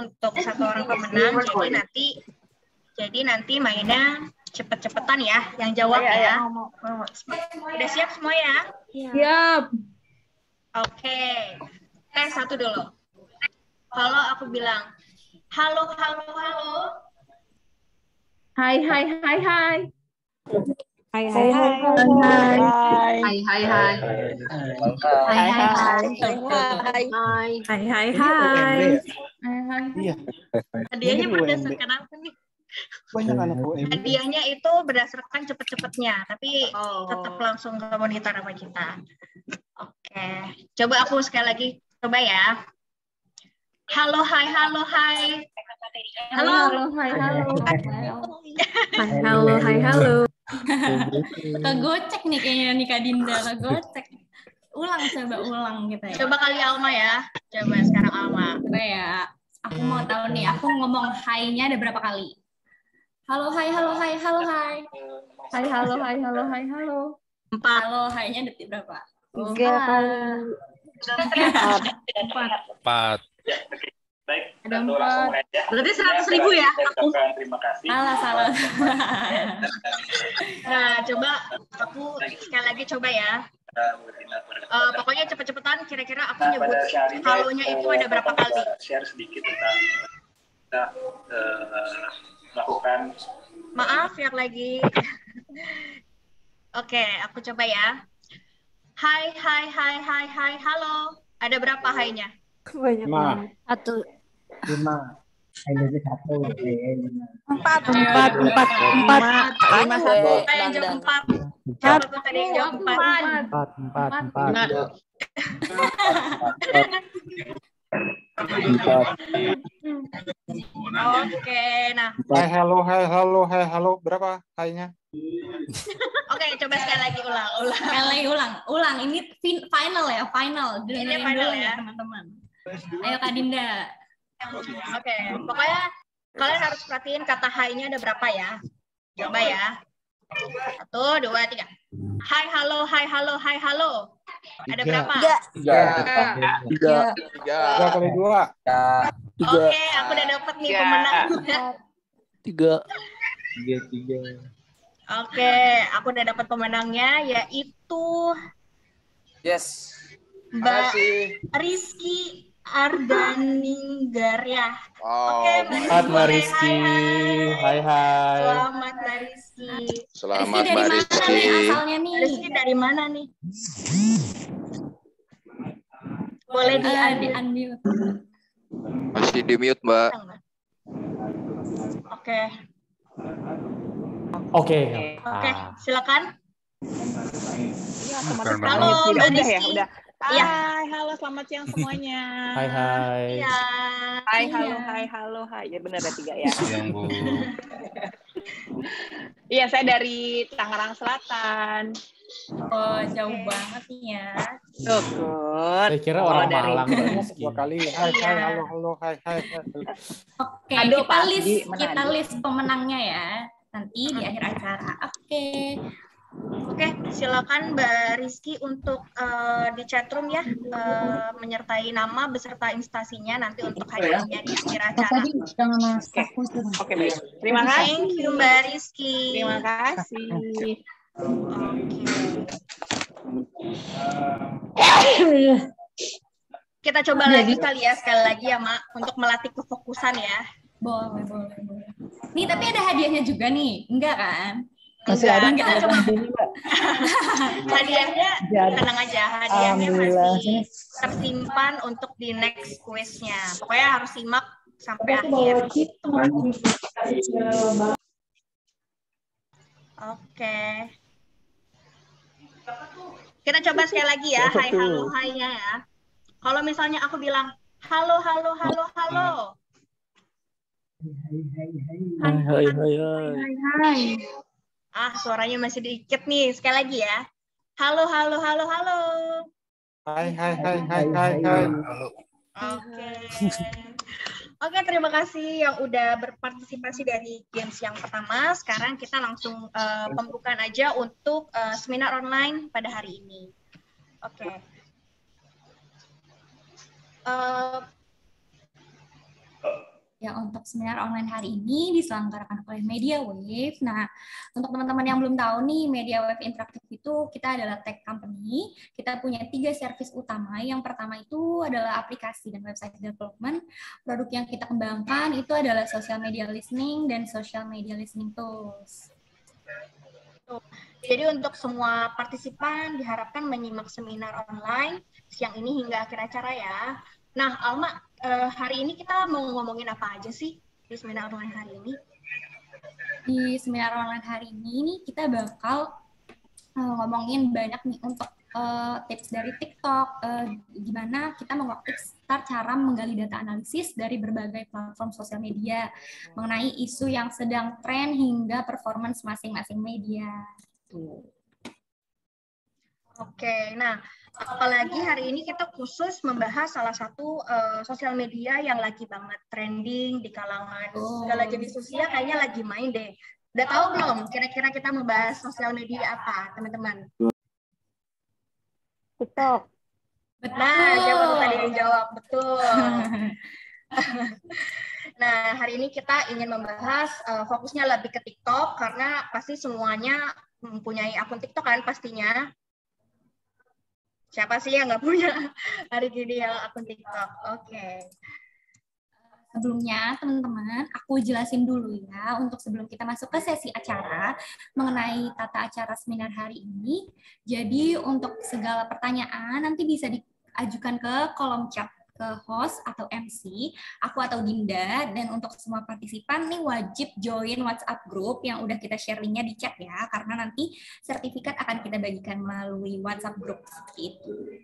untuk satu orang pemenang. Jadi nanti mainnya cepet-cepetan ya, yang jawab ya. Udah siap semua ya? Siap. Oke. Tes satu dulu. Kalau aku bilang, halo, halo, halo. Hai. Hai hai hai. Hai hai hai. Hai hai hai. Hai hai hai. Iya. Hadiahnya Ini berdasarkan apa nih? Banyak anak UMB. Hadiahnya itu berdasarkan cepet-cepetnya, tapi tetap langsung ke monitor sama kita. Oke, coba aku sekali lagi coba ya. Halo, hai, halo, hai. Halo, Hai halo. Hai halo, hai halo. Kegocek nih kayaknya nih Kak Dinda, kegocek. Coba ulang kita ya. Coba kali Alma ya. Coba sekarang Alma. Coba ya. Aku mau tahu nih, aku ngomong hai-nya ada berapa kali? Halo, hai, halo, hai, halo, hai. Hai halo, hai halo, hai halo. 4. Halo, hai-nya detik berapa? 3 kali. 4. Ada 4. Berarti 100.000 ya? Aku. Terima kasih. Salah. Nah, coba aku sekali lagi coba ya. Pokoknya cepet-cepetan, kira-kira aku nyebut halonya itu ada berapa kali? Share sedikit tentang kita melakukan. Maaf yang lagi. Oke, aku coba ya. Hai, hai, hai, hai, hai, halo. Ada berapa hai-nya? Banyak banget. 5. Ini 1. 4. Siapa yang jawab 4? Siapa tuh tadi yang jawab 4? 4. Oke, nah. Hai halo. Berapa hai-nya? Oke, coba sekali lagi ulang. Ulang. Ini final ya, final. Ini final ya, teman-teman. Ayo Kak Dinda. Oke, pokoknya kalian harus perhatiin kata hai-nya ada berapa ya. Coba ya. 1, 2, 3. Hai, halo, hai, halo, hai, halo. Ada berapa? 3 kali 2. Oke, aku udah dapet nih pemenangnya. 3. Oke, aku udah dapet pemenangnya, yaitu Mbak Rizky Ardaninggar ya. Oke, Mbak Rizky. Hai. Selamat Mbak Rizky. Selamat Rizky Mbak dari mana Rizky. nih asalnya nih? Rizky dari mana nih? Boleh di-unmute. Masih di mute, Mbak. Oke, silakan. Halo, Mbak Rizky. Iya. Hai, halo, selamat siang semuanya. Hai. Iya. Hai. Ya benar ada 3 ya. Siang, Bu. Iya, saya dari Tangerang Selatan. Oh, jauh banget nih ya. Syukur. Saya kira orang Malang. 2 kali. Hai, halo, hai. Oke, Aduh, kita list pemenangnya ya. Nanti di akhir acara. Oke, silakan Mbak Rizky untuk di chatroom ya, menyertai nama beserta instansinya nanti untuk hadiahnya di akhir acara. Oke, baik. Terima kasih. Thank you Mbak Rizky. Terima kasih. Kita coba lagi kali ya, sekali lagi ya Mak, untuk melatih kefokusan ya. Boleh. Nih, tapi ada hadiahnya juga nih, enggak kan? Masih ada Enggak. Hadiahnya tenang aja, hadiahnya masih tersimpan untuk di next quiznya. Pokoknya harus simak sampai akhir. Oke. Kita coba sekali lagi ya, hai halo hai-nya ya. Kalau misalnya aku bilang halo. Hai. Suaranya masih dikit nih. Sekali lagi ya. Halo. Hai. Oke, terima kasih yang udah berpartisipasi dari games yang pertama. Sekarang kita langsung pembukaan aja untuk seminar online pada hari ini. Oke. Ya, untuk seminar online hari ini diselenggarakan oleh Media Wave. Nah, untuk teman-teman yang belum tahu nih, Media Wave Interaktif itu kita adalah tech company. Kita punya 3 service utama. Yang pertama itu adalah aplikasi dan website development. Produk yang kita kembangkan itu adalah social media listening dan social media listening tools. Jadi untuk semua partisipan diharapkan menyimak seminar online siang ini hingga akhir acara ya. Nah, Alma, hari ini kita mau ngomongin apa aja sih di seminar online hari ini? Di seminar online hari ini nih kita bakal ngomongin banyak nih untuk tips dari TikTok, gimana kita mengupdate start cara menggali data analisis dari berbagai platform sosial media mengenai isu yang sedang tren hingga performance masing-masing media. Oke, nah apalagi hari ini kita khusus membahas salah satu sosial media yang lagi banget trending di kalangan segala jenis usia, kayaknya lagi main deh. Udah tahu belum kira-kira kita membahas sosial media apa, teman-teman? TikTok. Betul. Nah, siapa tuh tadi yang jawab? Betul. Nah, hari ini kita ingin membahas fokusnya lebih ke TikTok karena pasti semuanya mempunyai akun TikTok kan pastinya. Siapa sih yang nggak punya hari ini yang akun TikTok? Oke. Sebelumnya, teman-teman, aku jelasin dulu ya untuk sebelum kita masuk ke sesi acara mengenai tata acara seminar hari ini. Jadi, untuk segala pertanyaan nanti bisa diajukan ke kolom chat ke host atau MC, aku atau Dinda, dan untuk semua partisipan nih wajib join WhatsApp group yang udah kita share linknya di chat ya, karena nanti sertifikat akan kita bagikan melalui WhatsApp group gitu.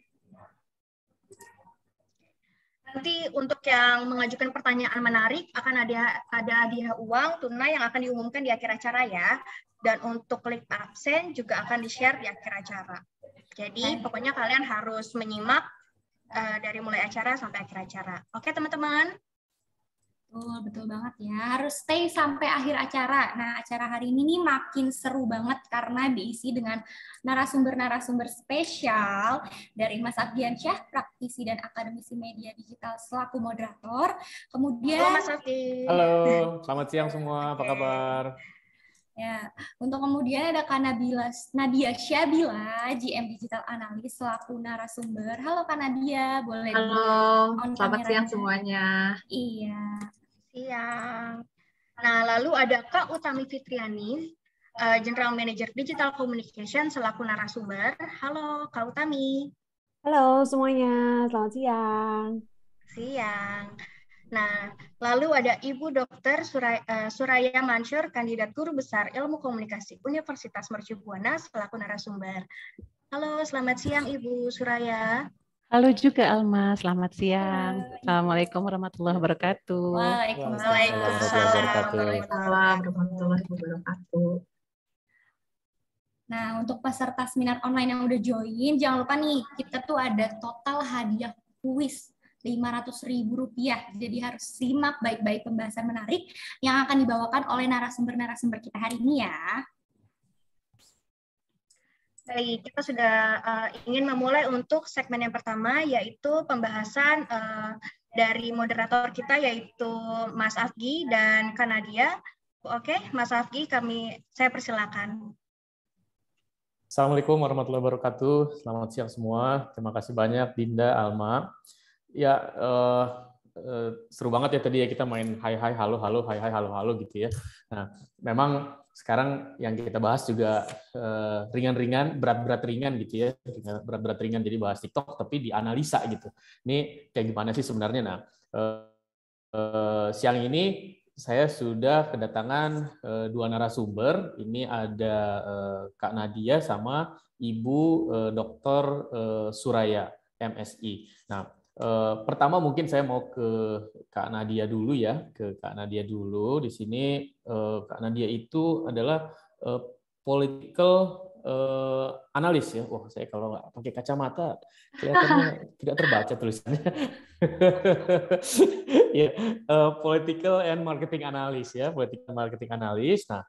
Nanti untuk yang mengajukan pertanyaan menarik akan ada hadiah uang tunai yang akan diumumkan di akhir acara ya. Dan untuk klik absen juga akan di-share di akhir acara. Jadi pokoknya kalian harus menyimak dari mulai acara sampai akhir acara. Oke teman-teman? Betul banget ya. Harus stay sampai akhir acara. Nah, acara hari ini nih makin seru banget karena diisi dengan narasumber-narasumber spesial dari Mas Abdiansyah, praktisi dan akademisi media digital selaku moderator. Kemudian Halo Mas Abdi. Halo, selamat siang semua. Apa kabar? Ya, untuk kemudian ada Kak Nadia Syabila, GM Digital Analyst selaku narasumber. Halo Kak Nadia, boleh? Halo, selamat siang semuanya. Iya. Siang. Nah, lalu ada Kak Utami Fitriani, General Manager Digital Communication selaku narasumber. Halo Kak Utami. Halo semuanya, selamat siang. Siang. Nah, lalu ada Ibu Dr. Suraya Mansur, kandidat guru besar Ilmu Komunikasi Universitas Mercu Buana selaku narasumber. Halo, selamat siang Ibu Suraya. Halo juga Alma, selamat siang. Assalamualaikum warahmatullahi wabarakatuh. Waalaikumsalam warahmatullahi wabarakatuh. Nah, untuk peserta seminar online yang udah join, jangan lupa nih, kita tuh ada total hadiah kuis Rp500.000. Jadi harus simak baik-baik pembahasan menarik yang akan dibawakan oleh narasumber-narasumber kita hari ini ya. Baik, kita sudah ingin memulai untuk segmen yang pertama, yaitu pembahasan dari moderator kita, yaitu Mas Afgi dan Kak Nadia. Oke, Mas Afgi, saya persilakan. Assalamualaikum warahmatullahi wabarakatuh. Selamat siang semua. Terima kasih banyak Dinda, Alma. Ya, seru banget ya tadi ya kita main hai halo hai halo gitu ya. Nah, memang sekarang yang kita bahas juga ringan-ringan, berat-berat ringan gitu ya. Berat-berat ringan jadi bahas TikTok tapi dianalisa gitu. Ini kayak gimana sih sebenarnya? Nah, siang ini saya sudah kedatangan 2 narasumber. Ini ada Kak Nadia sama Ibu Dr. Suraya, MSI. Nah, pertama mungkin saya mau ke Kak Nadia dulu ya, Di sini Kak Nadia itu adalah political analis ya. Wah, saya kalau nggak pakai kacamata kelihatannya tidak terbaca tulisannya. Ya, political and marketing analyst ya, political marketing analyst. Nah,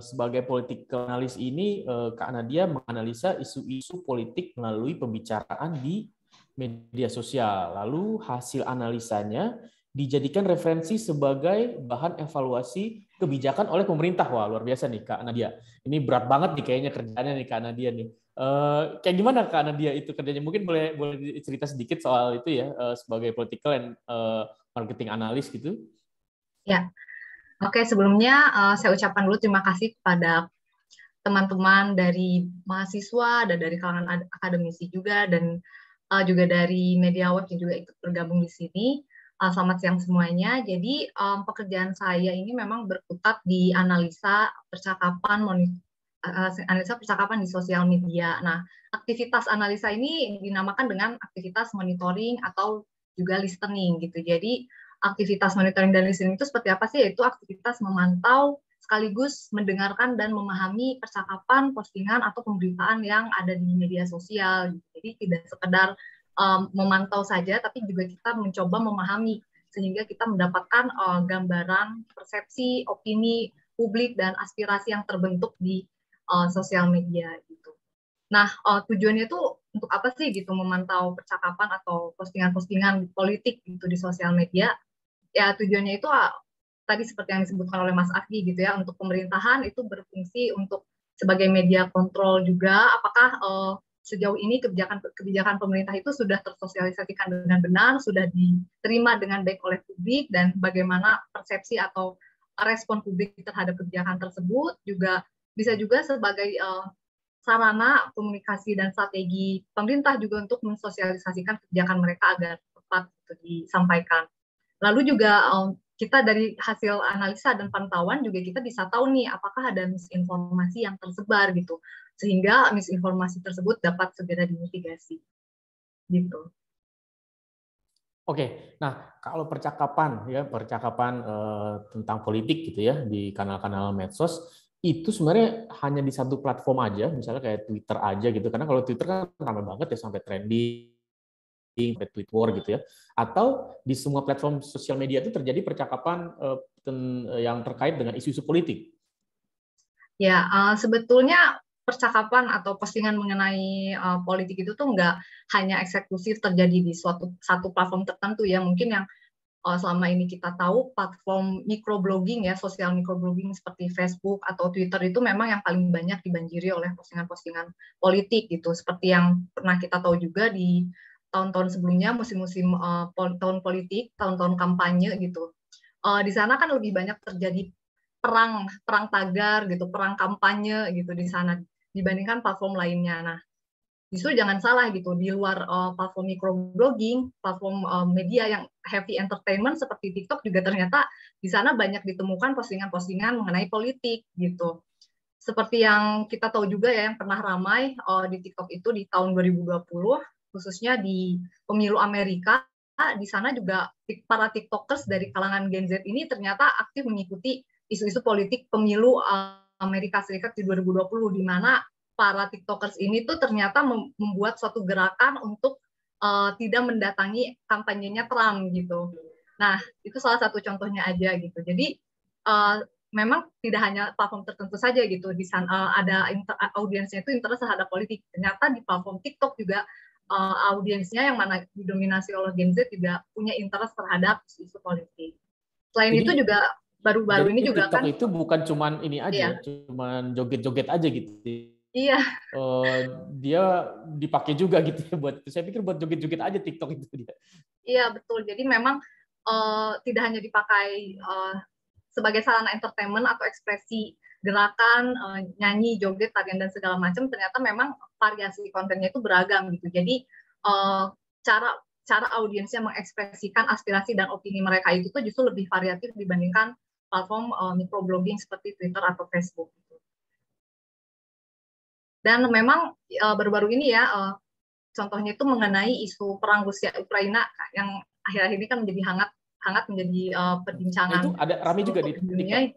sebagai political analyst ini Kak Nadia menganalisa isu-isu politik melalui pembicaraan di media sosial. Lalu hasil analisanya dijadikan referensi sebagai bahan evaluasi kebijakan oleh pemerintah. Wah, luar biasa nih Kak Nadia. Ini berat banget nih kayaknya kerjaannya nih Kak Nadia nih. Kayak gimana Kak Nadia itu kerjanya? Mungkin boleh cerita sedikit soal itu ya, sebagai political and marketing analis gitu. Ya, oke, sebelumnya saya ucapkan dulu terima kasih kepada teman-teman dari mahasiswa dan dari kalangan akademisi juga, dan juga dari media web yang juga ikut bergabung di sini. Selamat siang semuanya. Jadi pekerjaan saya ini memang berkutat di analisa percakapan di sosial media. Nah, aktivitas analisa ini dinamakan dengan aktivitas monitoring atau juga listening gitu. Jadi aktivitas monitoring dan listening itu seperti apa sih? Yaitu aktivitas memantau sekaligus mendengarkan dan memahami percakapan, postingan atau pemberitaan yang ada di media sosial. Jadi tidak sekedar memantau saja, tapi juga kita mencoba memahami sehingga kita mendapatkan gambaran, persepsi, opini publik dan aspirasi yang terbentuk di sosial media gitu. Nah, tujuannya itu untuk apa sih gitu memantau percakapan atau postingan-postingan politik gitu di sosial media? Ya tujuannya itu tadi seperti yang disebutkan oleh Mas Afgi gitu ya, untuk pemerintahan itu berfungsi untuk sebagai media kontrol juga apakah sejauh ini kebijakan pemerintah itu sudah tersosialisasikan dengan benar, sudah diterima dengan baik oleh publik, dan bagaimana persepsi atau respon publik terhadap kebijakan tersebut, juga bisa juga sebagai sarana komunikasi dan strategi pemerintah juga untuk mensosialisasikan kebijakan mereka agar tepat disampaikan. Lalu juga kita dari hasil analisa dan pantauan juga kita bisa tahu nih apakah ada misinformasi yang tersebar gitu, sehingga misinformasi tersebut dapat segera dimitigasi gitu. Oke, nah kalau percakapan tentang politik gitu ya di kanal-kanal medsos itu sebenarnya hanya di satu platform aja, misalnya kayak Twitter aja gitu, karena kalau Twitter kan ramai banget ya sampai trending, tweet war gitu ya, atau di semua platform sosial media itu terjadi percakapan yang terkait dengan isu-isu politik. Ya, sebetulnya percakapan atau postingan mengenai politik itu tuh nggak hanya eksklusif terjadi di satu platform tertentu ya. Mungkin yang selama ini kita tahu platform microblogging ya, sosial microblogging seperti Facebook atau Twitter itu memang yang paling banyak dibanjiri oleh postingan-postingan politik gitu. Seperti yang pernah kita tahu juga di tahun-tahun sebelumnya, musim-musim tahun politik, tahun-tahun kampanye gitu. Di sana kan lebih banyak terjadi perang tagar gitu, perang kampanye gitu di sana dibandingkan platform lainnya. Nah, justru jangan salah gitu, di luar platform microblogging, platform media yang heavy entertainment seperti TikTok juga ternyata di sana banyak ditemukan postingan-postingan mengenai politik gitu. Seperti yang kita tahu juga ya, yang pernah ramai di TikTok itu di tahun 2020, khususnya di pemilu Amerika, di sana juga para TikTokers dari kalangan Gen Z ini ternyata aktif mengikuti isu-isu politik pemilu Amerika Serikat di 2020, di mana para TikTokers ini tuh ternyata membuat suatu gerakan untuk tidak mendatangi kampanyenya Trump gitu. Nah, itu salah satu contohnya aja gitu. Jadi memang tidak hanya platform tertentu saja gitu, di sana ada audiensnya itu interest terhadap politik. Ternyata di platform TikTok juga audiensnya yang mana didominasi oleh Gen Z juga punya interest terhadap isu politik. Selain Jadi, itu juga baru-baru ini juga TikTok kan itu bukan cuman ini aja, iya. Cuman joget-joget aja gitu. Iya. Dia dipakai juga gitu ya buat, saya pikir buat joget-joget aja TikTok itu dia. Iya betul. Jadi memang tidak hanya dipakai sebagai sarana entertainment atau ekspresi gerakan, nyanyi, joget, tarian dan segala macam, ternyata memang variasi kontennya itu beragam gitu. Jadi cara audiensnya mengekspresikan aspirasi dan opini mereka itu tuh justru lebih variatif dibandingkan platform microblogging seperti Twitter atau Facebook. Dan memang baru-baru ini ya, contohnya itu mengenai isu perang Rusia-Ukraina yang akhir-akhir ini kan menjadi hangat menjadi perbincangan. Itu ada ramai juga di dunia.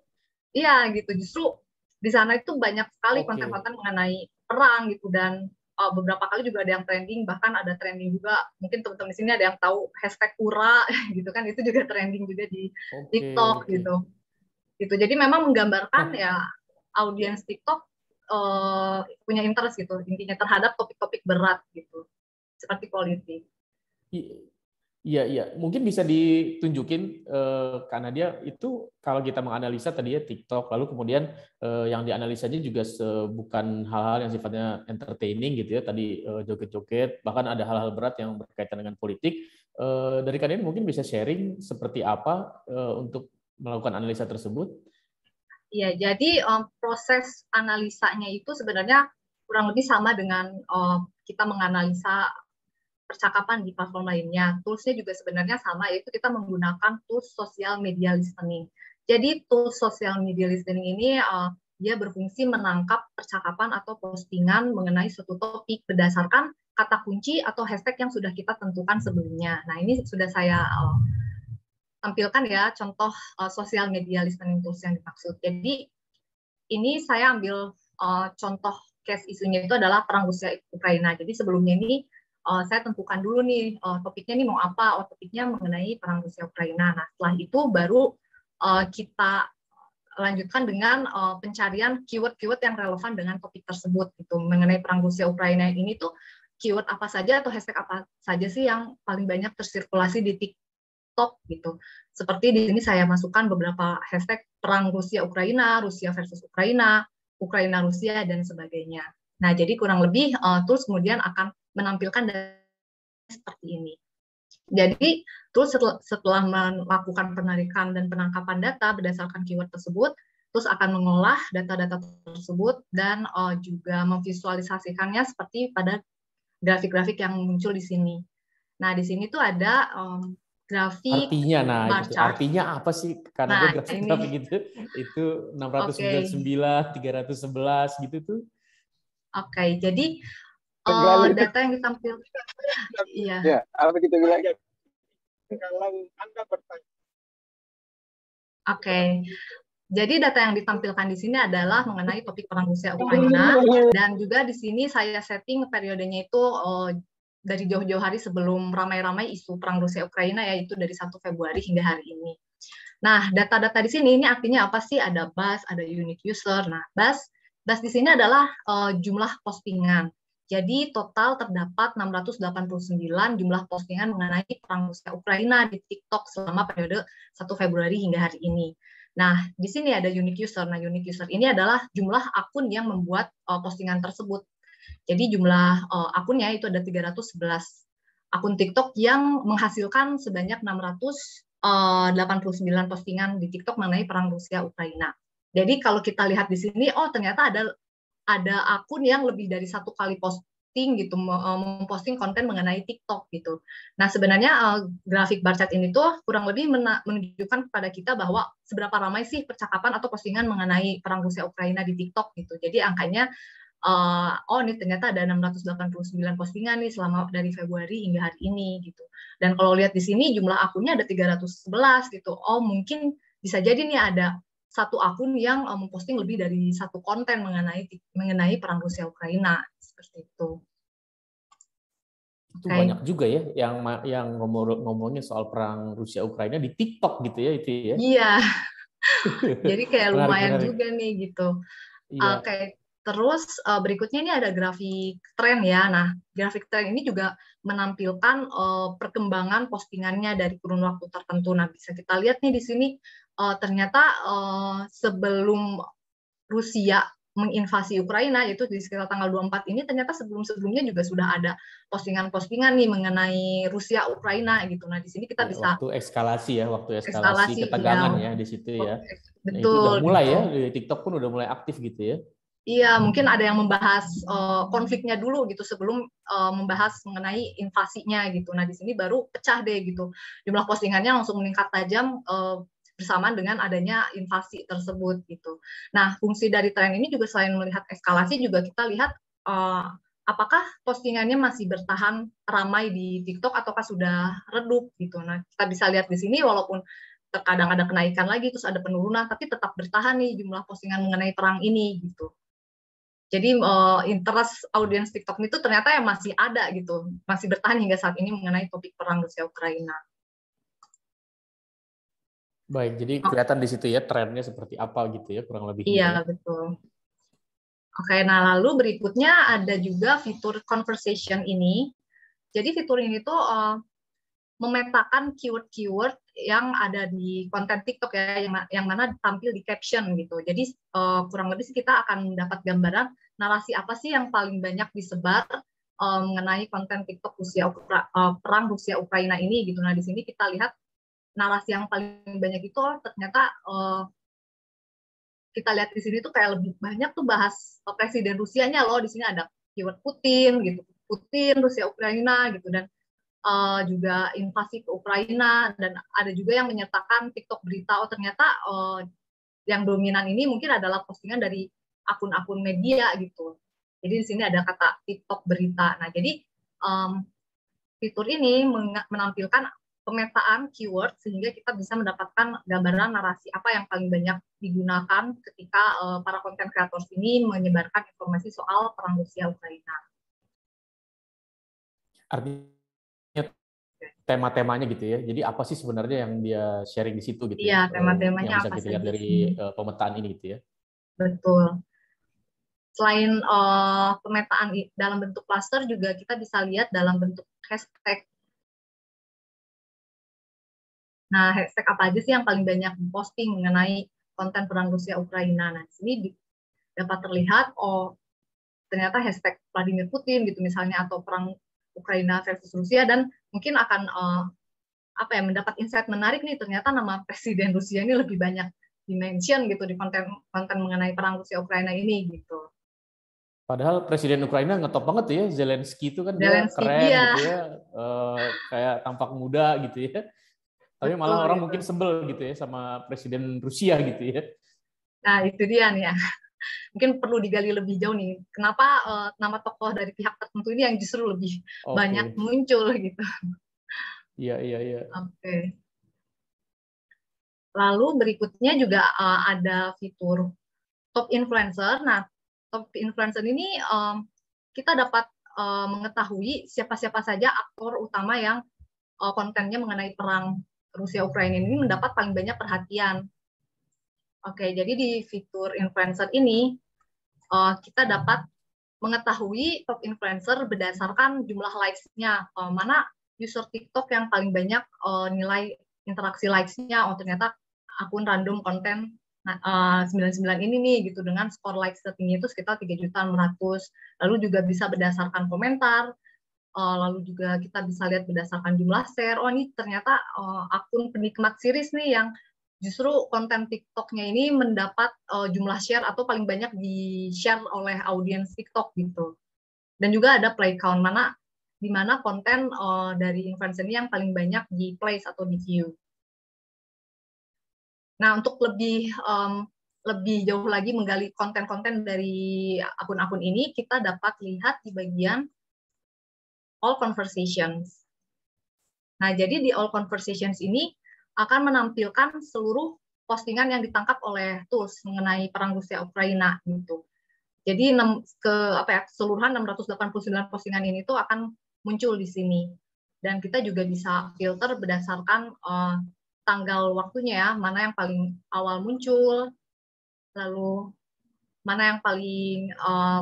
Iya gitu, justru di sana itu banyak sekali konten-konten mengenai perang gitu, dan beberapa kali juga ada yang trending, bahkan ada trending juga, mungkin teman-teman di sini ada yang tahu hashtag Ura gitu kan, itu juga trending juga di TikTok gitu. Jadi memang menggambarkan ya audiens TikTok punya interest gitu intinya terhadap topik-topik berat gitu seperti politik. Iya, iya. Mungkin bisa ditunjukin Kak Nadia itu kalau kita menganalisa tadi ya TikTok, lalu kemudian yang dianalisanya juga bukan hal-hal yang sifatnya entertaining gitu ya. Tadi joget-joget, bahkan ada hal-hal berat yang berkaitan dengan politik. Dari Kak Nadia mungkin bisa sharing seperti apa untuk melakukan analisa tersebut. Iya, jadi proses analisanya itu sebenarnya kurang lebih sama dengan kita menganalisa percakapan di platform lainnya. Toolsnya juga sebenarnya sama, yaitu kita menggunakan tools social media listening. Jadi tools social media listening ini dia berfungsi menangkap percakapan atau postingan mengenai suatu topik berdasarkan kata kunci atau hashtag yang sudah kita tentukan sebelumnya. Nah, ini sudah saya tampilkan ya contoh social media listening tools yang dimaksud. Jadi ini saya ambil contoh case isunya itu adalah perang Rusia Ukraina. Jadi sebelumnya ini saya tentukan dulu nih topiknya nih mau apa. Topiknya mengenai perang Rusia Ukraina. Nah, setelah itu baru kita lanjutkan dengan pencarian keyword-keyword yang relevan dengan topik tersebut gitu. Mengenai perang Rusia Ukraina ini tuh keyword apa saja atau hashtag apa saja sih yang paling banyak tersirkulasi di TikTok gitu. Seperti di sini saya masukkan beberapa hashtag perang Rusia Ukraina, Rusia versus Ukraina, Ukraina Rusia dan sebagainya. Nah, jadi kurang lebih tools kemudian akan menampilkan seperti ini. Jadi, tools setelah melakukan penarikan dan penangkapan data berdasarkan keyword tersebut, terus akan mengolah data-data tersebut dan juga memvisualisasikannya seperti pada grafik-grafik yang muncul di sini. Nah, di sini tuh ada grafik bar chart. Artinya apa sih? Karena ada grafik-grafik gitu. Itu 699, 311 gitu tuh. Oke, jadi data yang ditampilkan. Iya. Ya, apa kita bilang? Kalau Anda bertanya. Oke. Jadi data yang ditampilkan di sini adalah mengenai topik perang Rusia Ukraina, dan juga di sini saya setting periodenya itu dari jauh-jauh hari sebelum ramai-ramai isu perang Rusia Ukraina, yaitu dari 1 Februari hingga hari ini. Nah, data-data di sini ini artinya apa sih? Ada buzz, ada unique user. Nah, buzz di sini adalah jumlah postingan. Jadi total terdapat 689 jumlah postingan mengenai perang Rusia Ukraina di TikTok selama periode 1 Februari hingga hari ini. Nah, di sini ada unique user. Nah, unique user ini adalah jumlah akun yang membuat postingan tersebut. Jadi jumlah akunnya itu ada 311 akun TikTok yang menghasilkan sebanyak 689 postingan di TikTok mengenai perang Rusia Ukraina. Jadi kalau kita lihat di sini, ternyata ada akun yang lebih dari satu kali posting gitu, memposting konten mengenai TikTok gitu. Nah, sebenarnya grafik bar chart ini tuh kurang lebih menunjukkan kepada kita bahwa seberapa ramai sih percakapan atau postingan mengenai perang Rusia Ukraina di TikTok gitu. Jadi angkanya ini ternyata ada 689 postingan nih selama dari Februari hingga hari ini gitu. Dan kalau lihat di sini jumlah akunnya ada 311 gitu. Mungkin bisa jadi nih ada satu akun yang memposting lebih dari satu konten mengenai perang Rusia Ukraina seperti itu. Itu banyak juga ya yang ngomongin soal perang Rusia Ukraina di TikTok gitu ya itu ya. Iya. Jadi kayak lumayan juga nih gitu. Iya. Terus berikutnya ini ada grafik tren ya. Nah, grafik tren ini juga menampilkan perkembangan postingannya dari kurun waktu tertentu. Nah, bisa kita lihat nih di sini ternyata sebelum Rusia menginvasi Ukraina, yaitu di sekitar tanggal 24 ini, ternyata sebelum-sebelumnya juga sudah ada postingan-postingan nih mengenai Rusia Ukraina gitu. Nah, di sini kita bisa waktu eskalasi ketegangan ya di situ ya. Betul. Nah, itu udah mulai ya, di TikTok pun udah mulai aktif gitu ya. Iya, mungkin ada yang membahas konfliknya dulu gitu sebelum membahas mengenai invasinya gitu. Nah, di sini baru pecah deh gitu. Jumlah postingannya langsung meningkat tajam bersamaan dengan adanya invasi tersebut gitu. Nah, fungsi dari tren ini juga selain melihat eskalasi juga kita lihat apakah postingannya masih bertahan ramai di TikTok ataukah sudah redup gitu. Nah, kita bisa lihat di sini walaupun terkadang ada kenaikan lagi terus ada penurunan tapi tetap bertahan nih jumlah postingan mengenai perang ini gitu. Jadi interest audiens TikTok itu ternyata yang masih ada gitu, masih bertahan hingga saat ini mengenai topik perang Rusia Ukraina. Baik, jadi kelihatan di situ ya trennya seperti apa gitu ya kurang lebih. Iya, betul. Oke, nah lalu berikutnya ada juga fitur conversation ini. Jadi fitur ini tuh memetakan keyword-keyword yang ada di konten TikTok ya, yang mana tampil di caption gitu. Jadi kurang lebih sih kita akan mendapat gambaran narasi apa sih yang paling banyak disebar mengenai konten TikTok perang Rusia Ukraina ini gitu. Nah di sini kita lihat narasi yang paling banyak itu ternyata kita lihat di sini tuh kayak lebih banyak tuh bahas presiden Rusianya loh. Di sini ada keyword Putin gitu, Putin Rusia Ukraina gitu, dan juga invasi ke Ukraina, dan ada juga yang menyertakan TikTok berita. Oh ternyata yang dominan ini mungkin adalah postingan dari akun-akun media gitu. Jadi di sini ada kata TikTok berita. Nah jadi fitur ini menampilkan pemetaan keyword sehingga kita bisa mendapatkan gambaran narasi apa yang paling banyak digunakan ketika para content creators ini menyebarkan informasi soal perang Rusia Ukraina. Artinya tema-temanya gitu ya. Jadi apa sih sebenarnya yang dia sharing di situ gitu? Iya, tema-temanya yang bisa apa kita lihat dari pemetaan ini gitu ya. Betul. Selain pemetaan dalam bentuk cluster, juga kita bisa lihat dalam bentuk hashtag. Nah, hashtag apa aja sih yang paling banyak posting mengenai konten perang Rusia Ukraina? Nah, di sini dapat terlihat ternyata hashtag Vladimir Putin gitu misalnya, atau perang Ukraina versus Rusia, dan mungkin akan mendapat insight menarik nih, ternyata nama presiden Rusia ini lebih banyak dimention gitu di konten mengenai perang Rusia Ukraina ini gitu. Padahal presiden Ukraina ngetop banget tuh ya, Zelensky itu kan dia keren gitu ya, kayak tampak muda gitu ya. Tapi malah orang mungkin sebel gitu ya sama presiden Rusia gitu ya. Nah itu dia nih ya. Mungkin perlu digali lebih jauh nih, kenapa nama tokoh dari pihak tertentu ini yang justru lebih banyak muncul gitu. Iya. Oke. Lalu berikutnya juga ada fitur top influencer. Nah, top influencer ini kita dapat mengetahui siapa-siapa saja aktor utama yang kontennya mengenai perang Rusia Ukraina ini mendapat paling banyak perhatian. Oke, jadi di fitur influencer ini kita dapat mengetahui top influencer berdasarkan jumlah likes-nya, mana user TikTok yang paling banyak nilai interaksi likes-nya. Oh ternyata akun random konten 99 ini nih gitu, dengan skor likes tertinggi itu sekitar 3.600.000. Lalu juga bisa berdasarkan komentar, lalu juga kita bisa lihat berdasarkan jumlah share. Oh ini ternyata akun penikmat series nih yang justru konten TikTok-nya ini mendapat jumlah share atau paling banyak di-share oleh audiens TikTok gitu. Dan juga ada play count, di mana konten dari influencer ini yang paling banyak di-plays atau di-view. Nah, untuk lebih jauh lagi menggali konten-konten dari akun-akun ini, kita dapat lihat di bagian All Conversations. Nah, jadi di All Conversations ini akan menampilkan seluruh postingan yang ditangkap oleh tools mengenai perang Rusia Ukraina gitu. Jadi keseluruhan 689 postingan ini tuh akan muncul di sini. Dan kita juga bisa filter berdasarkan tanggal waktunya ya, mana yang paling awal muncul, lalu mana yang paling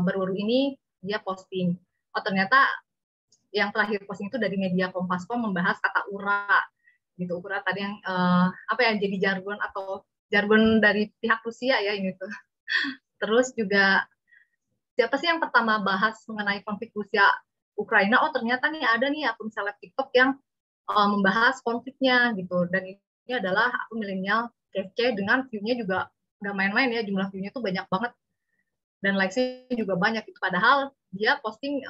baru-baru ini dia posting. Oh ternyata yang terakhir posting itu dari media Kompas.com membahas kata ura. Gitu, ukuran tadi yang jadi jargon dari pihak Rusia ya ini tuh. Terus juga siapa sih yang pertama bahas mengenai konflik Rusia Ukraina? Oh ternyata nih ada nih akun seleb TikTok yang membahas konfliknya gitu, dan ini adalah akun milenial kece dengan view-nya juga nggak main-main ya, jumlah view-nya tuh banyak banget dan likes-nya juga banyak gitu. Padahal dia posting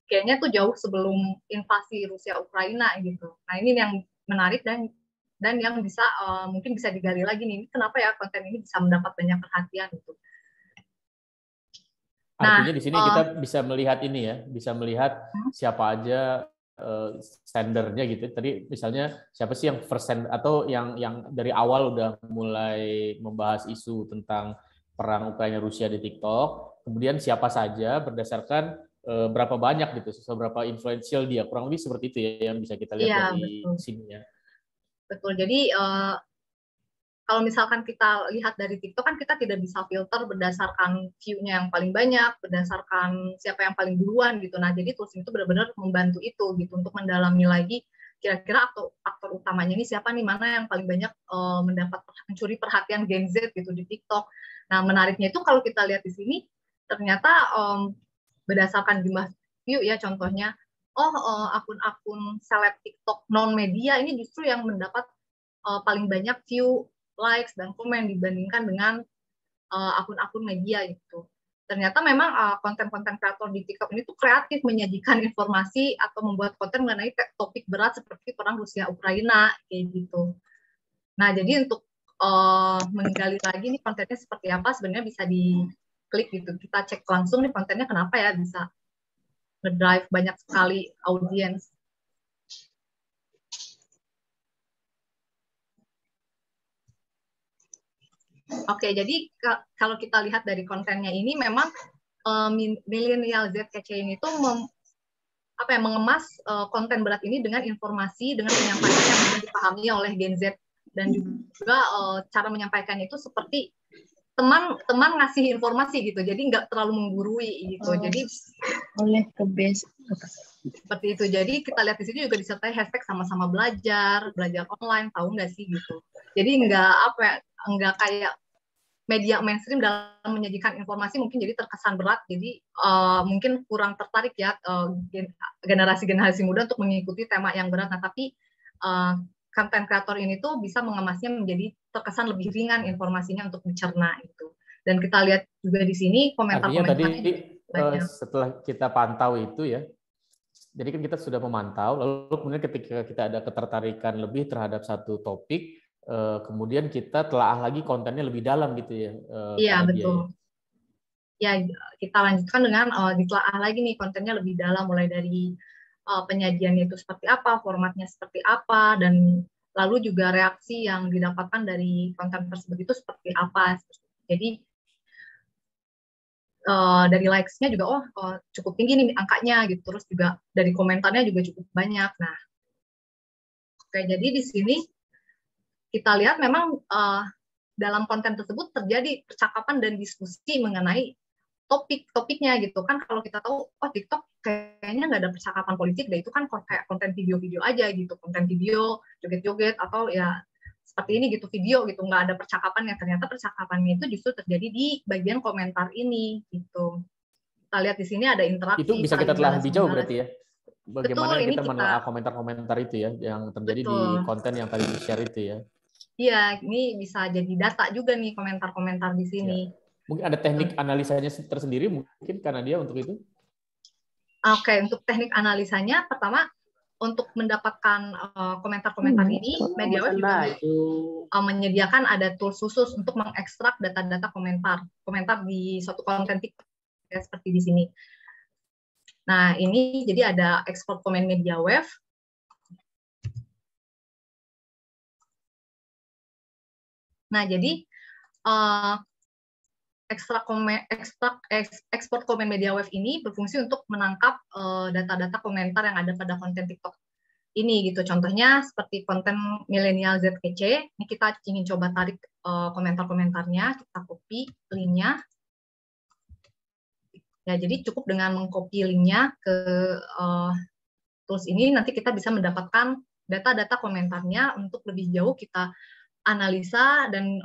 kayaknya tuh jauh sebelum invasi Rusia Ukraina gitu. Nah ini yang menarik dan yang bisa mungkin bisa digali lagi nih, kenapa ya konten ini bisa mendapat banyak perhatian gitu. Artinya di sini kita bisa melihat ini ya, bisa melihat siapa aja sendernya gitu. Tadi misalnya siapa sih yang first sender atau yang dari awal udah mulai membahas isu tentang perang Ukraina Rusia di TikTok, kemudian siapa saja berdasarkan berapa banyak gitu, seberapa influential dia, kurang lebih seperti itu ya yang bisa kita lihat dari sini ya. Betul. Jadi kalau misalkan kita lihat dari TikTok kan kita tidak bisa filter berdasarkan view-nya yang paling banyak, berdasarkan siapa yang paling duluan gitu. Nah jadi tools itu benar-benar membantu itu gitu untuk mendalami lagi kira-kira aktor utamanya ini siapa nih, mana yang paling banyak mencuri perhatian Gen Z gitu di TikTok. Nah, menariknya itu kalau kita lihat di sini, ternyata berdasarkan jumlah view ya, contohnya, akun-akun seleb TikTok non-media ini justru yang mendapat paling banyak view, likes, dan komen dibandingkan dengan akun-akun media gitu. Ternyata memang konten-konten kreator di TikTok ini tuh kreatif menyajikan informasi atau membuat konten mengenai topik berat seperti perang Rusia-Ukraina kayak gitu. Nah, jadi untuk menggali lagi nih kontennya seperti apa, sebenarnya bisa diklik gitu. Kita cek langsung nih kontennya kenapa ya bisa ngedrive banyak sekali audiens. Oke, jadi kalau kita lihat dari kontennya ini memang milenial Z kece ini tuh mengemas konten berat ini dengan informasi, dengan penyampaian yang mudah dipahami oleh Gen Z, dan juga cara menyampaikannya itu seperti teman ngasih informasi gitu, jadi nggak terlalu menggurui gitu. Jadi oleh ke base seperti itu. Jadi kita lihat di sini juga disertai hashtag sama-sama belajar online, tahu nggak sih gitu. Jadi nggak kayak media mainstream dalam menyajikan informasi mungkin jadi terkesan berat, jadi mungkin kurang tertarik ya generasi muda untuk mengikuti tema yang berat. Nah, tapi konten kreator ini tuh bisa mengemasnya menjadi terkesan lebih ringan informasinya untuk dicerna itu. Dan kita lihat juga di sini komentar-komentarnya. Tadi setelah kita pantau itu ya, jadi kan kita sudah memantau, lalu kemudian ketika kita ada ketertarikan lebih terhadap satu topik, kemudian kita telaah lagi kontennya lebih dalam gitu ya. Iya, betul. Ya, kita lanjutkan dengan ditelaah lagi nih kontennya lebih dalam, mulai dari penyajiannya itu seperti apa, formatnya seperti apa, dan lalu juga reaksi yang didapatkan dari konten tersebut itu seperti apa. Jadi dari likes-nya juga cukup tinggi nih angkanya gitu, terus juga dari komentarnya juga cukup banyak. Nah, oke, jadi di sini kita lihat memang dalam konten tersebut terjadi percakapan dan diskusi mengenai topiknya gitu kan. Kalau kita tahu TikTok kayaknya nggak ada percakapan politik deh, itu kan kayak konten video-video aja gitu, konten video joget-joget atau ya seperti ini gitu, video gitu, nggak ada percakapannya. Ternyata percakapannya itu justru terjadi di bagian komentar ini gitu. Kita lihat di sini ada interaksi. Itu bisa kita telah lebih jauh berarti ya, bagaimana betul, kita menelaah komentar-komentar itu ya yang terjadi di konten yang tadi di-share itu ya. Iya, ini bisa jadi data juga nih komentar-komentar di sini. Ya. Mungkin ada teknik analisanya tersendiri mungkin karena dia untuk itu? Oke, untuk teknik analisanya, pertama untuk mendapatkan komentar-komentar ini, MediaWave juga menyediakan ada tools khusus untuk mengekstrak data-data komentar di suatu konten TikTok ya, seperti di sini. Nah, ini jadi ada ekspor komen MediaWave. Nah, jadi ekspor komen MediaWave ini berfungsi untuk menangkap data-data komentar yang ada pada konten TikTok ini gitu. Contohnya seperti konten milenial ZKC. Ini kita ingin coba tarik komentar-komentarnya, kita copy linknya. Ya, jadi cukup dengan mengcopy linknya ke tools ini, nanti kita bisa mendapatkan data-data komentarnya untuk lebih jauh kita analisa dan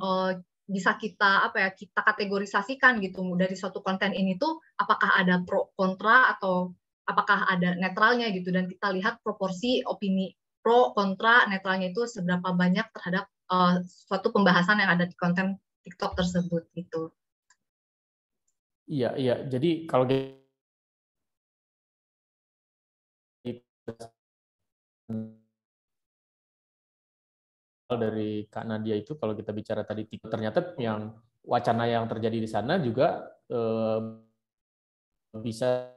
bisa kita kita kategorisasikan gitu dari suatu konten ini tuh apakah ada pro kontra atau apakah ada netralnya gitu, dan kita lihat proporsi opini pro kontra netralnya itu seberapa banyak terhadap suatu pembahasan yang ada di konten TikTok tersebut gitu. Iya. Jadi kalau dari Kak Nadia itu, kalau kita bicara tadi ternyata yang wacana yang terjadi di sana juga bisa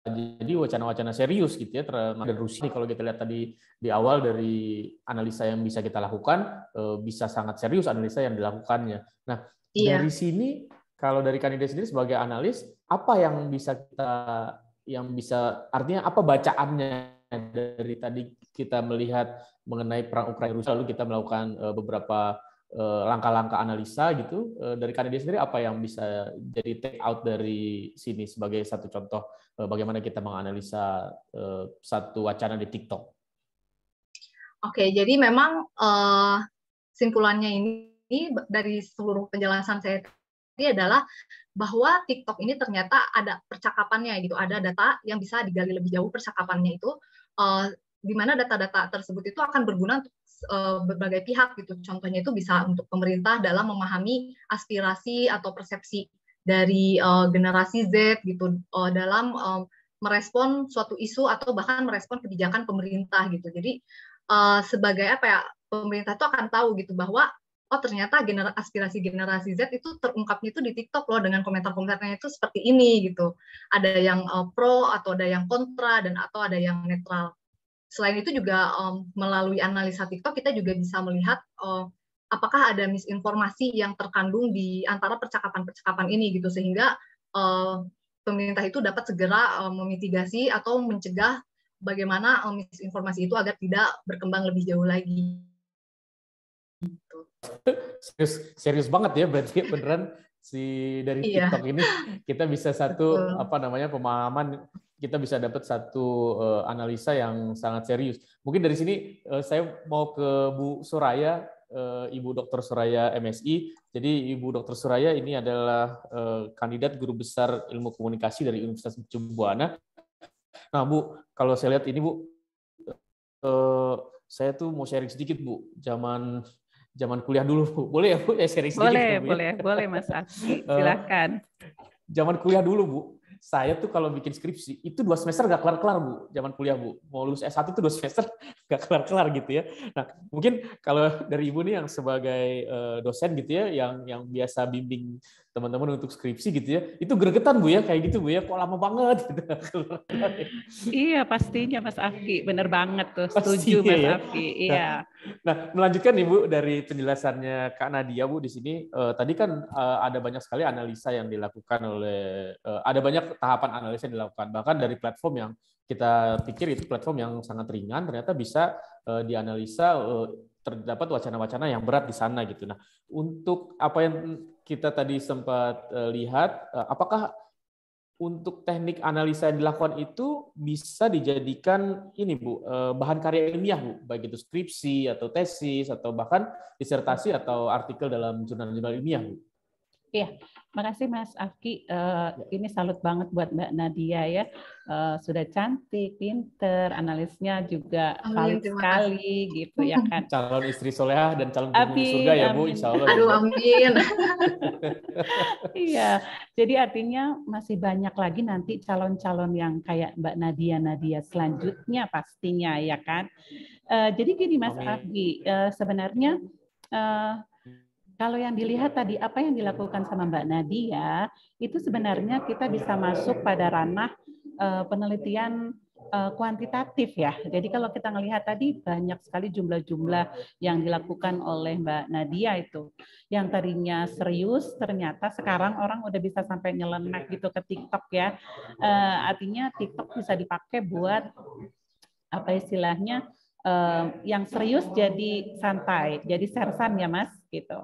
jadi wacana-wacana serius gitu ya terhadap Rusia. Kalau kita lihat tadi di awal dari analisa yang bisa kita lakukan, bisa sangat serius analisa yang dilakukannya. Nah, dari sini kalau dari Kak Nadia sendiri sebagai analis, apa yang bisa artinya apa bacaannya dari tadi kita melihat mengenai perang Ukraina Rusia, lalu kita melakukan beberapa langkah-langkah analisa gitu. Dari Kak Nadia sendiri apa yang bisa jadi take out dari sini sebagai satu contoh bagaimana kita menganalisa satu wacana di TikTok? Oke, jadi memang simpulannya ini dari seluruh penjelasan saya tadi adalah bahwa TikTok ini ternyata ada percakapannya gitu, ada data yang bisa digali lebih jauh percakapannya itu, di mana data-data tersebut itu akan berguna untuk berbagai pihak gitu. Contohnya itu bisa untuk pemerintah dalam memahami aspirasi atau persepsi dari generasi Z gitu dalam merespon suatu isu atau bahkan merespon kebijakan pemerintah gitu. Jadi sebagai apa ya, pemerintah itu akan tahu gitu bahwa oh ternyata aspirasi generasi Z itu terungkapnya itu di TikTok loh, dengan komentar-komentarnya itu seperti ini gitu. Ada yang pro atau ada yang kontra dan atau ada yang netral. Selain itu juga melalui analisa TikTok kita juga bisa melihat apakah ada misinformasi yang terkandung di antara percakapan-percakapan ini gitu, sehingga pemerintah itu dapat segera memitigasi atau mencegah bagaimana misinformasi itu agar tidak berkembang lebih jauh lagi. Serius banget ya, berarti beneran dari TikTok ini kita bisa satu pemahaman, kita bisa dapat satu analisa yang sangat serius. Mungkin dari sini saya mau ke Bu Suraya, Ibu Dr. Suraya MSI. Jadi Ibu Dr. Suraya ini adalah kandidat guru besar ilmu komunikasi dari Universitas Mercu Buana. Nah Bu, kalau saya lihat ini Bu, saya tuh mau sharing sedikit Bu, zaman kuliah dulu Bu. Boleh ya Bu, sharing sedikit? Boleh Mas Afki, silakan. Zaman kuliah dulu Bu, saya tuh kalau bikin skripsi itu 2 semester nggak kelar-kelar Bu, zaman kuliah Bu. Mau lulus S1 tuh 2 semester nggak kelar-kelar gitu ya. Nah mungkin kalau dari Ibu nih yang sebagai dosen gitu ya, yang biasa bimbing teman-teman untuk skripsi gitu ya, itu gregetan Bu ya, kayak gitu Bu ya, kok lama banget gitu. Iya pastinya Mas Afki, bener banget tuh, setuju Mas Afki. Iya. Nah melanjutkan Ibu dari penjelasannya Kak Nadia Bu di sini, tadi kan ada banyak sekali analisa yang dilakukan oleh, ada banyak tahapan analisa yang dilakukan, bahkan dari platform yang kita pikir itu platform yang sangat ringan, ternyata bisa dianalisa, terdapat wacana-wacana yang berat di sana gitu. Nah, untuk apa yang kita tadi sempat lihat, apakah untuk teknik analisa yang dilakukan itu bisa dijadikan ini Bu, bahan karya ilmiah Bu, baik itu skripsi atau tesis atau bahkan disertasi atau artikel dalam jurnal-jurnal ilmiah Bu? Iya, makasih Mas Afki. Ini salut banget buat Mbak Nadia ya. Sudah cantik, pinter, analisnya juga valid sekali gitu ya kan. Calon istri solehah dan calon penghuni surga ya Bu, insya Allah. Aduh, amin. Iya, jadi artinya masih banyak lagi nanti calon-calon yang kayak Mbak Nadia selanjutnya pastinya ya kan. Jadi gini Mas Afki, sebenarnya kalau yang dilihat tadi apa yang dilakukan sama Mbak Nadia, itu sebenarnya kita bisa masuk pada ranah penelitian kuantitatif ya. Jadi kalau kita melihat tadi banyak sekali jumlah-jumlah yang dilakukan oleh Mbak Nadia itu. Yang tadinya serius, ternyata sekarang orang udah bisa sampai nyeleneh gitu ke TikTok ya. Artinya TikTok bisa dipakai buat apa istilahnya, yang serius jadi santai, jadi sersan ya Mas gitu.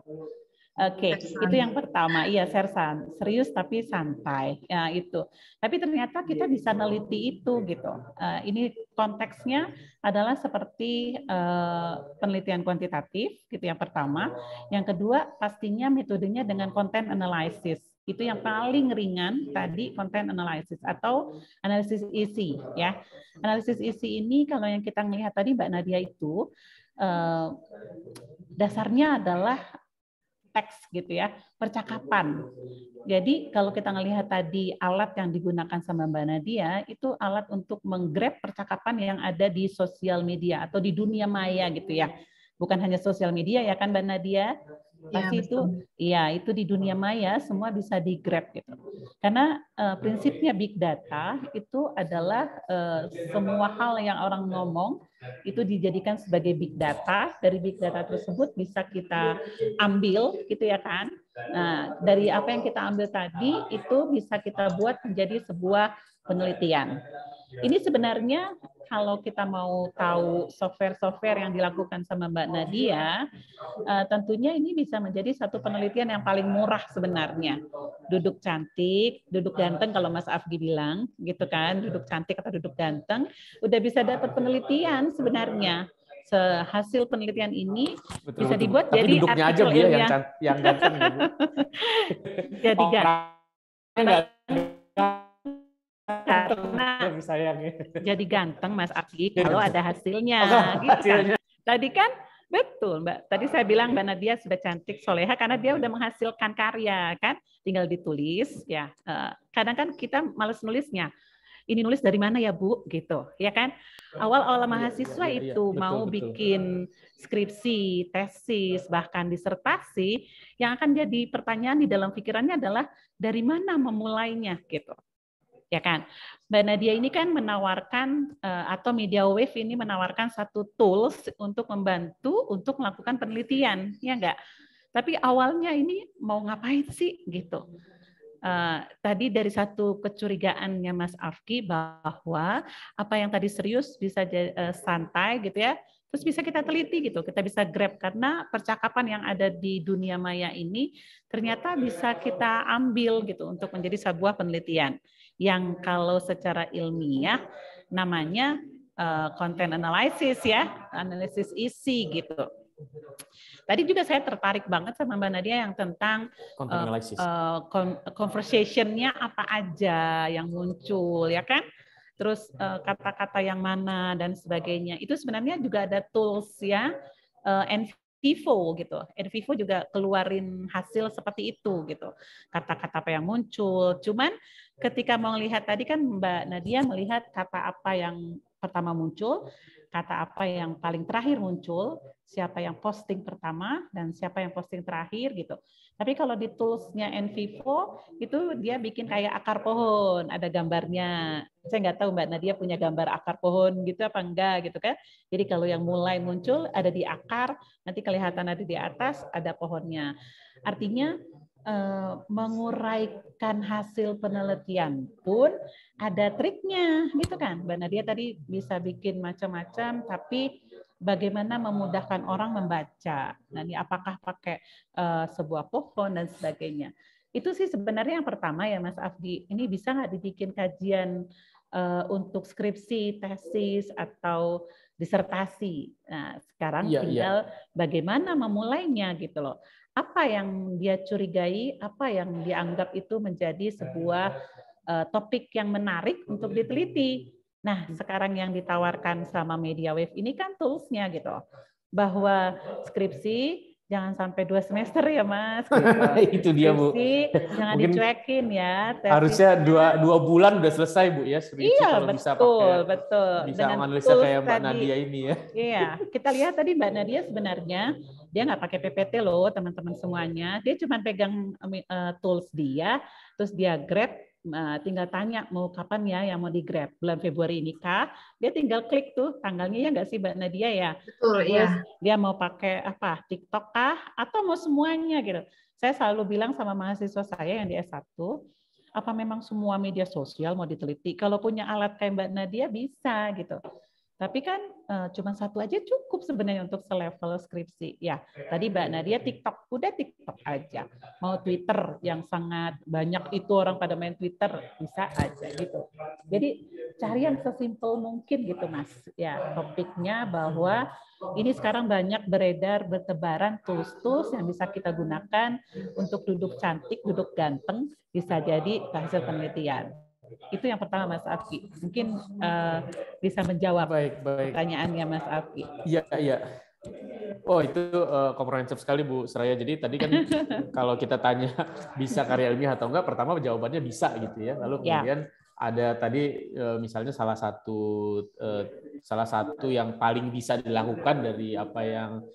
Oke, itu yang pertama, iya sersan, serius tapi santai, ya itu. Tapi ternyata kita bisa neliti itu gitu. Ini konteksnya adalah seperti penelitian kuantitatif, gitu yang pertama. Yang kedua pastinya metodenya dengan content analysis. Itu yang paling ringan tadi, content analysis atau analisis isi ya. Analisis isi ini kalau yang kita melihat tadi Mbak Nadia itu dasarnya adalah teks gitu ya, percakapan. Jadi kalau kita melihat tadi alat yang digunakan sama Mbak Nadia itu alat untuk menggrab percakapan yang ada di sosial media atau di dunia maya gitu ya. Bukan hanya sosial media ya kan Mbak Nadia? Pasti itu, ya itu di dunia maya semua bisa di-grab gitu. Karena prinsipnya big data itu adalah semua hal yang orang ngomong itu dijadikan sebagai big data. Dari big data tersebut bisa kita ambil gitu ya kan. Nah, dari apa yang kita ambil tadi itu bisa kita buat menjadi sebuah penelitian. Ini sebenarnya kalau kita mau tahu software-software yang dilakukan sama Mbak Nadia, tentunya ini bisa menjadi satu penelitian yang paling murah sebenarnya. Duduk cantik, duduk ganteng kalau Mas Afgi bilang, gitu kan, duduk cantik atau duduk ganteng, udah bisa dapat penelitian sebenarnya. Hasil penelitian ini bisa dibuat tapi jadi duduknya aja artikel Bu ya ilmiah. yang ganteng ya, Bu. Jadi jadi ganteng Mas Afgi kalau ada hasilnya. Gitu kan. Tadi kan betul Mbak. Tadi saya bilang Mbak Nadia sudah cantik soleha karena dia udah menghasilkan karya kan. Tinggal ditulis ya. Kadang kan kita males nulisnya. Ini nulis dari mana ya Bu gitu ya kan. Awal-awal mahasiswa itu mau bikin skripsi, tesis, bahkan disertasi, yang akan jadi pertanyaan di dalam pikirannya adalah dari mana memulainya gitu. Ya kan, Mbak Nadia ini kan menawarkan atau Media Wave ini menawarkan satu tools untuk membantu untuk melakukan penelitian, ya enggak? Tapi awalnya ini mau ngapain sih gitu? Tadi dari satu kecurigaannya Mas Afki bahwa apa yang tadi serius bisa santai gitu ya, terus bisa kita teliti gitu, kita bisa grab karena percakapan yang ada di dunia maya ini ternyata bisa kita ambil gitu untuk menjadi sebuah penelitian yang kalau secara ilmiah namanya content analysis ya, analisis isi gitu. Tadi juga saya tertarik banget sama Mbak Nadia yang tentang conversation-nya apa aja yang muncul ya kan? Terus kata-kata yang mana dan sebagainya. Itu sebenarnya juga ada tools ya, NVivo gitu. NVivo juga keluarin hasil seperti itu gitu. Kata-kata apa yang muncul. Cuman ketika mau lihat tadi kan Mbak Nadia melihat kata apa yang pertama muncul, kata apa yang paling terakhir muncul, siapa yang posting pertama dan siapa yang posting terakhir gitu. Tapi kalau di toolsnya NVivo itu dia bikin kayak akar pohon, ada gambarnya. Saya nggak tahu Mbak Nadia punya gambar akar pohon gitu apa enggak gitu kan. Jadi kalau yang mulai muncul ada di akar, nanti kelihatan ada di atas ada pohonnya. Artinya menguraikan hasil penelitian pun ada triknya gitu kan. Mbak Nadia tadi bisa bikin macam-macam tapi bagaimana memudahkan orang membaca. Nah, ini apakah pakai sebuah pohon dan sebagainya. Itu sih sebenarnya yang pertama ya Mas Afgi. Ini bisa nggak dibikin kajian untuk skripsi, tesis atau disertasi. Nah, sekarang tinggal bagaimana memulainya gitu loh. Apa yang dia curigai, apa yang dianggap itu menjadi sebuah topik yang menarik untuk diteliti. Nah, sekarang yang ditawarkan sama Media Wave ini kan toolsnya gitu, bahwa skripsi jangan sampai 2 semester ya Mas. Gitu. Itu dia Bu. Jangan dicuekin ya. Harusnya 2 bulan udah selesai Bu ya skripsi iya, kalau betul, bisa pakai, betul. Bisa analisa kayak Mbak Nadia ini ya. Iya, kita lihat tadi Mbak Nadia sebenarnya dia nggak pakai PPT loh teman-teman semuanya. Dia cuma pegang tools dia, terus dia grab. Tinggal tanya mau kapan ya yang mau di grab, bulan Februari ini kah? Dia tinggal klik tuh tanggalnya ya nggak sih Mbak Nadia ya? Betul, iya. Dia mau pakai apa? TikTok kah? Atau mau semuanya gitu? Saya selalu bilang sama mahasiswa saya yang di S1, apa memang semua media sosial mau diteliti? Kalau punya alat kayak Mbak Nadia bisa gitu. Tapi kan cuma satu aja cukup sebenarnya untuk selevel skripsi. Ya, tadi Mbak Nadia TikTok, udah TikTok aja. Mau Twitter yang sangat banyak itu orang pada main Twitter, bisa aja gitu. Jadi cari yang sesimpel mungkin gitu Mas. Ya, topiknya bahwa ini sekarang banyak beredar, bertebaran tools-tools yang bisa kita gunakan untuk duduk cantik, duduk ganteng, bisa jadi hasil penelitian. Itu yang pertama Mas Afki. Mungkin bisa menjawab pertanyaannya Mas Afki. Iya, iya. Oh, itu komprehensif sekali Bu Seraya. Jadi tadi kan kalau kita tanya bisa karya ilmiah atau enggak, pertama jawabannya bisa gitu ya. Lalu kemudian ada tadi misalnya salah satu yang paling bisa dilakukan dari apa yang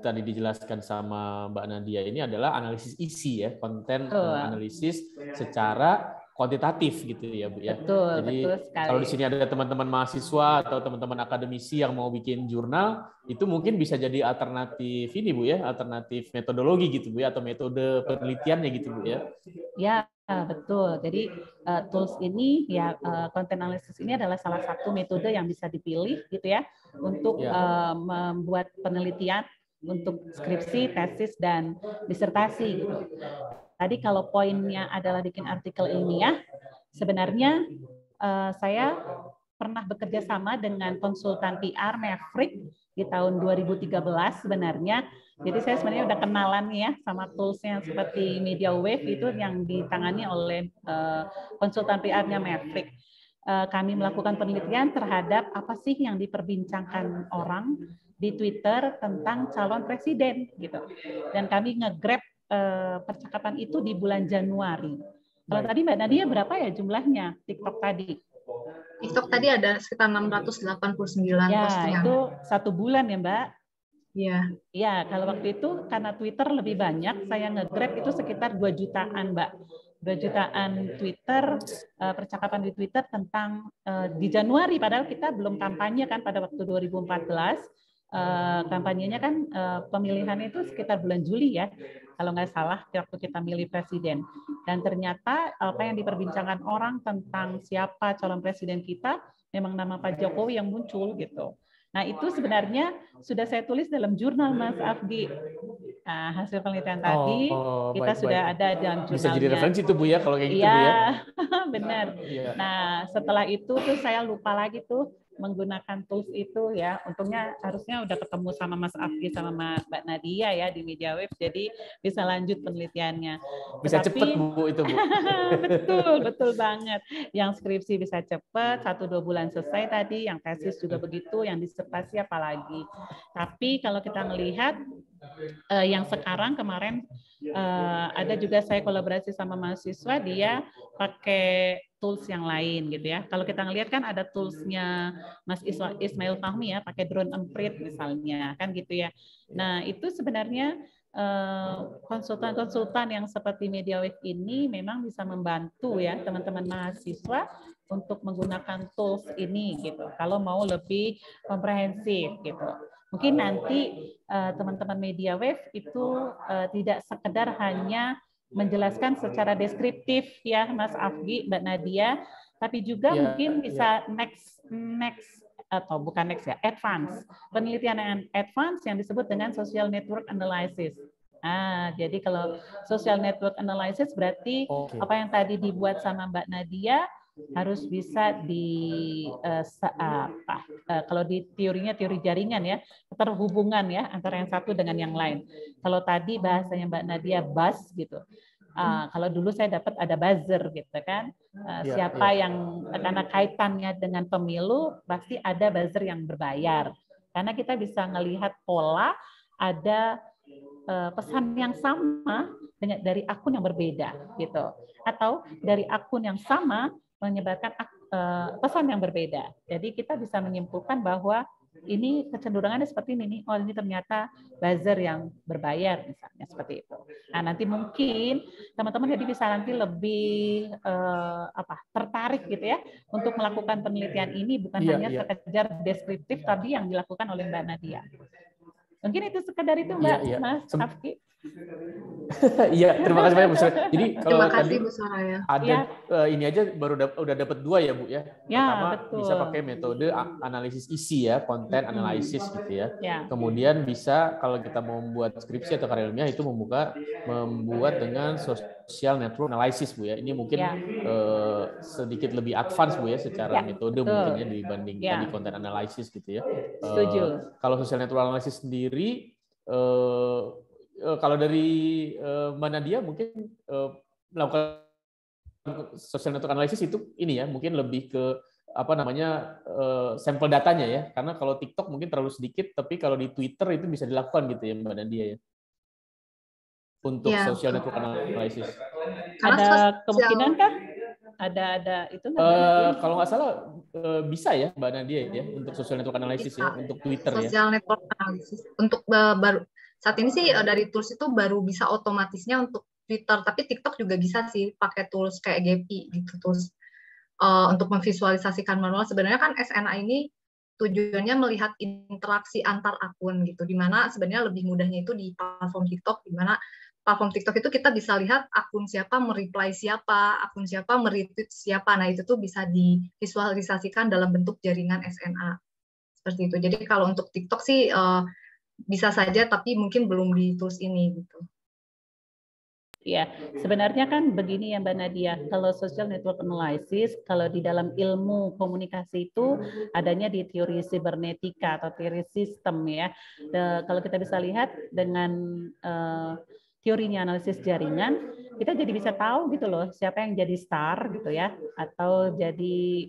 tadi dijelaskan sama Mbak Nadia ini adalah analisis isi ya, konten analisis secara kuantitatif gitu ya Bu ya. Betul, jadi betul sekali. Kalau di sini ada teman-teman mahasiswa atau teman-teman akademisi yang mau bikin jurnal, itu mungkin bisa jadi alternatif ini Bu ya, alternatif metodologi gitu Bu ya, atau metode penelitiannya gitu Bu ya. Ya, betul. Jadi tools ini ya content analysis ini adalah salah satu metode yang bisa dipilih gitu ya untuk membuat penelitian untuk skripsi, tesis dan disertasi gitu. Tadi kalau poinnya adalah bikin artikel ilmiah, sebenarnya saya pernah bekerja sama dengan konsultan PR Maverick di tahun 2013 sebenarnya. Jadi saya sebenarnya udah kenalan ya sama toolsnya seperti MediaWave itu yang ditangani oleh konsultan PR-nya Maverick. Kami melakukan penelitian terhadap apa sih yang diperbincangkan orang di Twitter tentang calon presiden gitu. Dan kami nge-grab percakapan itu di bulan Januari. Kalau tadi Mbak Nadia berapa ya jumlahnya TikTok tadi? TikTok tadi ada sekitar 689 ya, postingan. Itu 1 bulan ya Mbak? Iya. Ya, kalau waktu itu karena Twitter lebih banyak, saya nge-grab itu sekitar 2 jutaan Mbak. 2 jutaan Twitter, percakapan di Twitter tentang di Januari, padahal kita belum kampanye kan pada waktu 2014. Kampanyenya kan pemilihannya itu sekitar bulan Juli ya, kalau nggak salah waktu kita milih presiden. Dan ternyata apa yang diperbincangkan orang tentang siapa calon presiden kita, memang nama Pak Jokowi yang muncul gitu. Nah itu sebenarnya sudah saya tulis dalam jurnal Mas Afgi. Nah, hasil penelitian tadi kita sudah ada dalam jurnalnya. Bisa jadi referensi tuh Bu ya kalau kayak gitu Bu ya. Benar. Nah setelah itu tuh saya lupa lagi tuh menggunakan tools itu ya. Untungnya harusnya udah ketemu sama Mas Afgi sama Mbak Nadia ya di MediaWave, jadi bisa lanjut penelitiannya. Bisa cepet Bu itu Bu. betul banget. Yang skripsi bisa cepet 1-2 bulan selesai tadi, yang tesis juga begitu, yang disertasi apalagi. Tapi kalau kita melihat yang sekarang kemarin ada juga saya kolaborasi sama mahasiswa, dia pakai tools yang lain gitu ya. Kalau kita ngelihat kan ada toolsnya Mas Ismail Fahmi ya, pakai drone emprit misalnya kan gitu ya. Nah itu sebenarnya konsultan-konsultan yang seperti MediaWave ini memang bisa membantu ya teman-teman mahasiswa untuk menggunakan tools ini gitu. Kalau mau lebih komprehensif gitu. Mungkin nanti teman-teman MediaWave itu tidak sekedar hanya menjelaskan secara deskriptif ya Mas Afgi, Mbak Nadia, tapi juga mungkin bisa next atau bukan next ya, advance. Penelitian yang advance yang disebut dengan social network analysis. Jadi kalau social network analysis berarti apa yang tadi dibuat sama Mbak Nadia harus bisa kalau di teorinya teori jaringan ya, terhubungan ya antara yang satu dengan yang lain. Kalau tadi bahasanya Mbak Nadia buzz gitu. Kalau dulu saya dapat ada buzzer gitu kan. Siapa yang karena kaitannya dengan pemilu pasti ada buzzer yang berbayar. Karena kita bisa melihat pola ada pesan yang sama dengan dari akun yang berbeda gitu. Atau dari akun yang sama menyebarkan pesan yang berbeda. Jadi kita bisa menyimpulkan bahwa ini kecenderungannya seperti ini nih. Oh ini ternyata buzzer yang berbayar misalnya seperti itu. Nah nanti mungkin teman-teman jadi bisa nanti lebih tertarik gitu ya untuk melakukan penelitian ini bukan hanya sekedar deskriptif tadi yang dilakukan oleh Mbak Nadia. Mungkin itu sekedar itu Mbak Mas Afki. Iya, terima kasih banyak Bu Soraya. Jadi kalau tadi ada ini aja udah dapat 2 ya Bu ya. Pertama betul. Bisa pakai metode analisis isi ya, content analysis gitu ya. Kemudian bisa kalau kita mau membuat skripsi atau karya ilmiah itu membuat dengan social network analysis Bu ya. Ini mungkin sedikit lebih advance Bu ya secara metode mungkin ya dibanding tadi content analysis gitu ya. Setuju. Kalau social network analysis sendiri kalau dari Mbak Nadia mungkin melakukan social network analysis itu ini ya mungkin lebih ke sampel datanya ya, karena kalau TikTok mungkin terlalu sedikit, tapi kalau di Twitter itu bisa dilakukan gitu ya Mbak Nadia ya untuk social network analysis. Ada kemungkinan kan? Ada itu kalau nggak salah bisa ya Mbak Nadia ya untuk social network analysis ya untuk Twitter ya. Social network analysis untuk baru saat ini sih dari tools itu baru bisa otomatisnya untuk Twitter, tapi TikTok juga bisa sih pakai tools kayak Gephi gitu, tools untuk memvisualisasikan manual. Sebenarnya kan SNA ini tujuannya melihat interaksi antar akun gitu, di mana sebenarnya lebih mudahnya itu di platform TikTok, di mana platform TikTok itu kita bisa lihat akun siapa mereply siapa, akun siapa meretweet siapa. Nah, itu tuh bisa divisualisasikan dalam bentuk jaringan SNA. Seperti itu. Jadi kalau untuk TikTok sih bisa saja, tapi mungkin belum di tools ini gitu. Ya, sebenarnya kan begini ya Mbak Nadia, kalau social network analysis, kalau di dalam ilmu komunikasi itu adanya di teori sibernetika atau teori sistem ya. Kalau kita bisa lihat dengan teorinya analisis jaringan, kita jadi bisa tahu gitu loh siapa yang jadi star gitu ya, atau jadi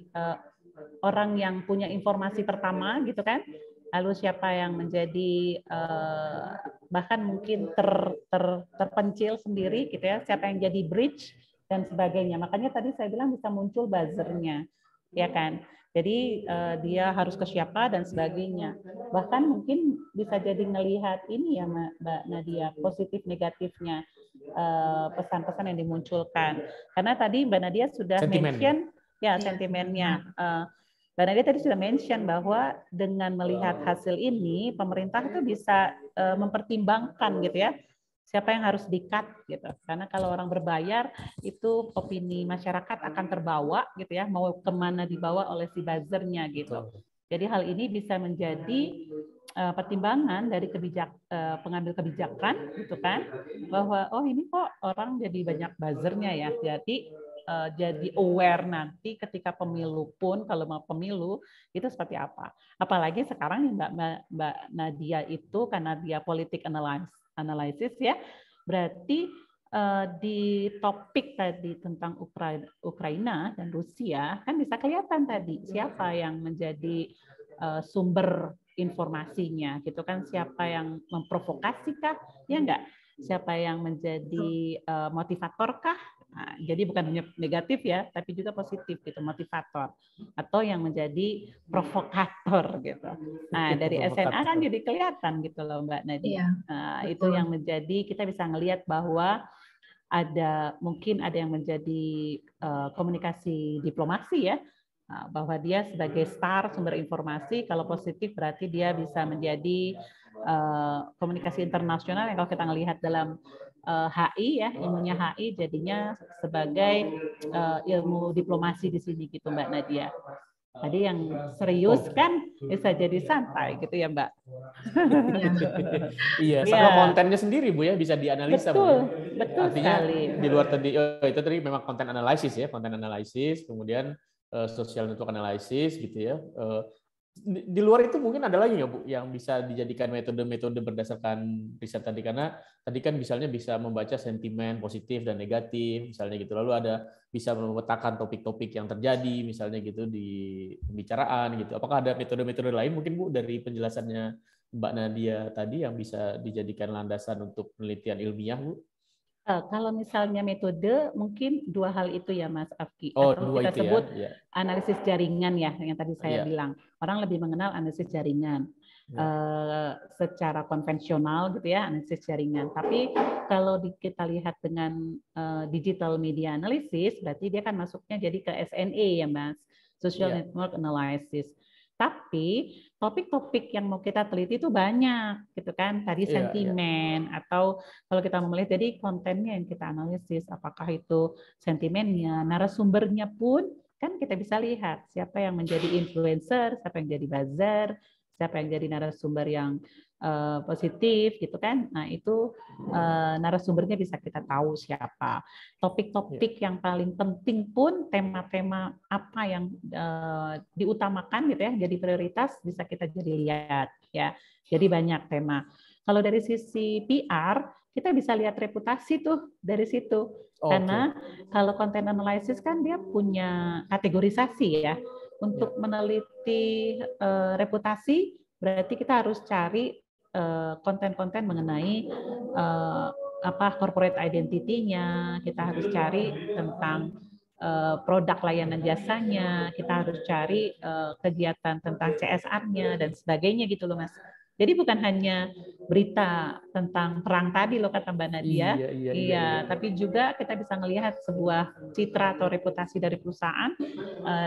orang yang punya informasi pertama gitu kan. Lalu siapa yang menjadi bahkan mungkin terpencil sendiri gitu ya, siapa yang jadi bridge dan sebagainya. Makanya tadi saya bilang bisa muncul buzzernya, ya kan. Jadi dia harus ke siapa dan sebagainya. Bahkan mungkin bisa jadi ngelihat ini ya Mbak Nadia, positif negatifnya pesan-pesan yang dimunculkan. Karena tadi Mbak Nadia sudah mention ya sentimennya. Mbak Nadia tadi sudah mention bahwa dengan melihat hasil ini, pemerintah itu bisa mempertimbangkan gitu ya, siapa yang harus di-cut gitu. Karena kalau orang berbayar, itu opini masyarakat akan terbawa gitu ya, mau kemana dibawa oleh si buzzernya gitu. Jadi hal ini bisa menjadi pertimbangan dari pengambil kebijakan gitu kan, bahwa oh ini kok orang jadi banyak buzzernya ya, jadi aware nanti ketika pemilu pun, kalau mau pemilu itu seperti apa. Apalagi sekarang Mbak Nadia itu karena dia politik analysis ya, berarti di topik tadi tentang Ukraina dan Rusia kan bisa kelihatan tadi siapa yang menjadi sumber informasinya gitu kan, siapa yang memprovokasikah ya enggak, siapa yang menjadi motivatorkah. Nah, jadi bukan hanya negatif ya, tapi juga positif gitu, motivator atau yang menjadi provokator gitu. Nah, dari SNA kan jadi kelihatan gitu loh Mbak Nadia. Nah, itu yang menjadi kita bisa ngelihat bahwa mungkin ada yang menjadi komunikasi diplomasi ya, bahwa dia sebagai star sumber informasi, kalau positif berarti dia bisa menjadi komunikasi internasional yang kalau kita melihat dalam HI ya, ilmunya HI jadinya sebagai ilmu diplomasi di sini gitu Mbak Nadia. Tadi yang serius kan bisa jadi santai gitu ya Mbak. Iya, sama kontennya sendiri Bu ya bisa dianalisa. Betul, Bu. betul Artinya sekali. Di luar tadi itu tadi memang konten analisis ya, konten analisis, kemudian social network analysis gitu ya. Di luar itu mungkin ada lagi nggak Bu yang bisa dijadikan metode-metode berdasarkan riset tadi, karena tadi kan misalnya bisa membaca sentimen positif dan negatif misalnya gitu, lalu ada bisa memetakan topik-topik yang terjadi misalnya gitu di pembicaraan gitu. Apakah ada metode-metode lain mungkin Bu dari penjelasannya Mbak Nadia tadi yang bisa dijadikan landasan untuk penelitian ilmiah Bu? Kalau misalnya metode, mungkin dua hal itu ya Mas Afki. Oh, atau dua kita itu sebut ya. analisis jaringan ya, yang tadi saya bilang. Orang lebih mengenal analisis jaringan. Secara konvensional gitu ya, analisis jaringan. Tapi kalau kita lihat dengan digital media analysis, berarti dia kan masuknya jadi ke SNA ya Mas, Social Network Analysis. Tapi topik-topik yang mau kita teliti itu banyak, gitu kan? Tadi sentimen atau kalau kita mau melihat jadi kontennya yang kita analisis, apakah itu sentimennya, narasumbernya pun kan kita bisa lihat siapa yang menjadi influencer, siapa yang jadi buzzer, siapa yang jadi narasumber yang positif, gitu kan? Nah itu narasumbernya bisa kita tahu siapa. Topik-topik yang paling penting pun tema-tema apa yang diutamakan gitu ya, jadi prioritas bisa kita jadi lihat ya. Jadi banyak tema. Kalau dari sisi PR kita bisa lihat reputasi tuh dari situ. Karena kalau content analysis kan dia punya kategorisasi ya. Untuk meneliti reputasi berarti kita harus cari konten-konten mengenai corporate identity-nya, kita harus cari tentang produk layanan jasanya, kita harus cari kegiatan tentang CSR-nya dan sebagainya gitu loh Mas. Jadi bukan hanya berita tentang perang tadi loh kata Mbak Nadia, iya, tapi juga kita bisa melihat sebuah citra atau reputasi dari perusahaan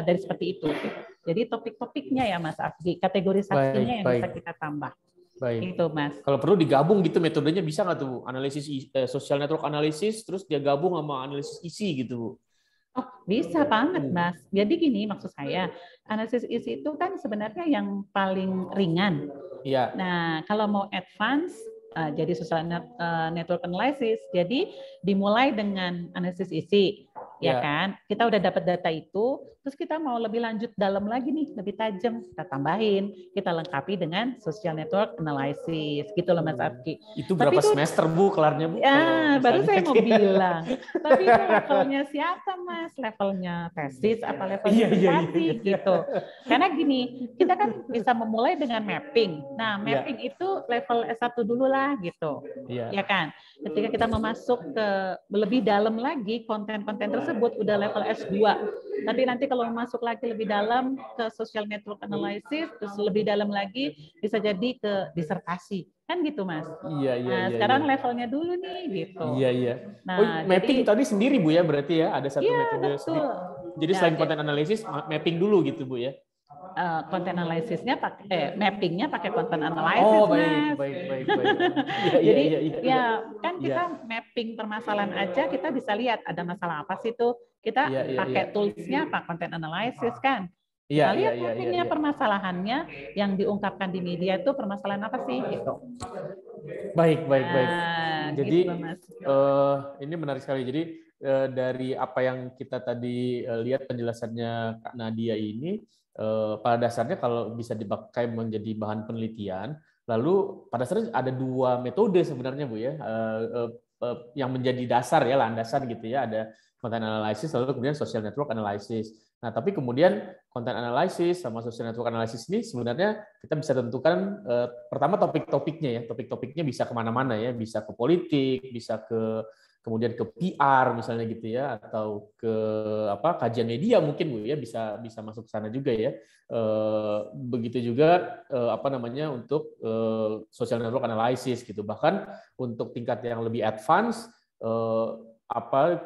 dari seperti itu. Jadi topik-topiknya ya Mas Afgi, kategorisasinya yang bisa kita tambah. Baik. Itu Mas. Kalau perlu digabung gitu metodenya bisa nggak tuh Bu? Analisis social network analysis terus dia gabung sama analisis isi gitu Bu? Oh, bisa banget, Mas. Jadi gini maksud saya, analisis isi itu kan sebenarnya yang paling ringan. Iya. Nah, kalau mau advance, jadi social network analysis, jadi dimulai dengan analisis isi, ya kan? Kita udah dapat data itu, terus kita mau lebih lanjut dalam lagi nih, lebih tajam, kita tambahin, kita lengkapi dengan social network analysis, gitu loh Mas Afki. Itu berapa semester Bu kelarnya Bu? Ya, baru saya mau bilang. Tapi itu levelnya siapa Mas? Levelnya tesis apa levelnya dissertasi gitu. Karena gini, kita kan bisa memulai dengan mapping. Nah, mapping itu level S1 dulu lah gitu. Ya kan? Ketika kita memasuk ke lebih dalam lagi konten-konten tersebut udah level S2. Tapi nanti kalau masuk lagi lebih dalam ke social network analysis, terus lebih dalam lagi bisa jadi ke disertasi. Kan gitu Mas. Iya. Sekarang levelnya dulu nih gitu. Iya. Nah, mapping tadi sendiri Bu ya berarti ya ada satu metode sendiri. Jadi selain konten analisis, mapping dulu gitu Bu ya. Konten analisisnya pakai mappingnya pakai konten analisis. Oh Mas. baik. Jadi kan kita mapping permasalahan aja kita bisa lihat ada masalah apa sih tuh kita pakai toolsnya apa konten analisis kan. Kita lihat mappingnya permasalahannya yang diungkapkan di media itu permasalahan apa sih gitu. Baik. Jadi gitu, Mas. Ini menarik sekali. Jadi dari apa yang kita tadi lihat penjelasannya Kak Nadia ini, pada dasarnya kalau bisa dipakai menjadi bahan penelitian, lalu pada dasarnya ada dua metode sebenarnya Bu ya, yang menjadi dasar ya landasan gitu ya, ada content analysis lalu kemudian social network analysis. Nah, tapi kemudian content analysis sama social network analysis ini sebenarnya kita bisa tentukan pertama topik-topiknya ya, topik-topiknya bisa kemana-mana ya, bisa ke politik, bisa kemudian ke PR misalnya gitu ya, atau ke kajian media mungkin Bu ya, bisa masuk ke sana juga ya. Begitu juga untuk social network analysis gitu. Bahkan untuk tingkat yang lebih advance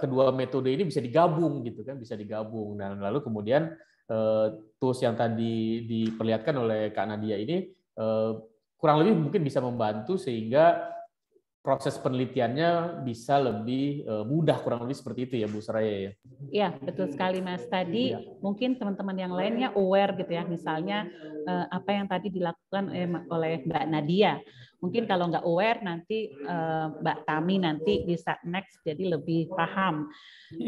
kedua metode ini bisa digabung gitu kan, bisa digabung. Dan lalu kemudian tools yang tadi diperlihatkan oleh Kak Nadia ini kurang lebih mungkin bisa membantu sehingga proses penelitiannya bisa lebih mudah, kurang lebih seperti itu ya Bu Suraya ya. Iya, betul sekali Mas. Tadi mungkin teman-teman yang lainnya aware gitu ya, misalnya apa yang tadi dilakukan oleh Mbak Nadia. Mungkin kalau nggak aware nanti Mbak Tami nanti bisa next jadi lebih paham.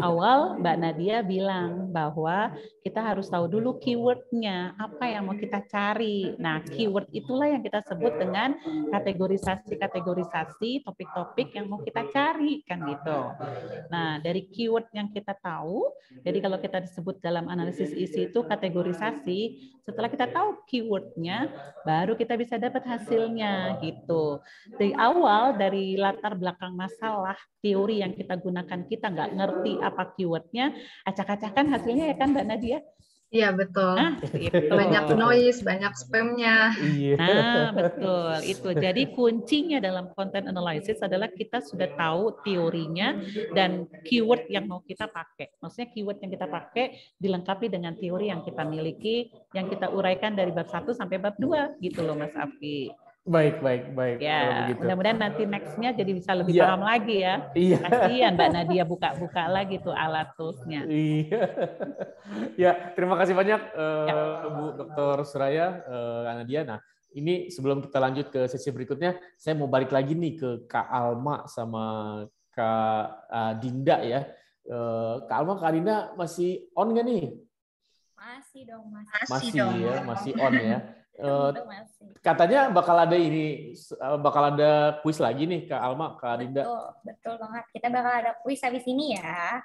Awal Mbak Nadia bilang bahwa kita harus tahu dulu keywordnya, apa yang mau kita cari. Nah, keyword itulah yang kita sebut dengan kategorisasi topik-topik yang mau kita cari kan gitu. Nah, dari keyword yang kita tahu, jadi kalau kita disebut dalam analisis isi itu kategorisasi, setelah kita tahu keywordnya, baru kita bisa dapat hasilnya gitu. Dari awal, dari latar belakang masalah, teori yang kita gunakan, kita nggak ngerti apa keywordnya, acak-acakan hasilnya ya kan Mbak Nadia? Iya betul. Gitu. Banyak noise, banyak spamnya. Nah betul itu. Jadi kuncinya dalam content analysis adalah kita sudah tahu teorinya dan keyword yang mau kita pakai. Maksudnya keyword yang kita pakai dilengkapi dengan teori yang kita miliki, yang kita uraikan dari bab 1 sampai bab 2 gitu loh Mas Afki. Baik. Ya, mudah-mudahan nanti next-nya jadi bisa lebih paham lagi ya. Iya. Kasihan Mbak Nadia buka-buka lagi tuh alat tools-nya. Iya. Ya, terima kasih banyak Bu Dr. Suraya, Nadia. Nah, ini sebelum kita lanjut ke sesi berikutnya, saya mau balik lagi nih ke Kak Alma sama Kak Dinda ya. Kak Alma, Kak Dinda masih on nggak nih? Masih dong, Mas. Masih on ya. Katanya bakal ada kuis lagi nih Kak Alma, Kak Dinda. Betul banget. Kita bakal ada kuis habis ini ya.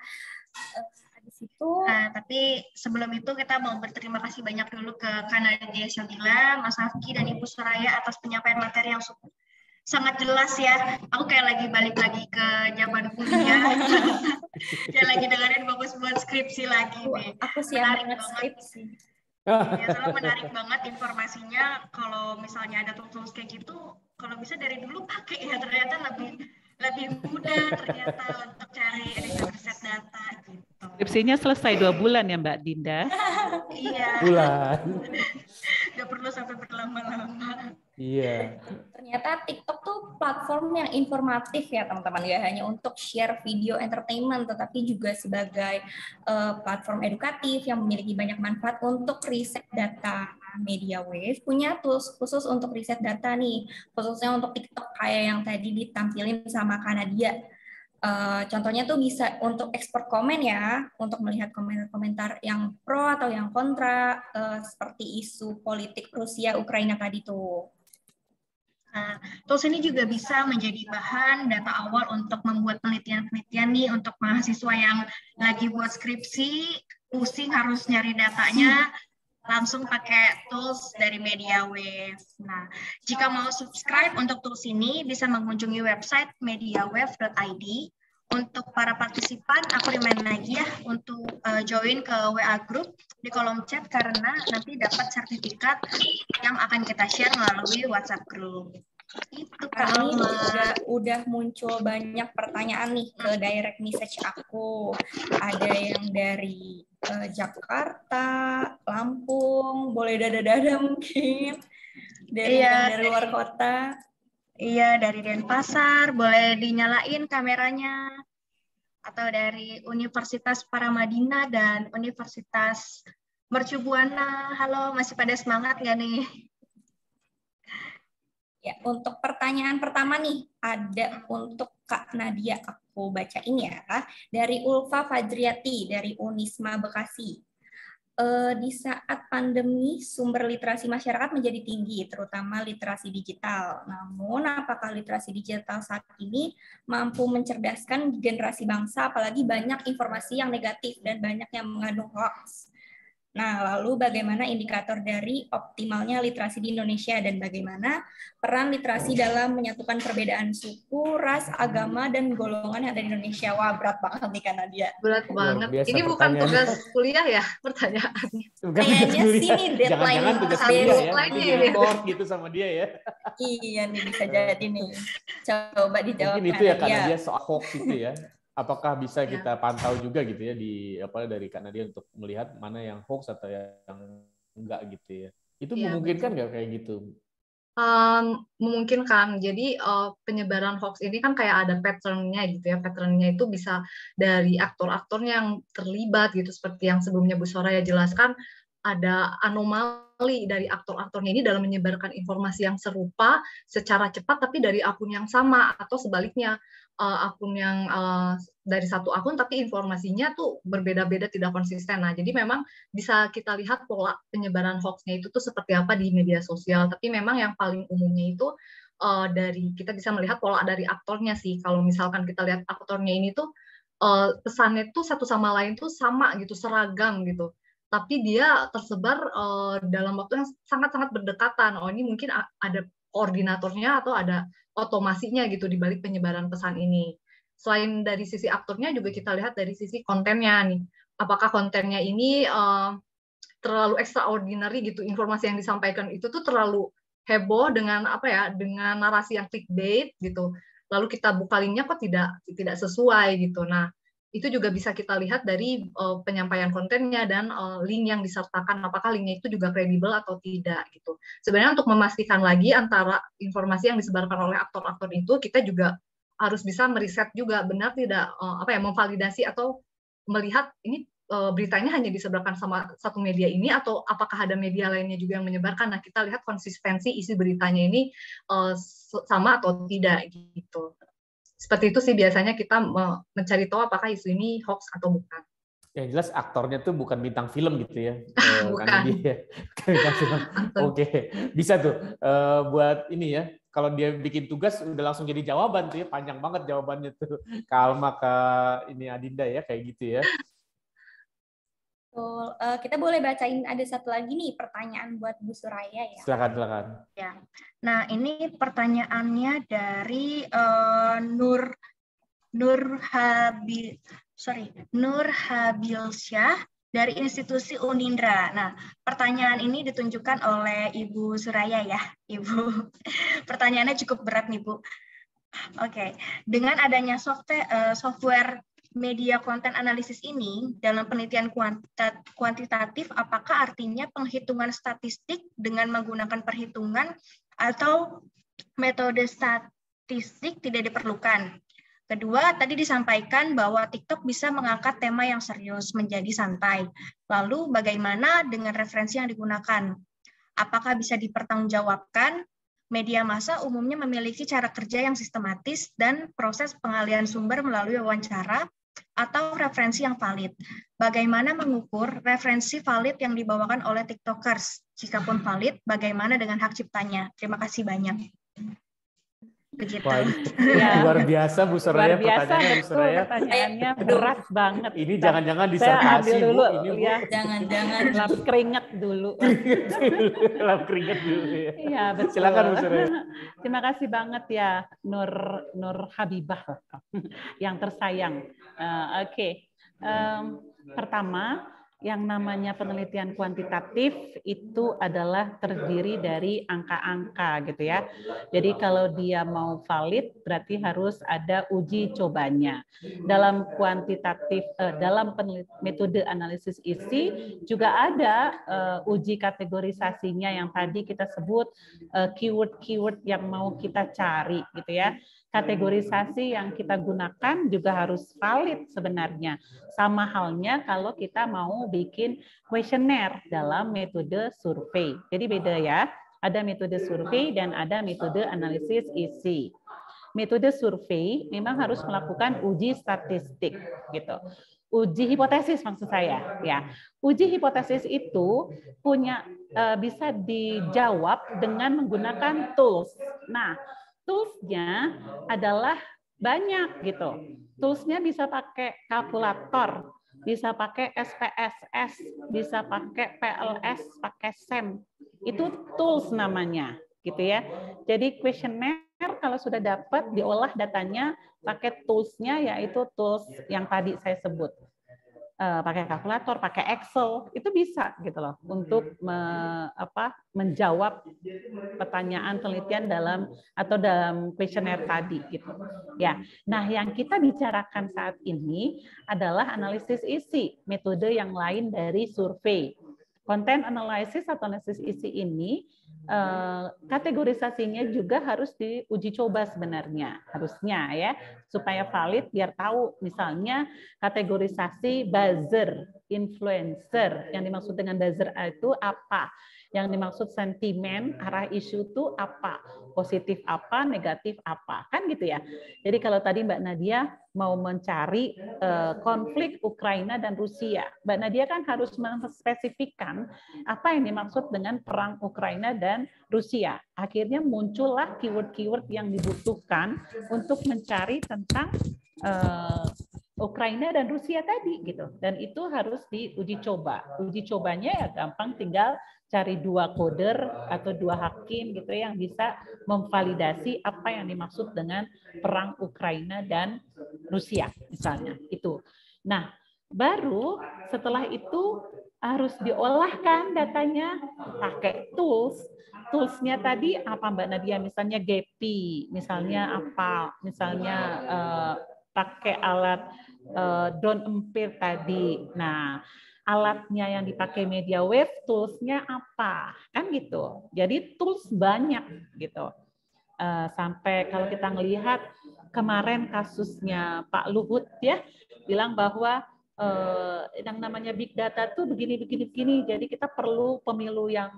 Habis itu. Tapi sebelum itu kita mau berterima kasih banyak dulu ke Kak Nadia Syabila, Mas Afki dan Ibu Suraya atas penyampaian materi yang sangat jelas ya. Aku kayak lagi balik lagi ke zaman kuliah. Dia lagi dengerin bagus buat skripsi lagi nih. Aku siap banget skripsi. Ya, soalnya menarik banget informasinya. Kalau misalnya ada tools kayak gitu, kalau bisa dari dulu pakai ya, ternyata lebih mudah ternyata untuk cari riset data gitu. Skripsinya selesai 2 bulan ya Mbak Dinda? Iya. Bulan. Nggak perlu sampai berlama-lama. Iya. Ternyata TikTok tuh platform yang informatif ya teman-teman, nggak hanya untuk share video entertainment, tetapi juga sebagai platform edukatif yang memiliki banyak manfaat untuk riset data. MediaWave punya tools khusus untuk riset data nih, khususnya untuk TikTok kayak yang tadi ditampilin sama Kak Nadia. Contohnya tuh bisa untuk ekspor komen ya, untuk melihat komentar-komentar yang pro atau yang kontra, seperti isu politik Rusia Ukraina tadi tuh. Nah, tools ini juga bisa menjadi bahan data awal untuk membuat penelitian-penelitian nih untuk mahasiswa yang lagi buat skripsi, pusing harus nyari datanya, langsung pakai tools dari MediaWave. Nah, jika mau subscribe untuk tools ini, bisa mengunjungi website mediawave.id. Untuk para partisipan, aku remind lagi ya untuk join ke WA group di kolom chat karena nanti dapat sertifikat yang akan kita share melalui WhatsApp group. Itu Kak Ini Alma. juga udah muncul banyak pertanyaan nih ke direct message aku. Ada yang dari Jakarta, Lampung, boleh dada-dada mungkin. Dari luar kota. Iya, dari Denpasar, boleh dinyalain kameranya. Atau dari Universitas Paramadina dan Universitas Mercu Buana. Halo, masih pada semangat nggak nih? Ya, untuk pertanyaan pertama nih, ada untuk Kak Nadia, aku bacain ya. Dari Ulfa Fajriati, dari Unisma Bekasi. Di saat pandemi, sumber literasi masyarakat menjadi tinggi, terutama literasi digital. Namun, apakah literasi digital saat ini mampu mencerdaskan generasi bangsa, apalagi banyak informasi yang negatif dan banyak yang mengandung hoax? Nah, lalu bagaimana indikator dari optimalnya literasi di Indonesia dan bagaimana peran literasi dalam menyatukan perbedaan suku, ras, agama, dan golongan yang ada di Indonesia? Wah, berat banget nih Kak Nadia. Berat banget. Ini bukan tugas kuliah ya pertanyaannya? Kayaknya sih nih deadline. Jangan-jangan tugas kuliah ya, nanti di-report gitu sama dia ya. Iya nih, bisa jadi nih. Coba dijawab. Mungkin itu ya Kak Nadia soal hoax itu ya. Apakah bisa kita pantau juga gitu ya dari Kak Nadia untuk melihat mana yang hoax atau yang enggak gitu ya? Itu memungkinkan nggak kayak gitu? Memungkinkan. Jadi penyebaran hoax ini kan kayak ada pattern-nya gitu ya. Pattern-nya itu bisa dari aktor-aktornya yang terlibat gitu, seperti yang sebelumnya Bu Soraya jelaskan, ada anomali dari aktor-aktornya ini dalam menyebarkan informasi yang serupa secara cepat tapi dari akun yang sama, atau sebaliknya akun yang dari satu akun tapi informasinya tuh berbeda-beda, tidak konsisten. Nah, jadi memang bisa kita lihat pola penyebaran hoax-nya itu tuh seperti apa di media sosial. Tapi memang yang paling umumnya itu dari kita bisa melihat pola dari aktornya sih. Kalau misalkan kita lihat aktornya ini tuh pesannya tuh satu sama lain tuh sama gitu, seragam gitu. Tapi dia tersebar dalam waktu yang sangat-sangat berdekatan. Oh, ini mungkin ada koordinatornya atau ada otomasinya gitu di balik penyebaran pesan ini. Selain dari sisi aktornya juga kita lihat dari sisi kontennya nih. Apakah kontennya ini terlalu extraordinary gitu, informasi yang disampaikan itu tuh terlalu heboh dengan dengan narasi yang clickbait gitu. Lalu kita buka linknya kok tidak sesuai gitu. Nah, itu juga bisa kita lihat dari penyampaian kontennya dan link yang disertakan, apakah linknya itu juga kredibel atau tidak gitu. Sebenarnya untuk memastikan lagi antara informasi yang disebarkan oleh aktor-aktor itu, kita juga harus bisa meriset juga benar tidak memvalidasi atau melihat ini beritanya hanya disebarkan sama satu media ini atau apakah ada media lainnya juga yang menyebarkan. Nah, kita lihat konsistensi isi beritanya ini sama atau tidak gitu. Seperti itu sih biasanya kita mencari tahu apakah isu ini hoax atau bukan. Yang jelas aktornya tuh bukan bintang film gitu ya. Bukan. Oke, bisa tuh buat ini ya. Kalau dia bikin tugas udah langsung jadi jawaban tuh ya, panjang banget jawabannya tuh. Kalma ke ini Adinda ya, kayak gitu ya. Betul. Kita boleh bacain ada satu lagi nih pertanyaan buat Bu Soraya ya. Silakan. Ya. Nah, ini pertanyaannya dari Nur Habilsyah dari institusi Unindra. Nah, pertanyaan ini ditunjukkan oleh Ibu Soraya ya, Ibu. Pertanyaannya cukup berat nih, Bu. Oke. Dengan adanya software media konten analisis ini dalam penelitian kuantitatif, apakah artinya penghitungan statistik dengan menggunakan perhitungan atau metode statistik tidak diperlukan. Kedua, tadi disampaikan bahwa TikTok bisa mengangkat tema yang serius menjadi santai. Lalu bagaimana dengan referensi yang digunakan? Apakah bisa dipertanggungjawabkan? Media massa umumnya memiliki cara kerja yang sistematis dan proses pengalihan sumber melalui wawancara atau referensi yang valid. Bagaimana mengukur referensi valid yang dibawakan oleh TikTokers? Jikapun valid, bagaimana dengan hak ciptanya? Terima kasih banyak. Begitu. Luar biasa Bu Soraya, pertanyaannya Bu Soraya. Pertanyaannya berat banget. Ini jangan-jangan disertasi Bu, ini Bu. Jangan-jangan lap keringet dulu. Lap keringet dulu ya. Iya, betul. Silakan Bu Soraya. Terima kasih banget ya Nur Habibah yang tersayang. Oke. Pertama, yang namanya penelitian kuantitatif itu adalah terdiri dari angka-angka gitu ya. Jadi kalau dia mau valid berarti harus ada uji cobanya. Dalam kuantitatif, dalam metode analisis isi juga ada uji kategorisasinya yang tadi kita sebut keyword-keyword yang mau kita cari gitu ya. Kategorisasi yang kita gunakan juga harus valid sebenarnya. Sama halnya kalau kita mau bikin kuesioner dalam metode survei. Jadi beda ya, ada metode survei dan ada metode analisis isi. Metode survei memang harus melakukan uji statistik gitu. Uji hipotesis maksud saya ya. Uji hipotesis itu bisa dijawab dengan menggunakan tools. Nah, tools-nya adalah banyak gitu. Tools-nya bisa pakai kalkulator, bisa pakai SPSS, bisa pakai PLS, pakai SEM. Itu tools namanya, gitu ya. Jadi kuesioner kalau sudah dapat diolah datanya pakai tools-nya, yaitu tools yang tadi saya sebut. Pakai kalkulator, pakai Excel, itu bisa gitu loh untuk menjawab pertanyaan penelitian dalam kuesioner tadi gitu. Ya. Nah, yang kita bicarakan saat ini adalah analisis isi, metode yang lain dari survei. Content analysis atau analisis isi ini kategorisasinya juga harus diuji coba sebenarnya, harusnya ya, supaya valid biar tahu misalnya kategorisasi buzzer, influencer, yang dimaksud dengan buzzer itu apa, yang dimaksud sentimen, arah isu itu apa, positif apa, negatif apa, kan gitu ya. Jadi kalau tadi Mbak Nadia mau mencari konflik Ukraina dan Rusia, Mbak Nadia kan harus menspesifikkan apa yang dimaksud dengan perang Ukraina dan Rusia. Akhirnya muncullah keyword-keyword yang dibutuhkan untuk mencari tentang Ukraina dan Rusia tadi gitu. Dan itu harus diuji coba. Uji cobanya ya gampang, tinggal cari 2 coder atau 2 hakim gitu yang bisa memvalidasi apa yang dimaksud dengan perang Ukraina dan Rusia misalnya itu. Nah, baru setelah itu harus diolahkan datanya pakai tools. Toolsnya tadi apa Mbak Nadia? Misalnya GEPI, misalnya apa? Misalnya pakai alat Down Empire tadi. Nah, alatnya yang dipakai media wave, toolsnya apa? Kan gitu. Jadi tools banyak gitu. Sampai kalau kita melihat kemarin kasusnya Pak Luhut ya, bilang bahwa yang namanya big data tuh begini. Jadi kita perlu pemilu yang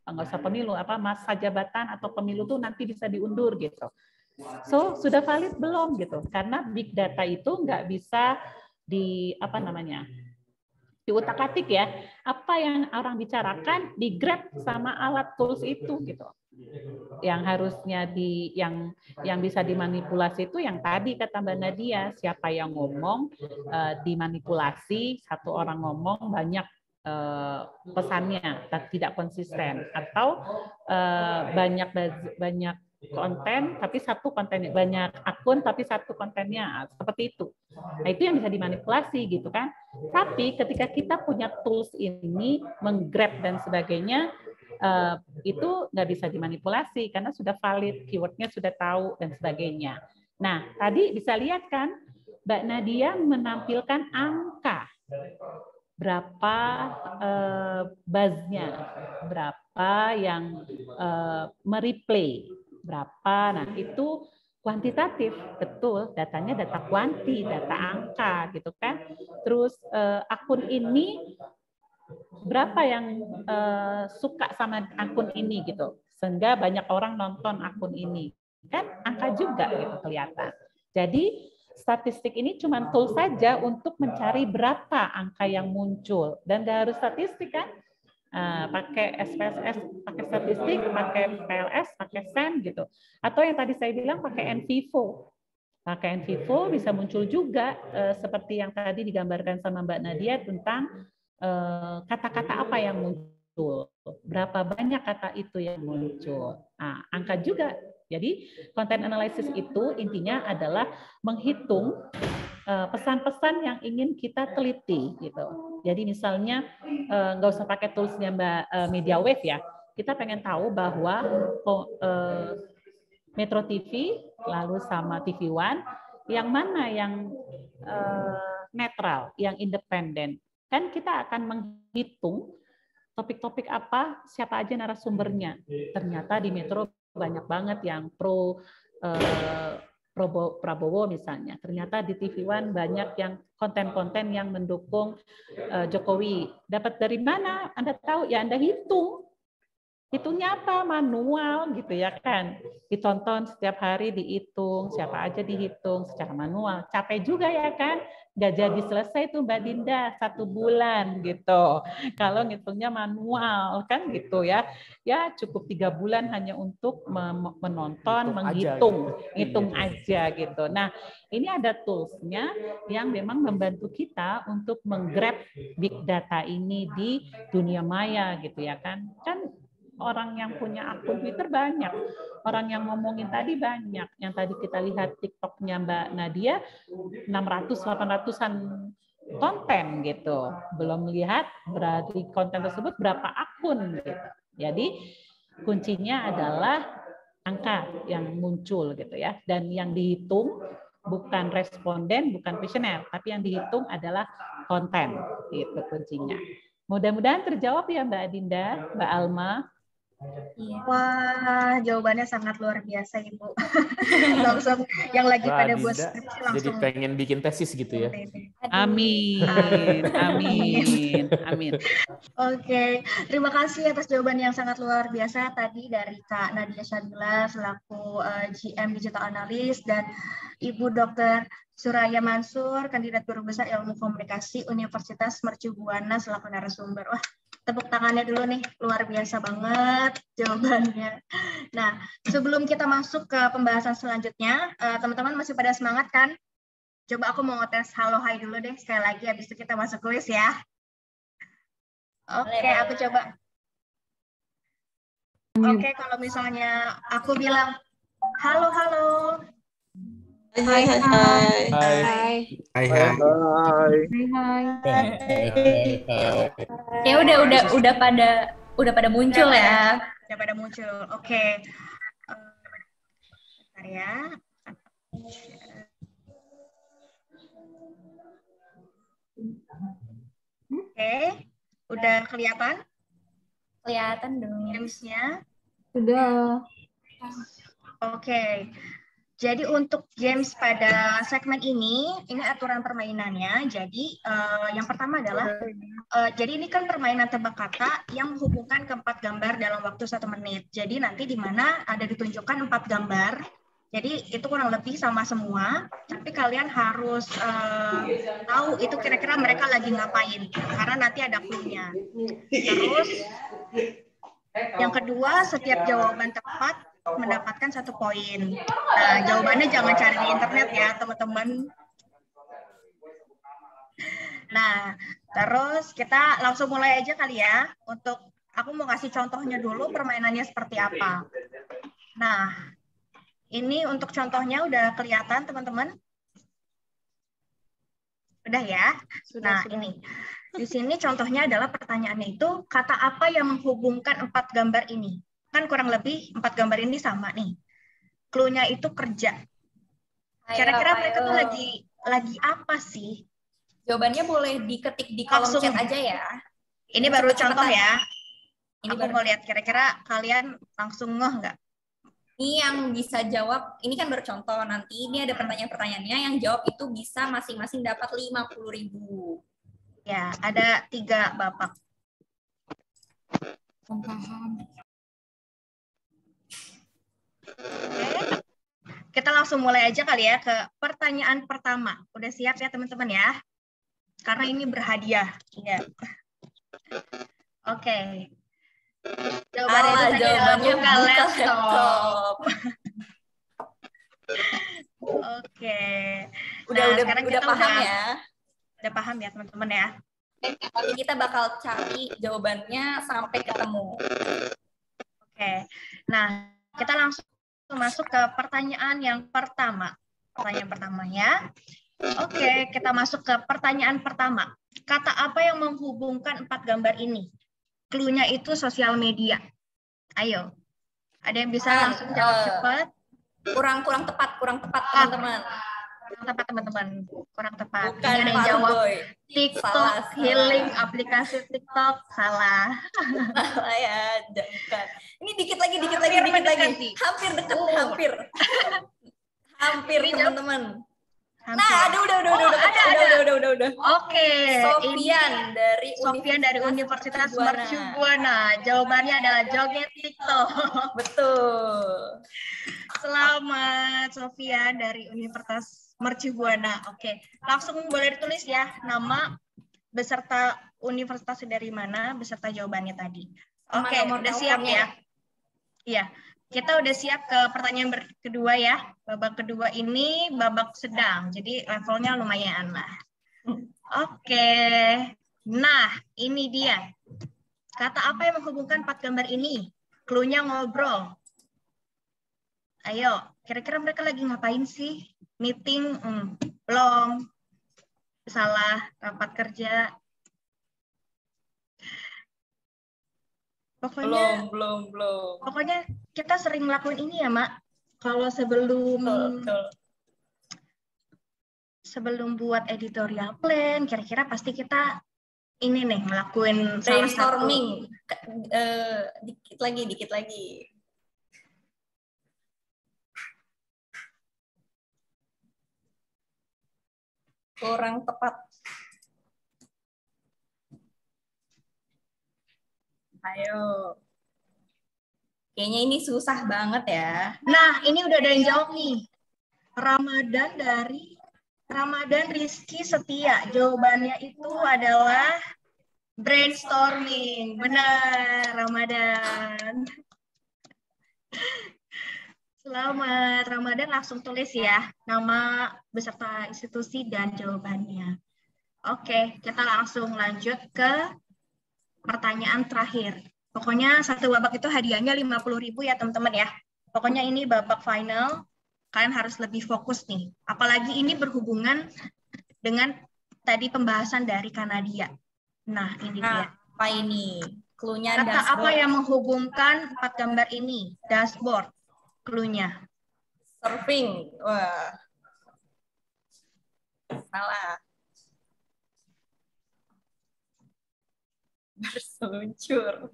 nggak usah pemilu, masa jabatan atau pemilu tuh nanti bisa diundur gitu. So sudah valid belum gitu? Karena big data itu nggak bisa diutak-atik ya. Apa yang orang bicarakan di grab sama alat tools itu gitu. Yang harusnya yang bisa dimanipulasi itu yang tadi kata Mbak Nadia, siapa yang ngomong dimanipulasi, satu orang ngomong banyak pesannya tidak konsisten, atau banyak konten tapi satu kontennya, banyak akun tapi satu kontennya, seperti itu. Nah, itu yang bisa dimanipulasi gitu kan. Tapi ketika kita punya tools ini menggrab dan sebagainya, itu nggak bisa dimanipulasi karena sudah valid, keywordnya sudah tahu dan sebagainya. Nah, tadi bisa lihat kan Mbak Nadia menampilkan angka berapa buzznya, berapa berapa yang mereplay, berapa. Nah, itu kuantitatif, betul. Datanya data kuanti, data angka gitu kan. Terus akun ini berapa yang suka sama akun ini gitu. Sehingga banyak orang nonton akun ini. Kan angka juga gitu kelihatan. Jadi statistik ini cuma tool saja untuk mencari berapa angka yang muncul. Dan nggak harus statistik kan. Pakai SPSS, pakai statistik, pakai PLS, pakai SEM gitu. Atau yang tadi saya bilang pakai NVivo. Pakai NVivo bisa muncul juga seperti yang tadi digambarkan sama Mbak Nadia tentang kata-kata apa yang muncul, berapa banyak kata itu yang muncul. Nah, angka juga. Jadi content analysis itu intinya adalah menghitung pesan-pesan yang ingin kita teliti gitu. Jadi misalnya nggak usah pakai toolsnya Mbak MediaWave ya. Kita pengen tahu bahwa Metro TV lalu sama TV One yang mana yang netral, yang independen. Kan kita akan menghitung topik-topik apa, siapa aja narasumbernya. Ternyata di Metro banyak banget yang pro Prabowo misalnya. Ternyata di TV One banyak yang konten-konten yang mendukung Jokowi. Dapat dari mana? Anda tahu? Ya Anda hitung. Hitungnya apa? Manual gitu ya kan. Ditonton setiap hari, dihitung, siapa aja dihitung secara manual. Capek juga ya kan? Nggak jadi selesai tuh Mbak Dinda 1 bulan gitu. Kalau ngitungnya manual kan gitu ya. Ya cukup 3 bulan hanya untuk menonton, menghitung, hitung aja gitu. Nah, ini ada tools-nya yang memang membantu kita untuk menggrab big data ini di dunia maya gitu ya kan. Kan orang yang punya akun Twitter banyak, orang yang ngomongin tadi banyak. Yang tadi kita lihat TikTok-nya Mbak Nadia, 600-800-an konten gitu. Belum lihat berarti konten tersebut berapa akun gitu. Jadi kuncinya adalah angka yang muncul gitu ya. Dan yang dihitung bukan responden, bukan kuesioner, tapi yang dihitung adalah konten. Itu kuncinya. Mudah-mudahan terjawab ya Mbak Dinda, Mbak Alma. Wah, jawabannya sangat luar biasa, Ibu. Langsung yang lagi pada buat skripsi langsung. Jadi pengen bikin tesis gitu ya. Amin. Amin. Amin. Oke, terima kasih atas jawaban yang sangat luar biasa tadi dari Kak Nadia Syabila selaku GM Digital Analyst dan Ibu Dr. Suraya Mansur, kandidat guru besar Ilmu Komunikasi Universitas Mercu Buana selaku narasumber. Wah, tepuk tangannya dulu nih, luar biasa banget jawabannya. Nah, sebelum kita masuk ke pembahasan selanjutnya, teman-teman masih pada semangat kan? Coba aku mau ngetes halo hai dulu deh sekali lagi, habis itu kita masuk kuis ya. Oke, aku coba. Oke, kalau misalnya aku bilang halo halo. Hai hai hai. Hai. Ya udah pada muncul ya. Udah pada muncul. Oke. Bentar ya. Oke. Udah kelihatan? Kelihatan dong. Gamesnya? Sudah. Oke. Jadi untuk games pada segmen ini aturan permainannya. Jadi yang pertama adalah, jadi ini kan permainan tebak kata yang menghubungkan ke 4 gambar dalam waktu 1 menit. Jadi nanti di mana ada ditunjukkan 4 gambar. Jadi itu kurang lebih sama semua. Tapi kalian harus tahu itu kira-kira mereka lagi ngapain. Karena nanti ada clue-nya. Terus yang kedua, setiap jawaban tepat mendapatkan 1 poin. Nah, jawabannya jangan cari di internet ya, teman-teman. Nah, terus kita langsung mulai aja kali ya. Untuk aku mau kasih contohnya dulu permainannya seperti apa. Nah, ini untuk contohnya udah kelihatan, teman-teman? Udah ya? Nah, ini. Di sini contohnya adalah pertanyaannya itu, kata apa yang menghubungkan 4 gambar ini? Kan kurang lebih 4 gambar ini sama nih. Clue-nya itu kerja. Kira-kira mereka tuh lagi apa sih? Jawabannya boleh diketik di kolom chat aja ya. Ini baru contoh ya. Ini Aku mau lihat kira-kira kalian langsung ngeh nggak? Ini yang bisa jawab, ini kan bercontoh, nanti ini ada pertanyaan-pertanyaannya, yang jawab itu bisa masing-masing dapat 50.000. Ya, ada 3 Bapak. Paham. Oke. Kita langsung mulai aja kali ya ke pertanyaan pertama. Udah siap ya teman-teman ya? Karena ini berhadiah. Ya. Oke. Jawabannya buka laptop. Oke. Udah sekarang kita paham ya? Udah paham ya teman-teman ya? Jadi kita bakal cari jawabannya sampai ketemu. Oke. Nah, kita langsung masuk ke pertanyaan yang pertama. Pertanyaan pertamanya. Oke, kita masuk ke pertanyaan pertama. Kata apa yang menghubungkan 4 gambar ini? Clue-nya itu sosial media. Ayo. Ada yang bisa langsung jawab cepat? Kurang tepat teman-teman. Kurang tepat teman-teman. Kurang tepat. Bukan Ini ada yang jawab boy. TikTok, Salah. healing, aplikasi TikTok. Salah. Salah ya, bukan. Ini dikit lagi. Hampir teman-teman. Nah, udah. Oke. Sofian dari Universitas Mercu Buana. Jawabannya adalah joget TikTok. Betul. Selamat Sofian dari Universitas Mercu Buana. Oke, langsung boleh ditulis ya nama beserta universitas dari mana beserta jawabannya tadi. Oke, udah siap ya? Iya. Kita udah siap ke pertanyaan kedua ya. Babak kedua ini babak sedang, jadi levelnya lumayan lah. Oke. Nah, ini dia. Kata apa yang menghubungkan 4 gambar ini? Clue-nya ngobrol. Ayo, kira-kira mereka lagi ngapain sih? Meeting? Belum. Salah, rapat kerja. Pokoknya belum. Pokoknya kita sering ngelakuin ini ya, Mak. Kalau sebelum buat editorial plan, kira-kira pasti kita ini nih ngelakuin brainstorming. Dikit lagi. Kurang tepat. Ayo. Kayaknya ini susah banget ya. Nah, ini udah ada yang jawab nih. Ramadan Rizky Setia. Jawabannya itu adalah brainstorming. Benar, Ramadan. Selamat Ramadan, langsung tulis ya nama beserta institusi dan jawabannya. Oke, kita langsung lanjut ke pertanyaan terakhir. Pokoknya satu babak itu hadiahnya 50.000 ya teman-teman ya. Pokoknya ini babak final, kalian harus lebih fokus nih. Apalagi ini berhubungan dengan tadi pembahasan dari Kanadia. Nah, ini dia. Apa ini? Clue-nya Kata dashboard. apa yang menghubungkan 4 gambar ini? Dashboard. Clue-nya. Surfing. Wah. Salah. Berseluncur.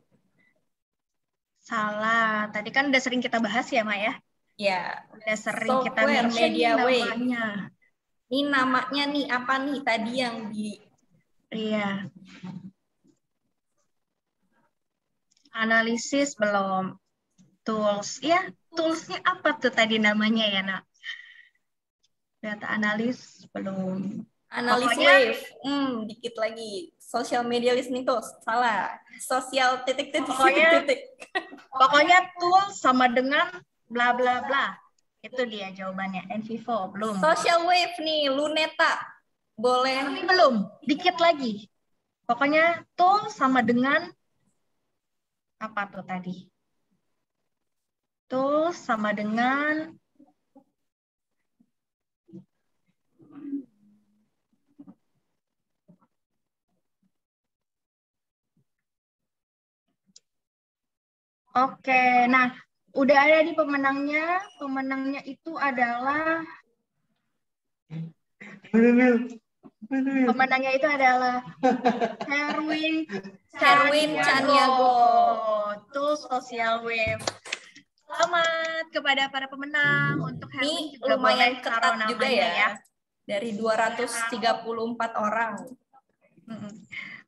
Salah. Tadi kan udah sering kita bahas ya, Maya? Ya. Udah sering kita mention media namanya. Ini namanya nih apa nih tadi yang di... Iya. Analisis belum. Tools. Ya, toolsnya apa tuh tadi namanya ya, Nak? Data analis belum. Analis wave. Dikit lagi. Social media listening tools. Salah. Sosial titik. Pokoknya tool sama dengan bla bla bla. Itu dia jawabannya. NVivo belum. Social wave nih, Luneta. Boleh. Tapi belum. Dikit lagi. Pokoknya tool sama dengan apa tuh tadi? Tool sama dengan Oke, nah udah ada di pemenangnya. Pemenangnya itu adalah Pemenangnya itu adalah Herwin Caniago. Tools Social Wave. Selamat kepada para pemenang. Untuk Herwin Ini juga lumayan boleh ketat taruh juga namanya ya. Dari 234 orang.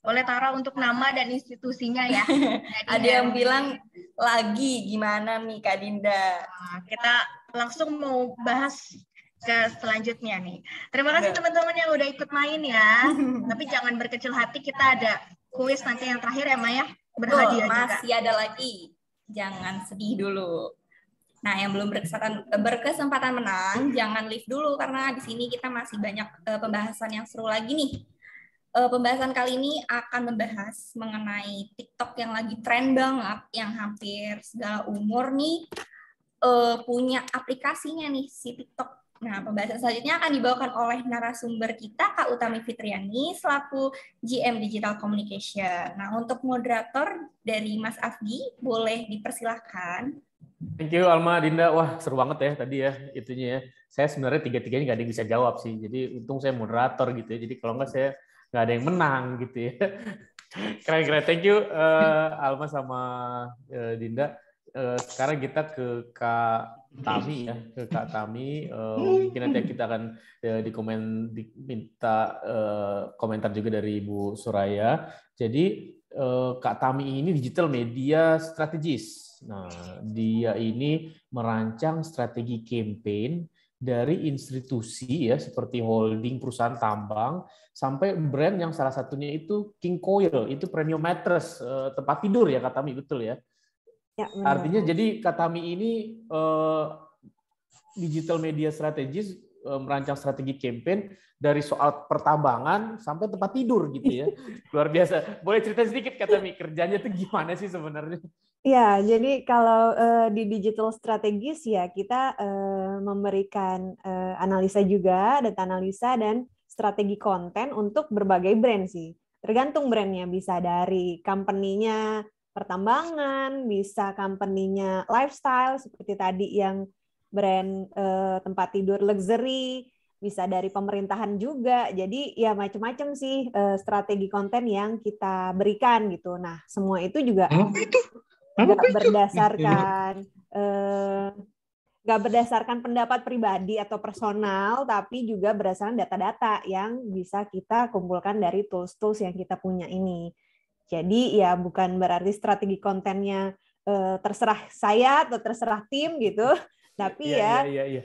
Boleh taruh untuk nama dan institusinya ya. Ada yang bilang lagi gimana nih Kak Dinda? Nah, kita langsung mau bahas ke selanjutnya nih. Terima kasih teman-teman yang udah ikut main ya. Tapi jangan berkecil hati, kita ada kuis nanti yang terakhir ya Maya. Berhadiah juga. Masih ada lagi. Jangan sedih dulu. Nah, yang belum berkesempatan menang, jangan leave dulu karena di sini kita masih banyak pembahasan yang seru lagi nih. Pembahasan kali ini akan membahas mengenai TikTok yang lagi tren banget, yang hampir segala umur nih punya aplikasinya nih si TikTok. Nah, pembahasan selanjutnya akan dibawakan oleh narasumber kita, Kak Utami Fitriani, selaku GM Digital Communication. Nah, untuk moderator dari Mas Afdi, boleh dipersilahkan. Thank you Alma, Dinda. Wah seru banget ya tadi ya itunya ya. Saya sebenarnya tiga-tiganya nggak ada yang bisa jawab sih. Jadi untung saya moderator gitu ya. Jadi kalau nggak saya nggak ada yang menang gitu ya. Keren-keren. Thank you Alma sama Dinda. Sekarang kita ke Kak Tami ya. Ke Kak Tami. Mungkin nanti kita akan diminta komentar juga dari Ibu Suraya. Jadi Kak Tami ini digital media strategis. Nah, dia ini merancang strategi campaign dari institusi ya seperti holding perusahaan tambang sampai brand yang salah satunya itu King Coil, itu premium mattress tempat tidur ya Kak Tami, betul ya? Ya, artinya jadi Kak Tami ini digital media strategis merancang strategi campaign dari soal pertambangan sampai tempat tidur gitu ya. Luar biasa. Boleh cerita sedikit Kak Tami, kerjanya itu gimana sih sebenarnya? Ya, jadi kalau di digital strategis ya kita memberikan analisa juga, data analisa dan strategi konten untuk berbagai brand sih. Tergantung brandnya, bisa dari company-nya pertambangan, bisa company-nya lifestyle seperti tadi yang brand tempat tidur luxury, bisa dari pemerintahan juga. Jadi ya macam-macam sih strategi konten yang kita berikan gitu. Nah, semua itu juga nggak berdasarkan pendapat pribadi atau personal, tapi juga berdasarkan data-data yang bisa kita kumpulkan dari tools-tools yang kita punya ini. Jadi ya bukan berarti strategi kontennya terserah saya atau terserah tim gitu, tapi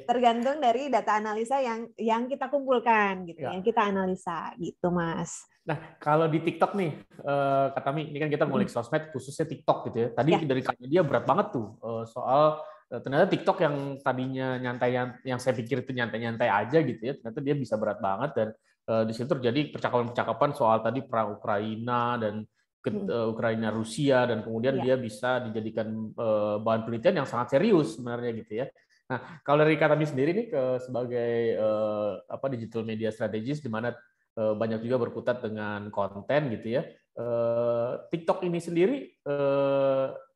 tergantung dari data analisa yang kita kumpulkan gitu, yang kita analisa gitu, Mas. Nah, kalau di TikTok nih, Kak Tami, ini kan kita ngulik sosmed khususnya TikTok gitu ya. Tadi dari Kak Nadia berat banget tuh soal ternyata TikTok yang tadinya nyantai, yang saya pikir itu nyantai-nyantai aja gitu ya, ternyata dia bisa berat banget dan di situ terjadi percakapan-percakapan soal tadi perang Ukraina dan Ukraina Rusia dan kemudian dia bisa dijadikan bahan penelitian yang sangat serius sebenarnya gitu ya. Nah, kalau dari Kak Tami sendiri nih sebagai digital media strategis di mana banyak juga berkutat dengan konten gitu ya. TikTok ini sendiri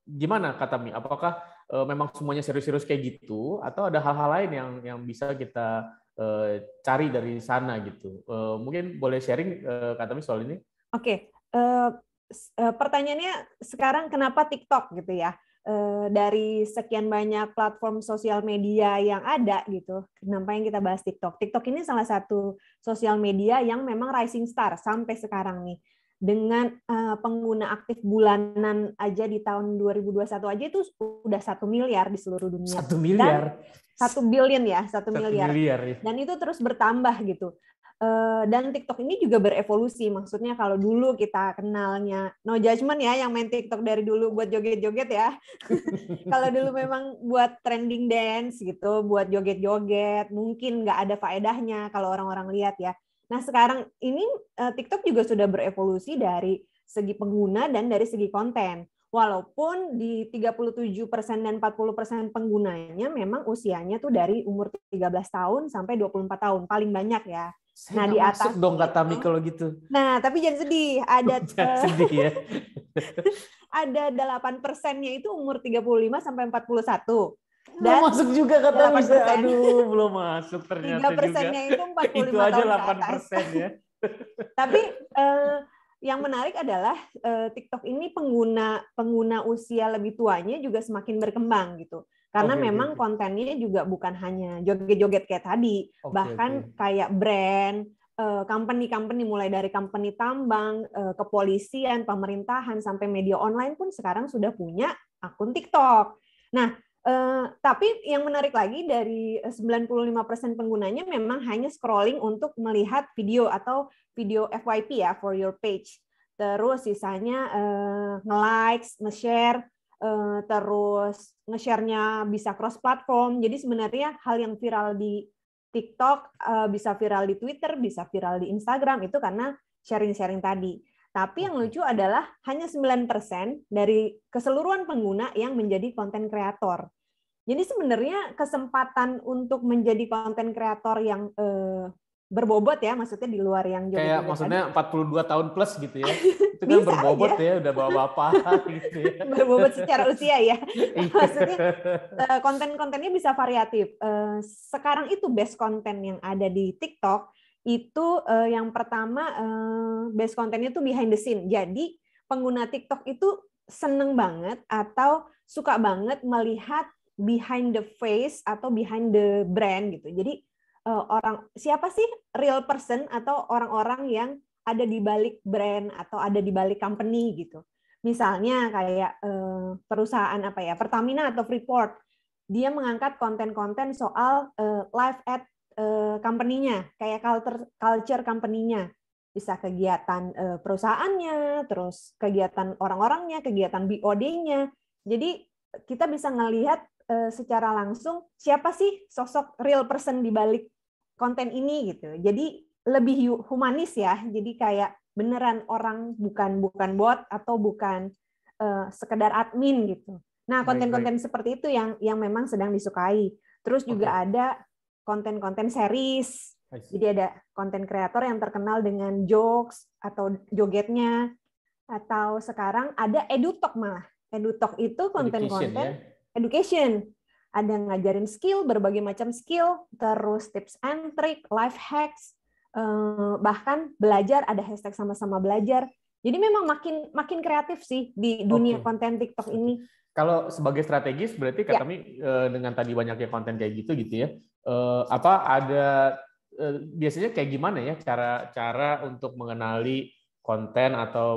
gimana Kak Tami? Apakah memang semuanya serius-serius kayak gitu atau ada hal-hal lain yang bisa kita cari dari sana gitu? Mungkin boleh sharing Kak Tami soal ini? Oke. Pertanyaannya sekarang kenapa TikTok gitu ya? Dari sekian banyak platform sosial media yang ada gitu, kenapa yang kita bahas TikTok? TikTok ini salah satu sosial media yang memang rising star sampai sekarang nih. Dengan pengguna aktif bulanan aja di tahun 2021 aja itu udah 1 miliar di seluruh dunia. 1 miliar? Dan 1 billion ya, 1 miliar. Ya. Dan itu terus bertambah gitu. Dan TikTok ini juga berevolusi, maksudnya kalau dulu kita kenalnya no judgment ya, yang main TikTok dari dulu buat joget-joget ya. Kalau dulu memang buat trending dance gitu, buat joget-joget, mungkin nggak ada faedahnya kalau orang-orang lihat ya. Nah sekarang ini TikTok juga sudah berevolusi dari segi pengguna dan dari segi konten. Walaupun di 37% dan 40% penggunanya memang usianya tuh dari umur 13 tahun sampai 24 tahun, paling banyak ya. Saya di atas masuk dong Kak Tami kalau gitu. Nah, tapi jangan sedih, ada sedih ya. Ada 8%-nya itu umur 35 sampai 41. Dan masuk juga kata Tami. Aduh, belum masuk ternyata 3%-nya itu 45 itu aja tahun 8% ya. Tapi yang menarik adalah TikTok ini pengguna usia lebih tuanya juga semakin berkembang gitu. Karena memang kontennya juga bukan hanya joget-joget kayak tadi, bahkan kayak brand, company mulai dari company tambang, kepolisian, pemerintahan sampai media online pun sekarang sudah punya akun TikTok. Nah, tapi yang menarik lagi dari 95% penggunanya memang hanya scrolling untuk melihat video atau video FYP ya, for your page. Terus sisanya nge-likes, nge-share, terus nge-share-nya bisa cross-platform. Jadi sebenarnya hal yang viral di TikTok bisa viral di Twitter, bisa viral di Instagram, itu karena sharing-sharing tadi. Tapi yang lucu adalah hanya 9% dari keseluruhan pengguna yang menjadi konten kreator. Jadi sebenarnya kesempatan untuk menjadi konten kreator yang berbobot ya, maksudnya di luar yang joget-joget kayak maksudnya 42 tahun plus gitu ya. Itu kan bisa berbobot aja. ya, udah bapak-bapak gitu ya. Berbobot secara usia ya. Maksudnya konten-kontennya bisa variatif. Sekarang itu base konten yang ada di TikTok itu yang pertama base kontennya itu behind the scene. Jadi pengguna TikTok itu seneng banget atau suka banget melihat behind the face atau behind the brand gitu. Jadi orang siapa sih real person atau orang-orang yang ada di balik brand atau ada di balik company gitu. Misalnya kayak perusahaan apa ya, Pertamina atau Freeport, dia mengangkat konten-konten soal live at company-nya, kayak culture company-nya. Bisa kegiatan perusahaannya, terus kegiatan orang-orangnya, kegiatan BOD-nya. Jadi kita bisa ngelihat secara langsung siapa sih sosok real person di balik konten ini gitu. Jadi lebih humanis ya. Jadi kayak beneran orang, bukan bot atau bukan sekedar admin gitu. Nah, konten-konten seperti itu yang memang sedang disukai. Terus juga ada konten-konten series. Jadi ada konten kreator yang terkenal dengan jokes atau jogetnya, atau sekarang ada EduTalk malah. EduTalk itu konten-konten education. Ada ngajarin skill, berbagai macam skill, terus tips and trick, life hacks, bahkan belajar, ada hashtag sama-sama belajar. Jadi memang makin kreatif sih di dunia konten TikTok ini. Kalau sebagai strategis berarti Kak Tami dengan tadi banyaknya konten kayak gitu ya, biasanya kayak gimana ya cara untuk mengenali konten atau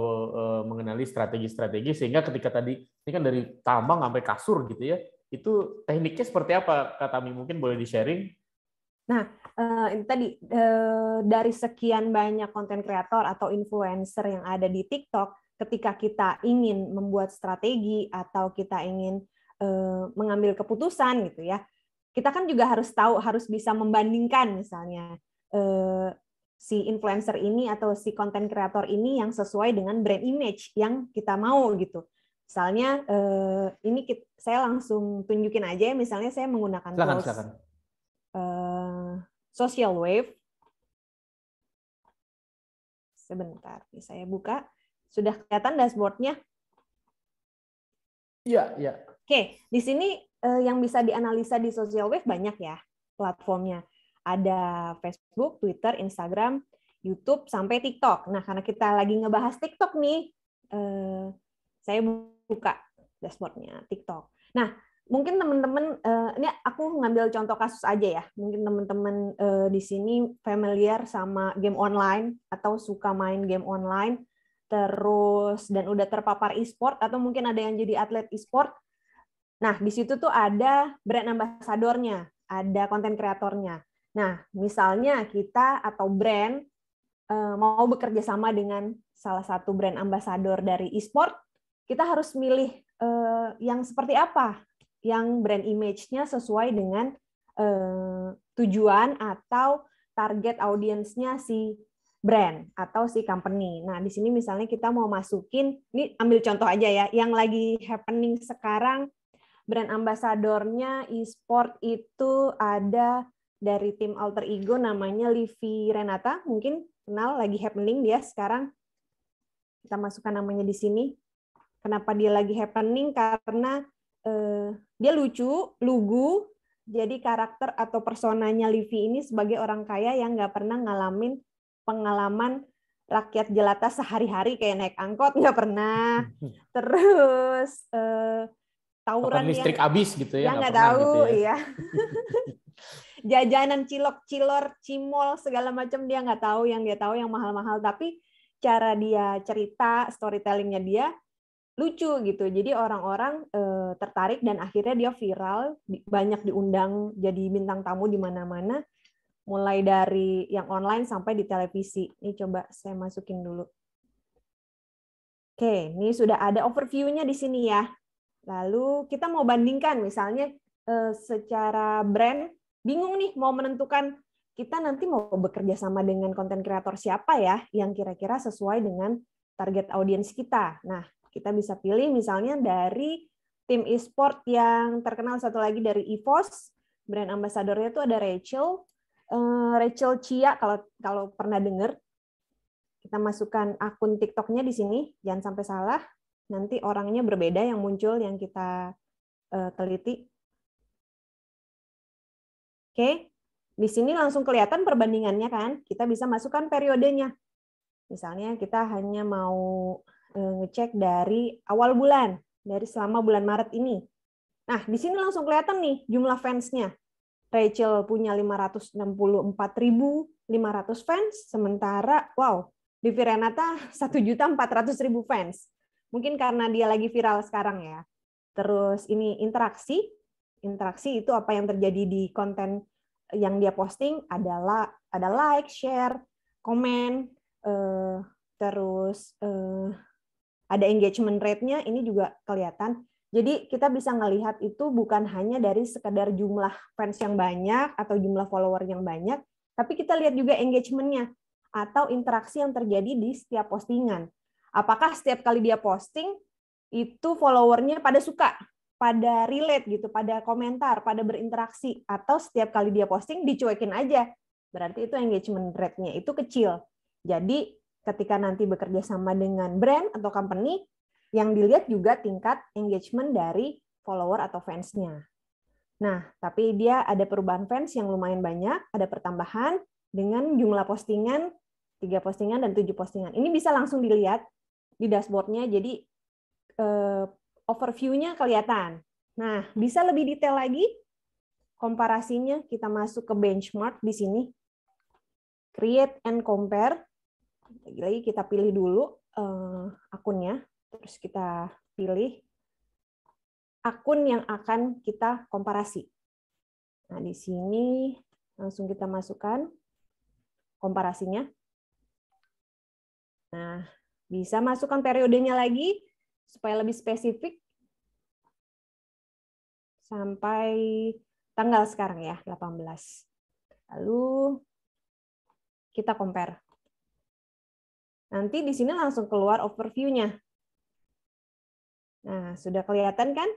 mengenali strategi-strategi sehingga ketika tadi ini kan dari tambang sampai kasur gitu ya, itu tekniknya seperti apa Kak Tami, mungkin boleh di-sharing? Nah, itu tadi dari sekian banyak konten kreator atau influencer yang ada di TikTok, ketika kita ingin membuat strategi atau kita ingin mengambil keputusan gitu ya, kita kan juga harus tahu, harus bisa membandingkan misalnya si influencer ini atau si konten kreator ini yang sesuai dengan brand image yang kita mau gitu. Misalnya ini saya langsung tunjukin aja ya, misalnya saya menggunakan tools Social Wave. Sebentar, saya buka. Sudah kelihatan dashboard-nya? Iya, iya. Oke, di sini yang bisa dianalisa di Social Wave banyak ya platformnya. Ada Facebook, Twitter, Instagram, YouTube, sampai TikTok. Nah, karena kita lagi ngebahas TikTok nih, saya buka dashboard-nya TikTok. Nah, mungkin teman-teman, ini aku ngambil contoh kasus aja ya. Mungkin teman-teman di sini familiar sama game online atau suka main game online, terus dan udah terpapar e-sport atau mungkin ada yang jadi atlet e-sport. Nah, di situ tuh ada brand ambassador-nya, ada konten kreatornya. Nah, misalnya kita atau brand mau bekerja sama dengan salah satu brand ambassador dari e-sport, kita harus milih yang seperti apa, yang brand image-nya sesuai dengan tujuan atau target audiensnya si brand atau si company. Nah, di sini misalnya kita mau masukin, ini ambil contoh aja ya, yang lagi happening sekarang, brand ambassador-nya e-sport itu ada dari tim Alter Ego namanya Livi Renata, mungkin kenal, lagi happening dia sekarang. Kita masukkan namanya di sini. Kenapa dia lagi happening? Karena dia lucu, lugu, jadi karakter atau personanya Livi ini sebagai orang kaya yang nggak pernah ngalamin pengalaman rakyat jelata sehari-hari kayak naik angkot nggak pernah. Terus tawuran kapan listrik habis gitu ya? Nggak pernah tahu, gitu ya. iya. Jajanan cilok, cilor, cimol segala macam dia nggak tahu. Yang dia tahu yang mahal-mahal. Tapi cara dia cerita, storytellingnya dia lucu gitu. Jadi orang-orang tertarik dan akhirnya dia viral, banyak diundang jadi bintang tamu di mana-mana, mulai dari yang online sampai di televisi. Ini coba saya masukin dulu. Oke, ini sudah ada overview-nya di sini ya. Lalu kita mau bandingkan misalnya secara brand, bingung nih mau menentukan kita nanti mau bekerja sama dengan konten kreator siapa ya yang kira-kira sesuai dengan target audiens kita. Nah, kita bisa pilih misalnya dari tim e-sport yang terkenal, satu lagi dari EVOS, brand ambassador-nya itu ada Rachel Chia kalau pernah dengar. Kita masukkan akun TikTok-nya di sini, jangan sampai salah. Nanti orangnya berbeda yang muncul yang kita teliti. Oke, di sini langsung kelihatan perbandingannya kan. Kita bisa masukkan periodenya. Misalnya kita hanya mau ngecek dari awal bulan, dari selama bulan Maret ini. Nah, di sini langsung kelihatan nih jumlah fansnya. Rachel punya 564.500 fans, sementara Livi Renata 1.400.000 fans. Mungkin karena dia lagi viral sekarang ya. Terus ini interaksi itu apa yang terjadi di konten yang dia posting, ada like, share, komen, terus ada engagement rate-nya, ini juga kelihatan. Jadi kita bisa ngelihat itu bukan hanya dari sekedar jumlah fans yang banyak atau jumlah follower yang banyak, tapi kita lihat juga engagement-nya atau interaksi yang terjadi di setiap postingan. Apakah setiap kali dia posting, itu follower-nya pada suka, pada relate gitu, pada komentar, pada berinteraksi, atau setiap kali dia posting dicuekin aja. Berarti itu engagement rate-nya itu kecil. Jadi ketika nanti bekerja sama dengan brand atau company, yang dilihat juga tingkat engagement dari follower atau fans-nya. Nah, tapi dia ada perubahan fans yang lumayan banyak, ada pertambahan dengan jumlah postingan, 3 postingan dan 7 postingan. Ini bisa langsung dilihat di dashboard-nya, jadi overview-nya kelihatan. Nah, bisa lebih detail lagi, komparasinya kita masuk ke benchmark di sini, create and compare. Lagi kita pilih dulu akunnya, terus kita pilih akun yang akan kita komparasi. Nah, di sini langsung kita masukkan komparasinya. Nah, bisa masukkan periodenya lagi supaya lebih spesifik sampai tanggal sekarang ya, 18. Lalu kita compare. Nanti di sini langsung keluar overview-nya. Nah, sudah kelihatan kan?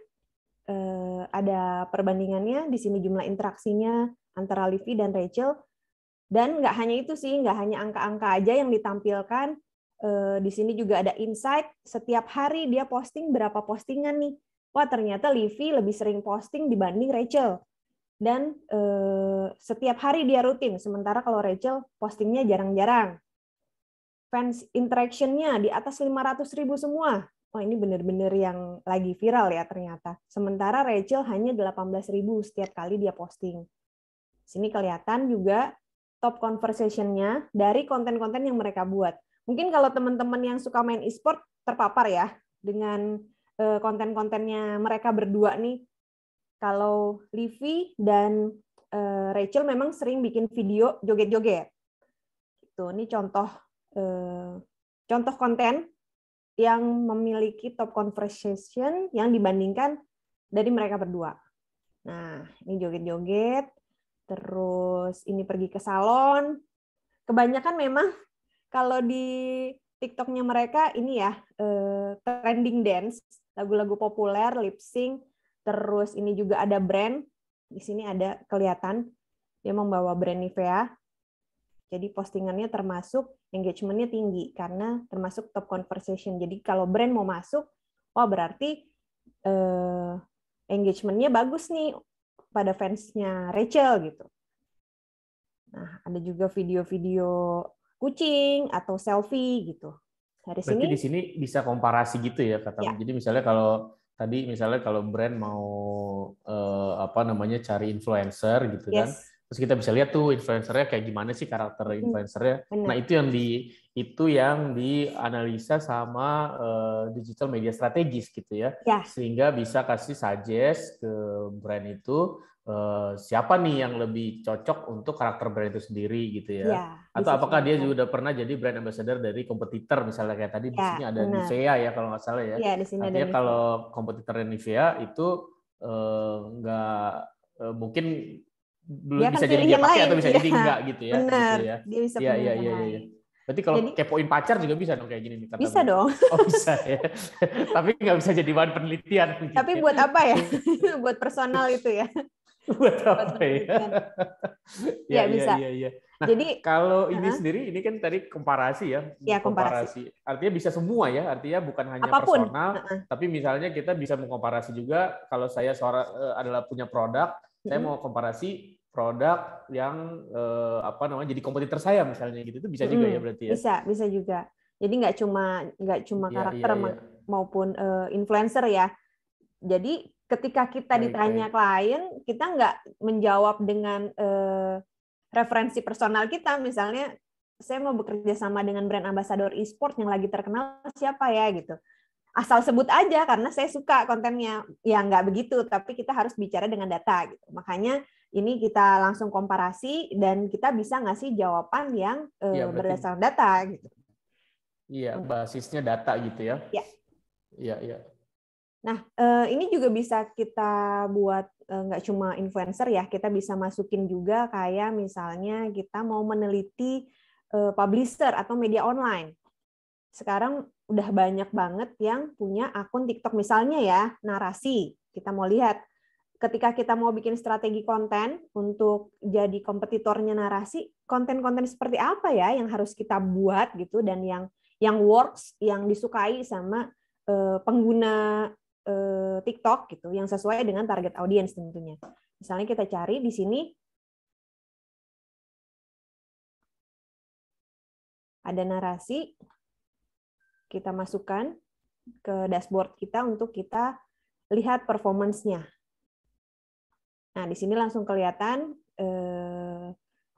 Ada perbandingannya, di sini jumlah interaksinya antara Livi dan Rachel. Dan nggak hanya itu sih, nggak hanya angka-angka aja yang ditampilkan. Di sini juga ada insight, setiap hari dia posting berapa postingan nih. Wah, ternyata Livi lebih sering posting dibanding Rachel. Dan setiap hari dia rutin, sementara kalau Rachel postingnya jarang-jarang. Fans interaction-nya di atas 500.000 semua. Oh, ini benar-benar yang lagi viral ya ternyata. Sementara Rachel hanya 18.000 setiap kali dia posting. Sini kelihatan juga top conversation-nya dari konten-konten yang mereka buat. Mungkin kalau teman-teman yang suka main e-sport terpapar ya dengan konten-kontennya mereka berdua nih. Kalau Livi dan Rachel memang sering bikin video joget-joget. Ini contoh konten yang memiliki top conversation yang dibandingkan dari mereka berdua. Nah, ini joget-joget, terus ini pergi ke salon. Kebanyakan memang kalau di TikTok-nya mereka ini ya, trending dance, lagu-lagu populer, lip sync, terus ini juga ada brand. Di sini ada kelihatan dia membawa brand Nivea. Jadi postingannya termasuk engagement-nya tinggi karena termasuk top conversation. Jadi kalau brand mau masuk, wah berarti engagement-nya bagus nih pada fansnya Rachel gitu. Nah, ada juga video-video kucing atau selfie gitu. Dari Berarti di sini bisa komparasi gitu ya kata. Ya. Jadi misalnya kalau tadi kalau brand mau cari influencer gitu kan. Terus kita bisa lihat tuh influencernya kayak gimana sih karakter influencernya. Nah, itu yang dianalisa sama digital media strategis gitu ya. Sehingga bisa kasih suggest ke brand itu siapa nih yang lebih cocok untuk karakter brand itu sendiri gitu ya. Atau apakah dia juga udah pernah jadi brand ambassador dari kompetitor misalnya kayak tadi di sini ada Nivea ya kalau nggak salah ya. Di sini artinya ada kalau kompetitor Nivea itu nggak mungkin belum bisa jadi dia pakai atau bisa jadi enggak gitu ya. Benar. Gitu ya. Dia bisa punya Iya. Berarti kalau kepoin pacar juga bisa dong kayak gini nih. Bisa dong. Oh bisa ya. Tapi nggak bisa jadi bahan penelitian. Tapi buat apa ya? Buat personal itu ya. Buat apa ya? Bisa. Iya. Nah, jadi kalau ini sendiri, ini kan tadi komparasi ya. Komparasi. Artinya bisa semua ya. Artinya bukan hanya apapun. Personal, tapi misalnya kita bisa mengkomparasi juga. Kalau saya adalah punya produk, saya mau komparasi produk yang jadi kompetitor saya misalnya gitu. Itu bisa juga ya berarti ya. Bisa juga. Jadi nggak cuma karakter maupun influencer ya. Jadi ketika kita ditanya klien, kita nggak menjawab dengan referensi personal kita. Misalnya, saya mau bekerja sama dengan brand ambassador e-sport yang lagi terkenal siapa ya gitu. Asal sebut aja karena saya suka kontennya. Ya nggak begitu, tapi kita harus bicara dengan data gitu. Makanya ini kita langsung komparasi dan kita bisa ngasih jawaban yang berdasarkan data gitu. Iya, basisnya data gitu ya. Iya. Nah, ini juga bisa kita buat nggak cuma influencer ya, kita bisa masukin juga kayak misalnya kita mau meneliti publisher atau media online. Sekarang udah banyak banget yang punya akun TikTok misalnya ya, narasi. Kita mau lihat ketika kita mau bikin strategi konten untuk jadi kompetitornya narasi, konten-konten seperti apa ya yang harus kita buat gitu dan yang works, yang disukai sama pengguna TikTok gitu, yang sesuai dengan target audience tentunya. Misalnya kita cari di sini ada narasi, kita masukkan ke dashboard kita untuk kita lihat performance-nya. Nah, di sini langsung kelihatan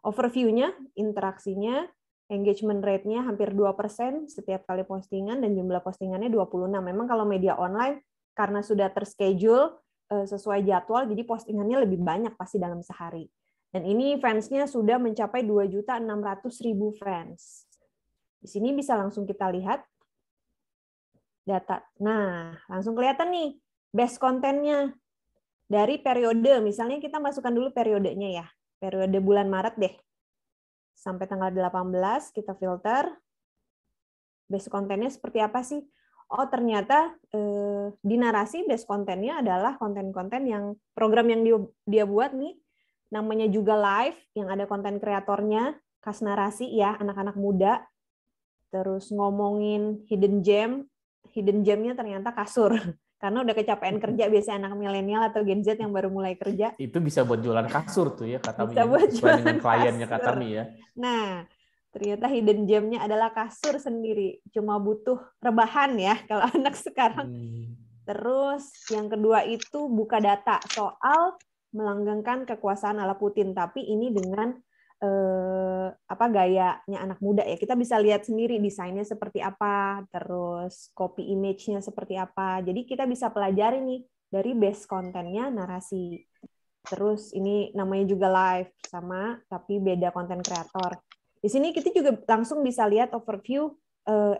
overview-nya, interaksinya, engagement rate-nya hampir 2% setiap kali postingan dan jumlah postingannya 26. Memang kalau media online karena sudah terschedule sesuai jadwal, jadi postingannya lebih banyak pasti dalam sehari. Dan ini fans-nya sudah mencapai 2.600.000 fans. Di sini bisa langsung kita lihat data. Nah, langsung kelihatan nih best kontennya dari periode. Misalnya kita masukkan dulu periodenya ya. Periode bulan Maret deh. Sampai tanggal 18 kita filter. Best kontennya seperti apa sih? Oh, ternyata di narasi base kontennya adalah konten-konten yang program yang dia buat nih, namanya juga live, yang ada konten kreatornya, khas narasi ya, anak-anak muda, terus ngomongin hidden gem-nya ternyata kasur, karena udah kecapean kerja, biasanya anak milenial atau Gen Z yang baru mulai kerja. Itu bisa buat jualan kasur tuh ya, kata Mi, sesuai dengan kliennya kata Mi ya. Nah, ternyata hidden gem-nya adalah kasur sendiri. Cuma butuh rebahan ya kalau anak sekarang. Terus yang kedua itu buka data soal melanggengkan kekuasaan ala Putin. Tapi ini dengan gayanya anak muda ya. Kita bisa lihat sendiri desainnya seperti apa, terus copy image-nya seperti apa. Jadi kita bisa pelajari nih dari base kontennya narasi. Terus ini namanya juga live sama, tapi beda konten kreator. Di sini kita juga langsung bisa lihat overview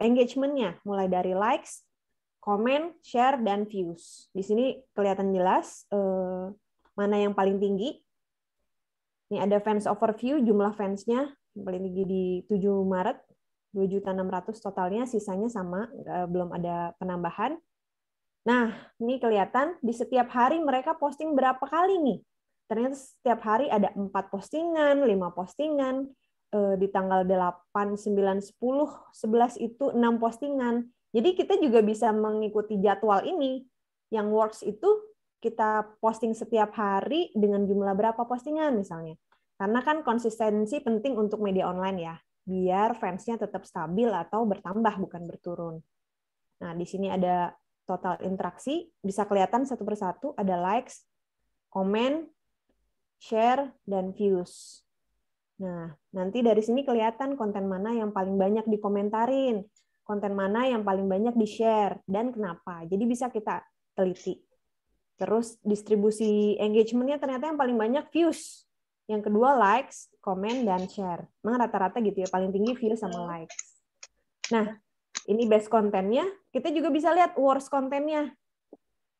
engagement-nya, mulai dari likes, komen, share, dan views. Di sini kelihatan jelas mana yang paling tinggi. Ini ada fans overview, jumlah fans-nya yang paling tinggi di 7 Maret, 2.600.000 totalnya, sisanya sama, belum ada penambahan. Nah, ini kelihatan di setiap hari mereka posting berapa kali nih. Ternyata setiap hari ada 4 postingan, 5 postingan, di tanggal 8, 9, 10, 11 itu 6 postingan. Jadi kita juga bisa mengikuti jadwal ini. Yang works itu kita posting setiap hari dengan jumlah berapa postingan misalnya. Karena kan konsistensi penting untuk media online ya. biar fansnya tetap stabil atau bertambah bukan berturun. Nah, di sini ada total interaksi, bisa kelihatan satu persatu, ada likes, komen, share, dan views. Nah, nanti dari sini kelihatan konten mana yang paling banyak dikomentarin, konten mana yang paling banyak di-share, dan kenapa. Jadi bisa kita teliti. Terus distribusi engagement-nya ternyata yang paling banyak views. Yang kedua likes, komen, dan share. Memang rata-rata gitu ya, paling tinggi views sama likes. Nah, ini best kontennya, kita juga bisa lihat worst kontennya.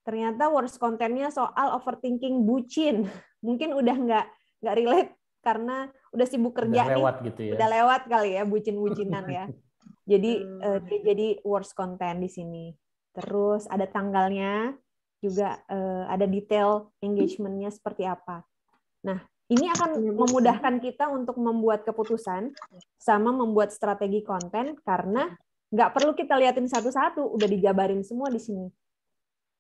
Ternyata worst kontennya soal overthinking bucin. Mungkin udah nggak relate karena udah sibuk kerja udah lewat nih. Gitu ya. Udah lewat kali ya bucin-bucinan ya. Jadi dia jadi worst konten di sini. Terus ada tanggalnya, juga ada detail engagement-nya seperti apa. Nah, ini akan memudahkan kita untuk membuat keputusan sama membuat strategi konten karena nggak perlu kita liatin satu-satu, udah dijabarin semua di sini.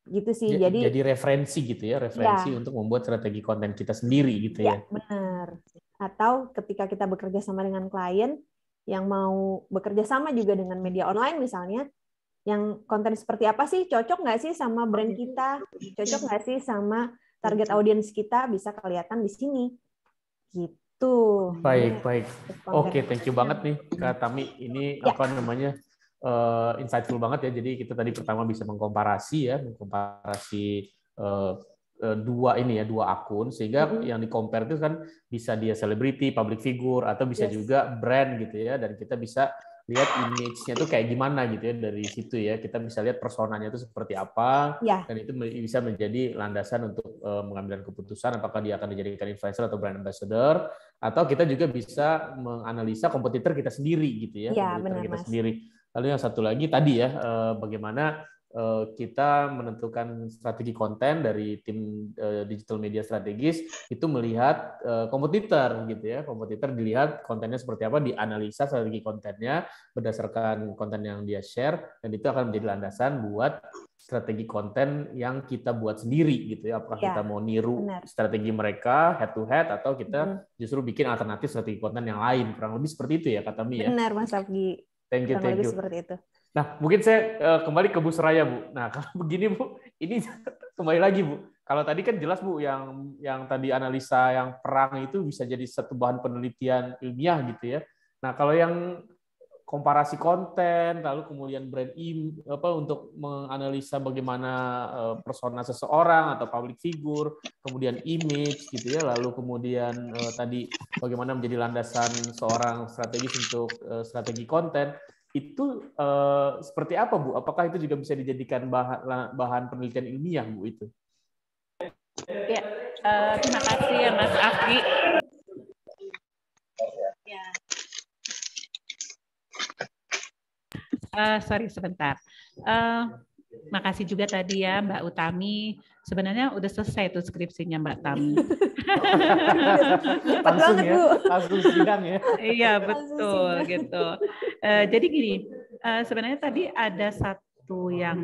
Gitu sih. Jadi referensi gitu ya, referensi untuk membuat strategi konten kita sendiri gitu ya. Ya, benar. Atau ketika kita bekerja sama dengan klien yang mau bekerja sama juga dengan media online misalnya, yang konten seperti apa sih, cocok nggak sih sama brand kita, cocok nggak sih sama target audience kita, bisa kelihatan di sini. Gitu. Baik. Oke, thank you banget nih Kak Tami. Ini apa namanya? Insightful banget ya. Jadi kita tadi pertama bisa mengkomparasi dua akun sehingga yang di-compare itu kan bisa dia selebriti, public figure atau bisa juga brand gitu ya, dan kita bisa lihat image-nya itu kayak gimana gitu ya dari situ ya. Kita bisa lihat personanya itu seperti apa dan itu bisa menjadi landasan untuk mengambil keputusan apakah dia akan dijadikan influencer atau brand ambassador, atau kita juga bisa menganalisa kompetitor kita sendiri gitu ya, kompetitor kita sendiri. Lalu yang satu lagi tadi ya, bagaimana kita menentukan strategi konten dari tim digital media strategis itu melihat kompetitor gitu ya. Kompetitor dilihat kontennya seperti apa, dianalisa strategi kontennya berdasarkan konten yang dia share, dan itu akan menjadi landasan buat strategi konten yang kita buat sendiri gitu ya. Apakah kita mau niru strategi mereka head to head atau kita justru bikin alternatif strategi konten yang lain. Kurang lebih seperti itu ya Kak Tami ya. Benar Mas Afgi. Thank you. Seperti itu. Nah, mungkin saya kembali ke Bu Suraya, Bu. Nah, kalau begini, Bu, ini kembali lagi, Bu. Kalau tadi kan jelas, Bu, yang tadi analisa yang perang itu bisa jadi satu bahan penelitian ilmiah gitu ya. Nah, kalau yang komparasi konten, lalu kemudian brand untuk menganalisa bagaimana persona seseorang atau public figure, kemudian image gitu ya, lalu kemudian tadi bagaimana menjadi landasan seorang strategis untuk strategi konten, itu seperti apa, Bu? Apakah itu juga bisa dijadikan bahan penelitian ilmiah, Bu, itu? Ya, terima kasih ya Mas Afgi. Sorry sebentar. Makasih juga tadi ya Mbak Utami. Sebenarnya udah selesai tuh skripsinya Mbak Tami. Langsung sidang ya. Iya betul gitu. Jadi gini, sebenarnya tadi ada satu yang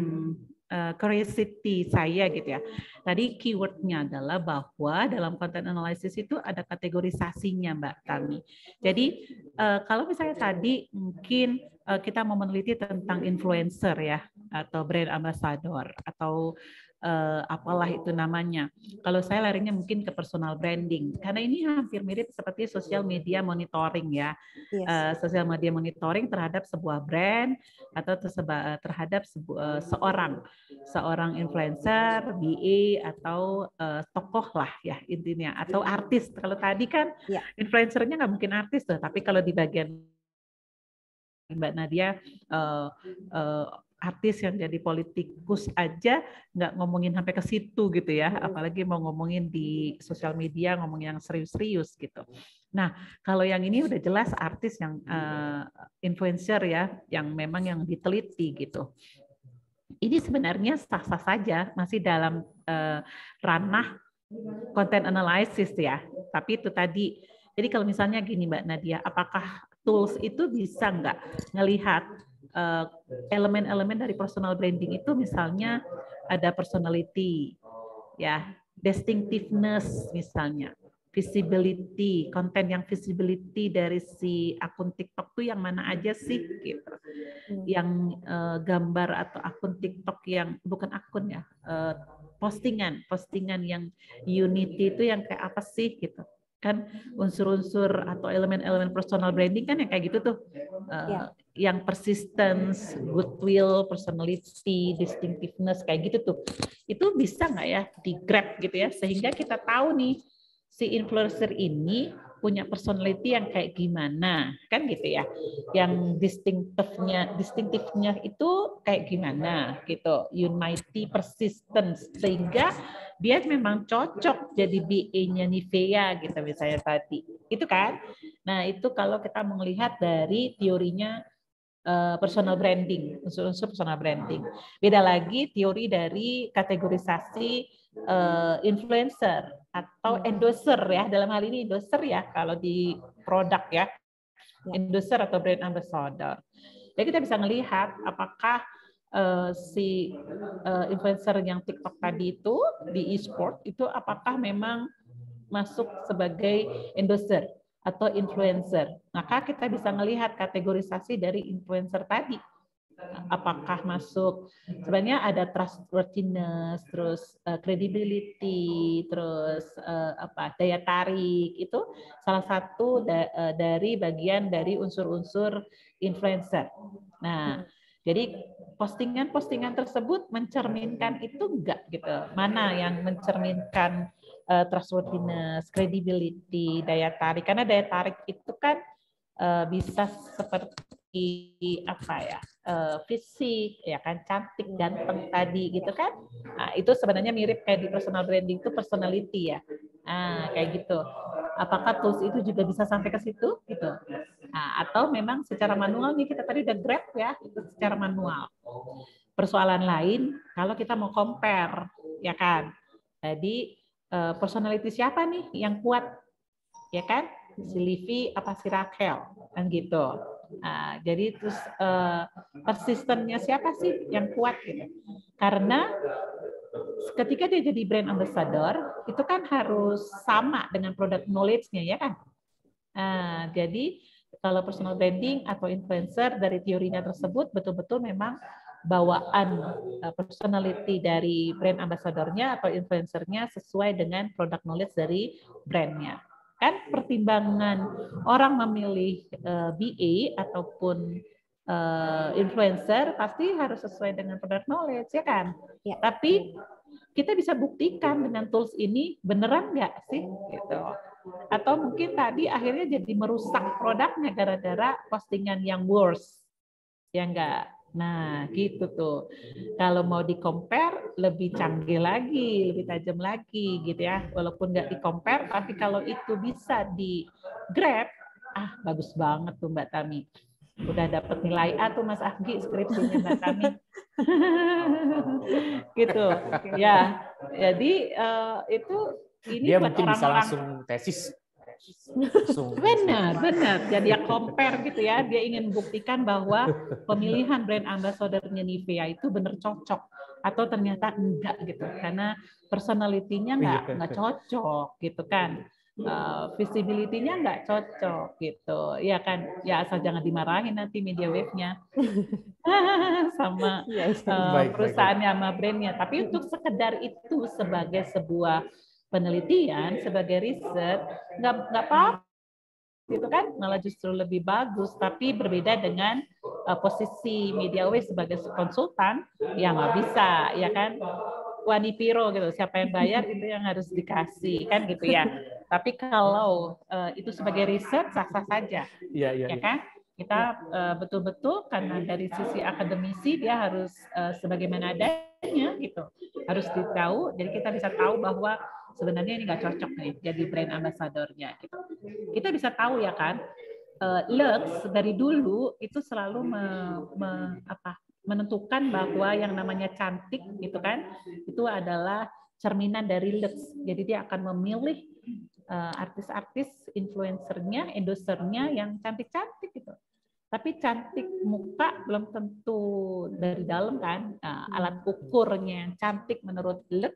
curiosity saya gitu ya. Tadi keywordnya adalah bahwa dalam content analysis itu ada kategorisasinya Mbak Tami. Jadi kalau misalnya tadi mungkin kita mau meneliti tentang influencer ya, atau brand ambassador, atau apalah itu namanya. Kalau saya larinya mungkin ke personal branding, karena ini hampir mirip seperti social media monitoring ya. Social media monitoring terhadap sebuah brand atau terhadap seorang influencer, BA atau tokoh lah ya intinya, atau artis. Kalau tadi kan influencernya nggak mungkin artis tuh, tapi kalau di bagian Mbak Nadia artis yang jadi politikus aja nggak ngomongin sampai ke situ gitu ya, apalagi mau ngomongin di sosial media, ngomongin yang serius-serius gitu. Nah, kalau yang ini udah jelas artis yang influencer ya, yang memang yang diteliti gitu. Ini sebenarnya sah-sah saja, masih dalam ranah content analysis ya. Tapi itu tadi, jadi kalau misalnya gini Mbak Nadia, apakah tools itu bisa nggak ngelihat elemen-elemen dari personal branding itu, misalnya ada personality, ya, distinctiveness misalnya, visibility, konten yang visibility dari si akun TikTok tuh yang mana aja sih gitu. Yang gambar atau akun TikTok yang bukan akun ya, postingan yang unity itu yang kayak apa sih gitu. Kan unsur-unsur atau elemen-elemen personal branding kan yang kayak gitu tuh. Yang persistence, goodwill, personality, distinctiveness kayak gitu tuh. Itu bisa nggak ya di grab gitu ya, sehingga kita tahu nih si influencer ini punya personality yang kayak gimana, kan gitu ya. Yang distinktifnya itu kayak gimana gitu. Unity, persistence, sehingga dia memang cocok jadi BA-nya Nivea gitu misalnya tadi. Itu kan. Nah, itu kalau kita melihat dari teorinya personal branding, unsur-unsur personal branding. Beda lagi teori dari kategorisasi influencer atau endorser ya, dalam hal ini endorser ya kalau di produk ya, endorser atau brand ambassador. Jadi kita bisa melihat apakah si influencer yang TikTok tadi itu di e-sport itu apakah memang masuk sebagai endorser atau influencer. Maka kita bisa melihat kategorisasi dari influencer tadi. Apakah masuk, sebenarnya ada trustworthiness, terus credibility, terus daya tarik, itu salah satu dari bagian dari unsur-unsur influencer. Nah, jadi postingan-postingan tersebut mencerminkan itu enggak gitu. Mana yang mencerminkan trustworthiness, credibility, daya tarik. Karena daya tarik itu kan bisa seperti apa ya, fisik, ya kan, cantik, ganteng tadi gitu kan. Nah, itu sebenarnya mirip kayak di personal branding itu personality ya. Nah, kayak gitu. Apakah tools itu juga bisa sampai ke situ gitu? Nah, atau memang secara manual nih, kita tadi udah grab ya, itu secara manual. Persoalan lain kalau kita mau compare, ya kan. Jadi personality siapa nih yang kuat, ya kan? Si Livi apa si Rachel, kan gitu. Nah, jadi terus persistennya siapa sih yang kuat gitu? Karena ketika dia jadi brand ambassador itu kan harus sama dengan product knowledge-nya, ya kan? Nah, jadi kalau personal branding atau influencer dari teorinya tersebut betul-betul memang bawaan personality dari brand ambassador-nya atau influencer-nya sesuai dengan product knowledge dari brand-nya. Kan pertimbangan orang memilih BA ataupun influencer pasti harus sesuai dengan product knowledge, ya kan? Ya. Tapi kita bisa buktikan dengan tools ini beneran nggak sih? Gitu. Atau mungkin tadi akhirnya jadi merusak produknya gara-gara postingan yang worse, ya enggak? Nah, gitu tuh. Kalau mau di-compare lebih canggih lagi, lebih tajam lagi gitu ya. Walaupun nggak di-compare, tapi kalau itu bisa di-grab, bagus banget tuh Mbak Tami. Udah dapat nilai A tuh Mas Afgi skripsinya Mbak Tami. Gitu. Ya. Jadi itu ini dia buat mungkin bisa langsung tesis. Benar. Jadi ya compare gitu ya. Dia ingin buktikan bahwa pemilihan brand ambassador-nya Nivea itu benar cocok atau ternyata enggak gitu. Karena personality-nya enggak cocok gitu kan. Visibility-nya enggak cocok gitu. Ya kan. Ya asal jangan dimarahin nanti media wave-nya. Sama perusahaannya sama brand-nya. Tapi untuk sekedar itu sebagai sebuah penelitian, sebagai riset, nggak apa-apa gitu kan, malah justru lebih bagus. Tapi berbeda dengan posisi media wave sebagai konsultan, ya nggak bisa, ya kan, wani piro gitu, siapa yang bayar itu yang harus dikasih kan gitu ya. Tapi kalau itu sebagai riset sah-sah saja, ya kan. Kita betul-betul karena dari sisi akademisi dia harus sebagaimana adanya gitu, harus ditahu. Jadi kita bisa tahu bahwa sebenarnya ini nggak cocok nih jadi brand ambassador-nya gitu. Kita bisa tahu ya kan, Lux dari dulu itu selalu menentukan bahwa yang namanya cantik gitu kan, itu adalah cerminan dari Lux. Jadi dia akan memilih artis-artis influencernya, endorsernya yang cantik-cantik gitu. Tapi cantik muka belum tentu dari dalam kan. Alat ukurnya yang cantik menurut Lux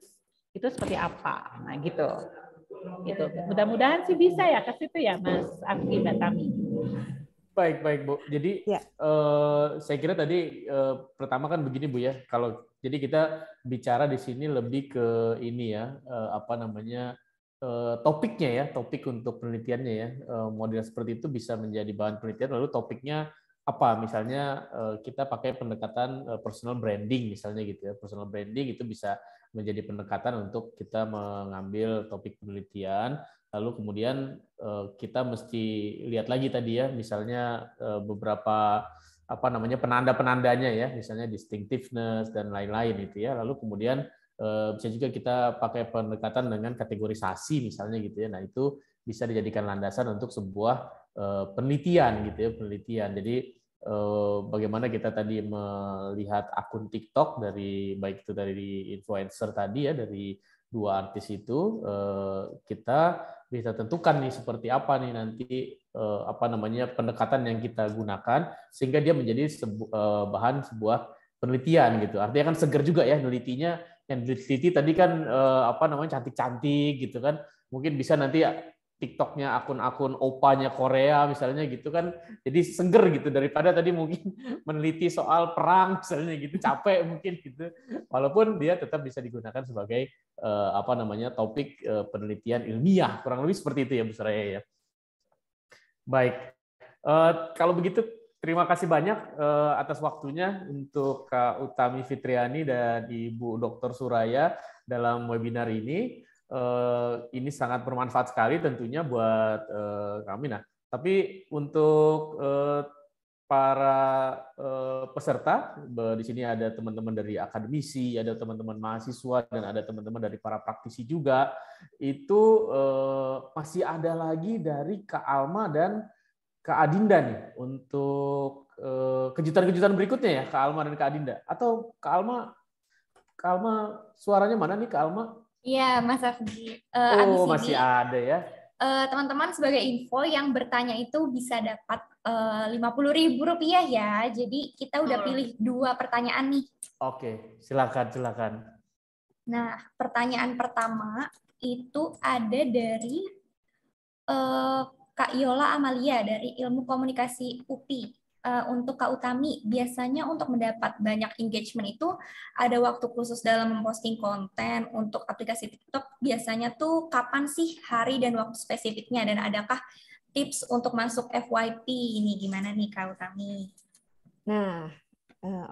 itu seperti apa? Nah gitu. Gitu. Mudah-mudahan sih bisa ya ke situ ya Mas Afki, Mbak Tami. Baik Bu. Jadi saya kira tadi pertama kan begini Bu ya. Kalau jadi kita bicara di sini lebih ke ini ya, apa namanya, topiknya ya, topik untuk penelitiannya ya. Model seperti itu bisa menjadi bahan penelitian. Lalu topiknya apa? Misalnya kita pakai pendekatan personal branding misalnya gitu ya. Personal branding itu bisa menjadi pendekatan untuk kita mengambil topik penelitian. Lalu kemudian kita mesti lihat lagi tadi ya, misalnya beberapa apa namanya penanda-penandanya ya, misalnya distinctiveness dan lain-lain itu ya. Lalu kemudian bisa juga kita pakai pendekatan dengan kategorisasi misalnya gitu ya. Nah itu bisa dijadikan landasan untuk sebuah penelitian gitu ya, penelitian. Jadi bagaimana kita tadi melihat akun TikTok dari baik itu dari influencer tadi ya, dari dua artis itu, kita bisa tentukan nih seperti apa nih nanti apa namanya pendekatan yang kita gunakan sehingga dia menjadi bahan sebuah penelitian gitu. Artinya kan seger juga ya nelitinya, yang diteliti tadi kan apa namanya cantik-cantik gitu kan. Mungkin bisa nanti TikToknya akun-akun opanya Korea misalnya gitu kan, jadi seger gitu daripada tadi mungkin meneliti soal perang misalnya gitu, capek mungkin gitu, walaupun dia tetap bisa digunakan sebagai apa namanya topik penelitian ilmiah, kurang lebih seperti itu ya Bu Suraya ya. Baik, kalau begitu terima kasih banyak atas waktunya untuk Kak Utami Fitriani dan Ibu Dr. Suraya dalam webinar ini. Ini sangat bermanfaat sekali tentunya buat kami. Nah, tapi untuk para peserta, di sini ada teman-teman dari akademisi, ada teman-teman mahasiswa, dan ada teman-teman dari para praktisi juga. Itu masih ada lagi dari Kak Alma dan Kak Adinda nih untuk kejutan-kejutan berikutnya ya, Kak Alma dan Kak Adinda. Atau Kak Alma suaranya mana nih Kak Alma? Iya, Mas Afgi. Oh, masih ada ya. Teman-teman sebagai info yang bertanya itu bisa dapat Rp50.000 ya. Jadi kita udah pilih 2 pertanyaan nih. Oke, silakan. Nah, pertanyaan pertama itu ada dari Kak Yola Amalia dari Ilmu Komunikasi UPI. Untuk Kak Utami, biasanya untuk mendapat banyak engagement itu ada waktu khusus dalam memposting konten untuk aplikasi TikTok. Biasanya tuh kapan sih hari dan waktu spesifiknya, dan adakah tips untuk masuk FYP ini? Gimana nih Kak Utami? Nah,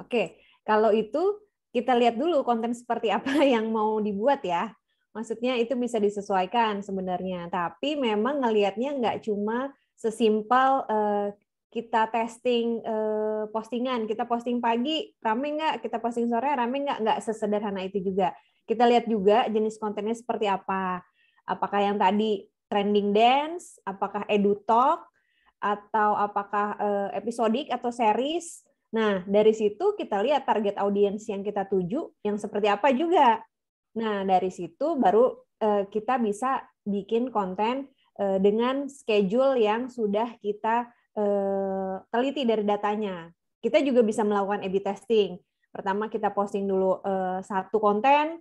oke. Kalau itu kita lihat dulu konten seperti apa yang mau dibuat ya. Maksudnya itu bisa disesuaikan sebenarnya. Tapi memang ngelihatnya nggak cuma sesimpel kita testing postingan, kita posting pagi rame nggak, kita posting sore rame nggak sesederhana itu juga. Kita lihat juga jenis kontennya seperti apa. Apakah yang tadi trending dance, apakah edu talk, atau apakah episodik atau series. Nah, dari situ kita lihat target audiens yang kita tuju yang seperti apa juga. Nah, dari situ baru kita bisa bikin konten dengan schedule yang sudah kita teliti dari datanya. Kita juga bisa melakukan A/B testing. Pertama kita posting dulu satu konten,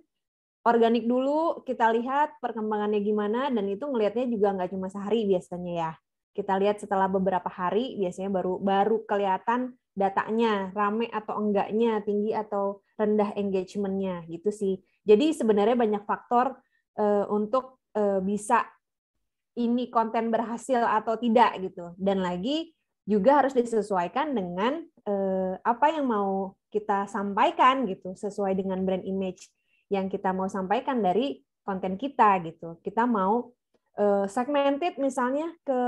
organik dulu, kita lihat perkembangannya gimana, dan itu ngelihatnya juga nggak cuma sehari biasanya ya. Kita lihat setelah beberapa hari, biasanya baru kelihatan datanya, rame atau enggaknya, tinggi atau rendah engagement-nya, gitu sih. Jadi sebenarnya banyak faktor untuk bisa ini konten berhasil atau tidak gitu. Dan lagi juga harus disesuaikan dengan apa yang mau kita sampaikan gitu, sesuai dengan brand image yang kita mau sampaikan dari konten kita gitu. Kita mau segmented misalnya ke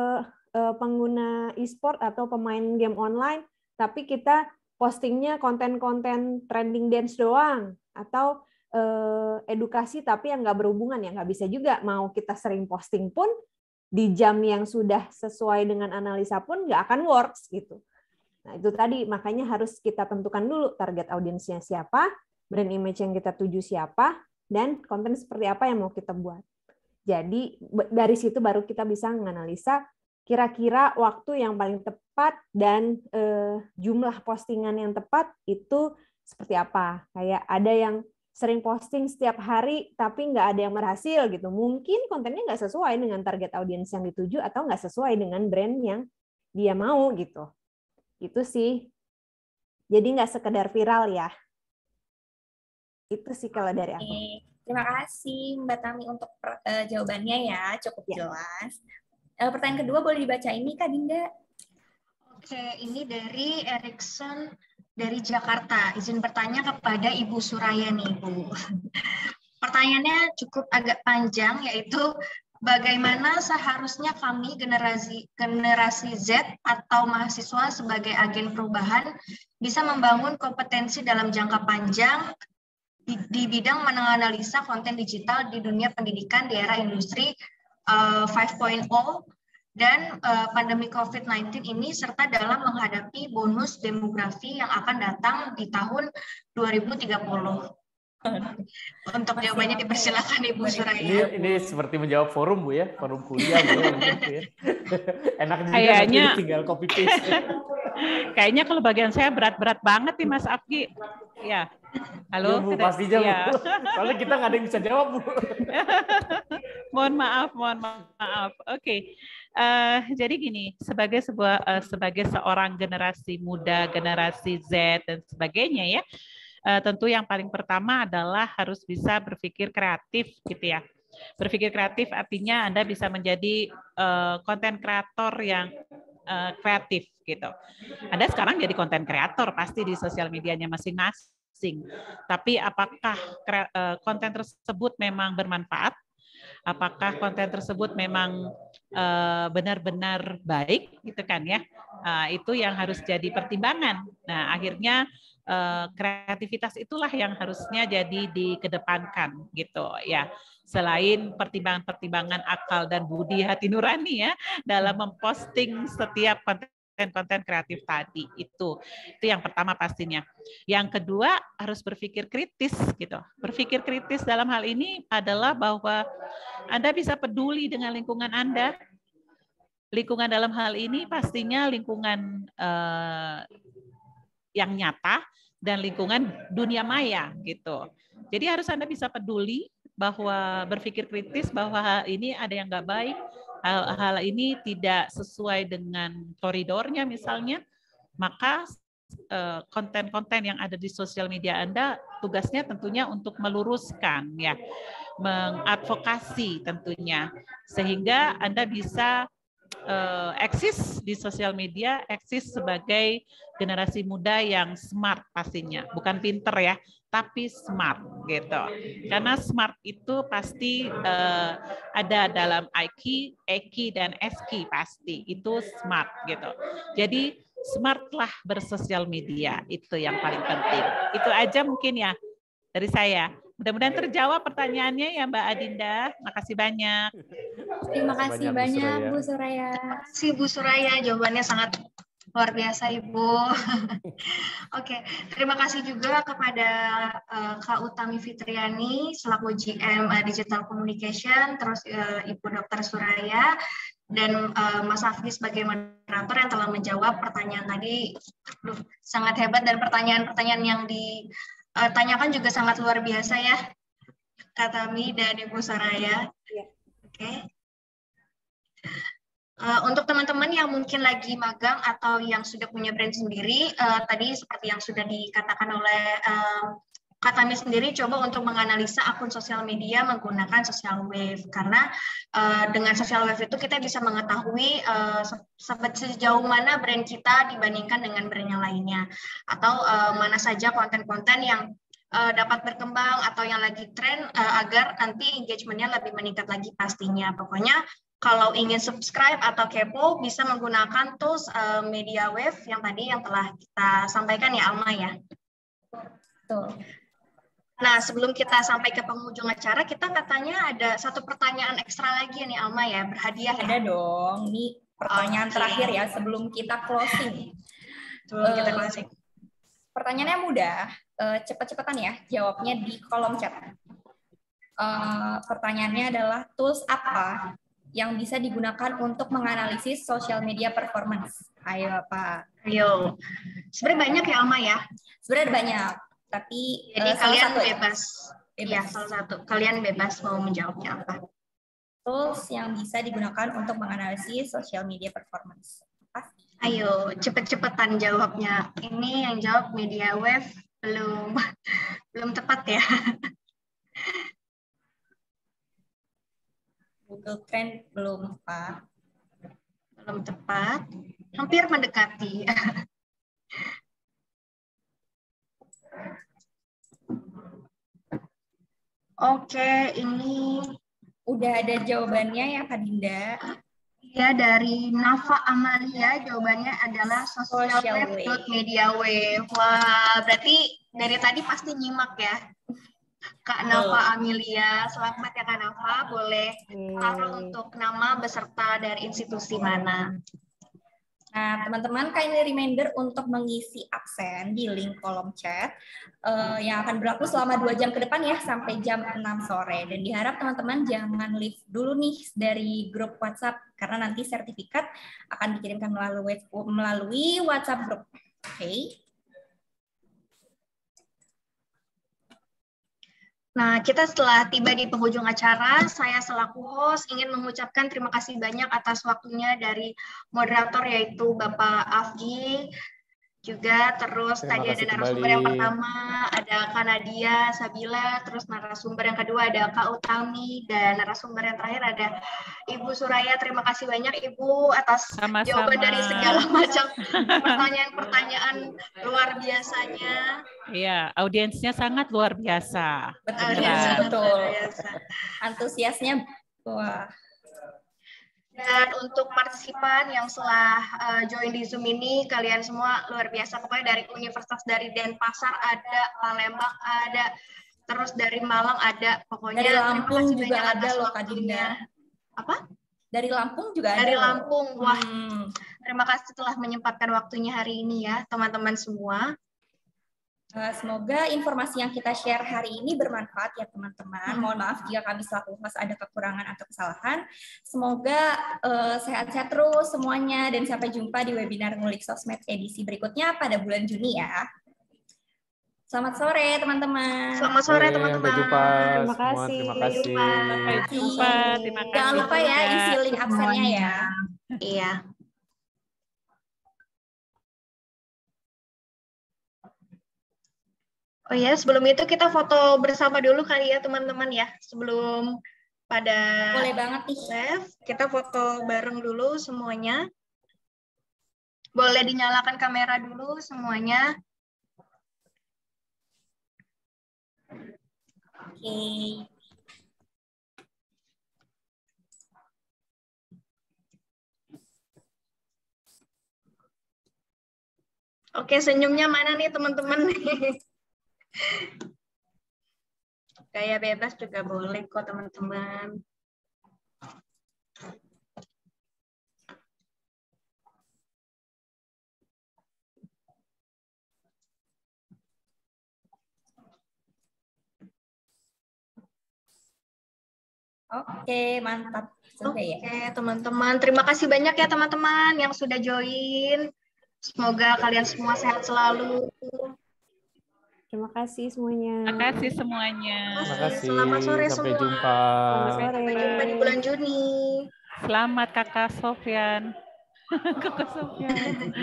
pengguna e-sport atau pemain game online, tapi kita postingnya konten-konten trending dance doang, atau edukasi tapi yang nggak berhubungan, ya nggak bisa juga. Mau kita sering posting pun di jam yang sudah sesuai dengan analisa pun nggak akan works gitu. Nah itu tadi, makanya harus kita tentukan dulu target audiensnya siapa, brand image yang kita tuju siapa, dan konten seperti apa yang mau kita buat. Jadi dari situ baru kita bisa menganalisa kira-kira waktu yang paling tepat dan jumlah postingan yang tepat itu seperti apa. Kayak ada yang sering posting setiap hari tapi nggak ada yang berhasil gitu. Mungkin kontennya nggak sesuai dengan target audiens yang dituju atau nggak sesuai dengan brand yang dia mau gitu. Itu sih. Jadi nggak sekedar viral ya. Itu sih kalau dari aku. Terima kasih Mbak Tami untuk jawabannya ya, cukup jelas. Pertanyaan kedua boleh dibaca ini Kak Dinda? Oke, ini dari Erikson dari Jakarta. Izin bertanya kepada Ibu Suraya nih, Bu. Pertanyaannya cukup agak panjang, yaitu bagaimana seharusnya kami generasi Z atau mahasiswa sebagai agen perubahan bisa membangun kompetensi dalam jangka panjang di bidang menganalisa konten digital di dunia pendidikan di era industri 5.0 dan pandemi COVID-19 ini, serta dalam menghadapi bonus demografi yang akan datang di tahun 2030. Untuk jawabannya dipersilakan Ibu Suraya. Ini seperti menjawab forum Bu ya, forum kuliah Bu ya. Enak juga kayaknya tinggal copy paste. Kayaknya kalau bagian saya berat-berat banget nih Mas Afki. Ya. Halo, Bu, pastinya ya. Bu. Soalnya kita nggak ada yang bisa jawab Bu. mohon maaf. Oke. Jadi gini, sebagai seorang generasi muda, generasi Z dan sebagainya ya, tentu yang paling pertama adalah harus bisa berpikir kreatif gitu ya. Berpikir kreatif artinya Anda bisa menjadi konten kreator yang kreatif gitu. Anda sekarang jadi konten kreator pasti di sosial medianya masing-masing. Tapi apakah konten tersebut memang bermanfaat? Apakah konten tersebut memang benar-benar baik gitu kan ya? Itu yang harus jadi pertimbangan. Nah, akhirnya kreativitas itulah yang harusnya jadi dikedepankan gitu ya. Selain pertimbangan-pertimbangan akal dan budi hati nurani ya dalam memposting setiap konten kreatif tadi itu yang pertama pastinya. Yang kedua harus berpikir kritis gitu. Berpikir kritis dalam hal ini adalah bahwa Anda bisa peduli dengan lingkungan Anda. Lingkungan dalam hal ini pastinya lingkungan yang nyata dan lingkungan dunia maya gitu. Jadi harus Anda bisa peduli bahwa berpikir kritis bahwa hal ini ada yang nggak baik, hal ini tidak sesuai dengan koridornya misalnya, maka konten-konten yang ada di sosial media Anda tugasnya tentunya untuk meluruskan ya, mengadvokasi tentunya sehingga Anda bisa eksis di sosial media, eksis sebagai generasi muda yang smart pastinya, bukan pinter ya, tapi smart gitu. Karena smart itu pasti ada dalam IQ, EQ dan SQ pasti itu smart gitu. Jadi smartlah bersosial media, itu yang paling penting. Itu aja mungkin ya dari saya. Mudah-mudahan terjawab pertanyaannya ya Mbak Adinda. Makasih banyak. Terima kasih banyak Bu Suraya. Terima kasih Bu Suraya, jawabannya sangat luar biasa Ibu. Oke, terima kasih juga kepada Kak Utami Fitriani selaku GM Digital Communication, terus Ibu Dr. Suraya dan Mas Afki sebagai moderator yang telah menjawab pertanyaan tadi. Sangat hebat dan pertanyaan-pertanyaan yang ditanyakan juga sangat luar biasa ya, Kak Tami dan Ibu Suraya. Oke. Untuk teman-teman yang mungkin lagi magang atau yang sudah punya brand sendiri, tadi seperti yang sudah dikatakan oleh Kak Tami sendiri, coba untuk menganalisa akun sosial media menggunakan social wave, karena dengan social wave itu kita bisa mengetahui sejauh mana brand kita dibandingkan dengan brand yang lainnya, atau mana saja konten-konten yang dapat berkembang atau yang lagi tren agar nanti engagement-nya lebih meningkat lagi pastinya. Pokoknya kalau ingin subscribe atau kepo bisa menggunakan tools media wave yang tadi yang telah kita sampaikan ya Alma ya. Betul. Nah, sebelum kita sampai ke penghujung acara, kita katanya ada satu pertanyaan ekstra lagi nih Alma ya, berhadiah ya. Ada dong, ini pertanyaan terakhir ya sebelum kita closing. Sebelum kita closing. Pertanyaannya mudah, cepet-cepetan ya, jawabnya di kolom chat. Pertanyaannya adalah tools apa yang bisa digunakan untuk menganalisis social media performance? Ayo Pak. Ayo. Sebenarnya banyak ya Alma ya? Sebenarnya banyak. tapi Jadi salah kalian satu ya? bebas. Iya, salah satu. Kalian bebas mau menjawabnya apa. Tools yang bisa digunakan untuk menganalisis social media performance. Ayo, cepet-cepetan jawabnya. Ini yang jawab media web belum tepat ya. Google Trend belum tepat. Belum tepat. Hampir mendekati. Oke, ini udah ada jawabannya ya Kak Dinda. Ya, dari Nafa Amalia jawabannya adalah socialweb.mediaweb. Wah, berarti dari tadi pasti nyimak ya. Kak Nafa Amelia, selamat ya Kak Nafa, boleh taruh untuk nama beserta dari institusi mana. Nah, teman-teman, kindly reminder untuk mengisi absen di link kolom chat yang akan berlaku selama 2 jam ke depan ya, sampai jam 6 sore. Dan diharap teman-teman jangan leave dulu nih dari grup WhatsApp, karena nanti sertifikat akan dikirimkan melalui WhatsApp grup. Oke. Nah, kita setelah tiba di penghujung acara, saya selaku host ingin mengucapkan terima kasih banyak atas waktunya dari moderator yaitu Bapak Afgi, juga terus tadi ada narasumber yang pertama, ada Kak Nadia, Sabila, terus narasumber yang kedua ada Kak Utami, dan narasumber yang terakhir ada Ibu Suraya. Terima kasih banyak Ibu atas jawaban dari segala macam pertanyaan-pertanyaan luar biasanya. Iya, audiensnya sangat luar biasa. Betul. Antusiasnya, wah. Dan untuk partisipan yang setelah join di Zoom ini, kalian semua luar biasa. Pokoknya dari Universitas dari Denpasar ada, Palembang ada, terus dari Malang ada. Pokoknya dari Lampung juga ada loh Kak Dinda. Apa? Dari Lampung juga ada. Dari Lampung, wah. Terima kasih telah menyempatkan waktunya hari ini ya, teman-teman semua. Semoga informasi yang kita share hari ini bermanfaat ya teman-teman. Mohon maaf jika kami selaku host ada kekurangan atau kesalahan. Semoga sehat-sehat terus semuanya dan sampai jumpa di webinar Ngulik Sosmed edisi berikutnya pada bulan Juni ya. Selamat sore teman-teman. Selamat sore teman-teman. Sampai jumpa. Terima kasih. Sampai jumpa. Terima kasih. Jangan lupa ya isi link absennya ya. Iya. Oh ya, sebelum itu kita foto bersama dulu kali ya teman-teman ya. Sebelum pada boleh banget nih. Live, kita foto bareng dulu semuanya. Boleh dinyalakan kamera dulu semuanya. Oke. Oke, senyumnya mana nih teman-teman? Gaya bebas juga boleh kok teman-teman. Oke, mantap. Oke, teman-teman. Terima kasih banyak ya teman-teman yang sudah join. Semoga kalian semua sehat selalu. Terima kasih semuanya. Terima kasih semuanya. Terima kasih. Selamat sore Sampai semua. jumpa. Sampai jumpa di bulan Juni. Selamat Kakak Sofyan. Kakak Sofyan.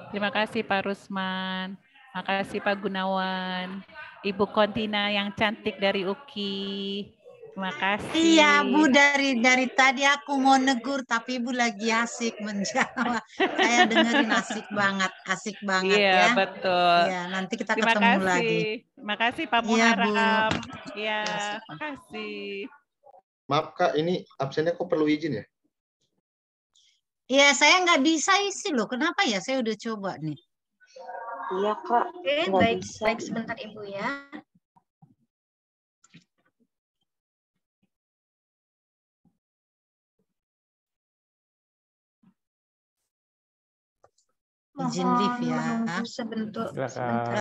Terima kasih Pak Rusman. Terima kasih Pak Gunawan. Ibu Kontina yang cantik dari UKI. Terima kasih. Iya Bu, dari tadi aku mau negur tapi Ibu lagi asik menjawab. Saya dengerin asik banget iya, ya. Betul. Iya, nanti kita Terima ketemu kasih. lagi. Terima kasih Pak Iya, Muharram. Bu. Iya, terima kasih. Maaf Kak, ini absennya kok perlu izin ya? Iya, saya nggak bisa isi loh. Kenapa ya? Saya udah coba nih. Iya Kak. Oke, baik sebentar Ibu ya. Izin live ya. Mohon sebentar.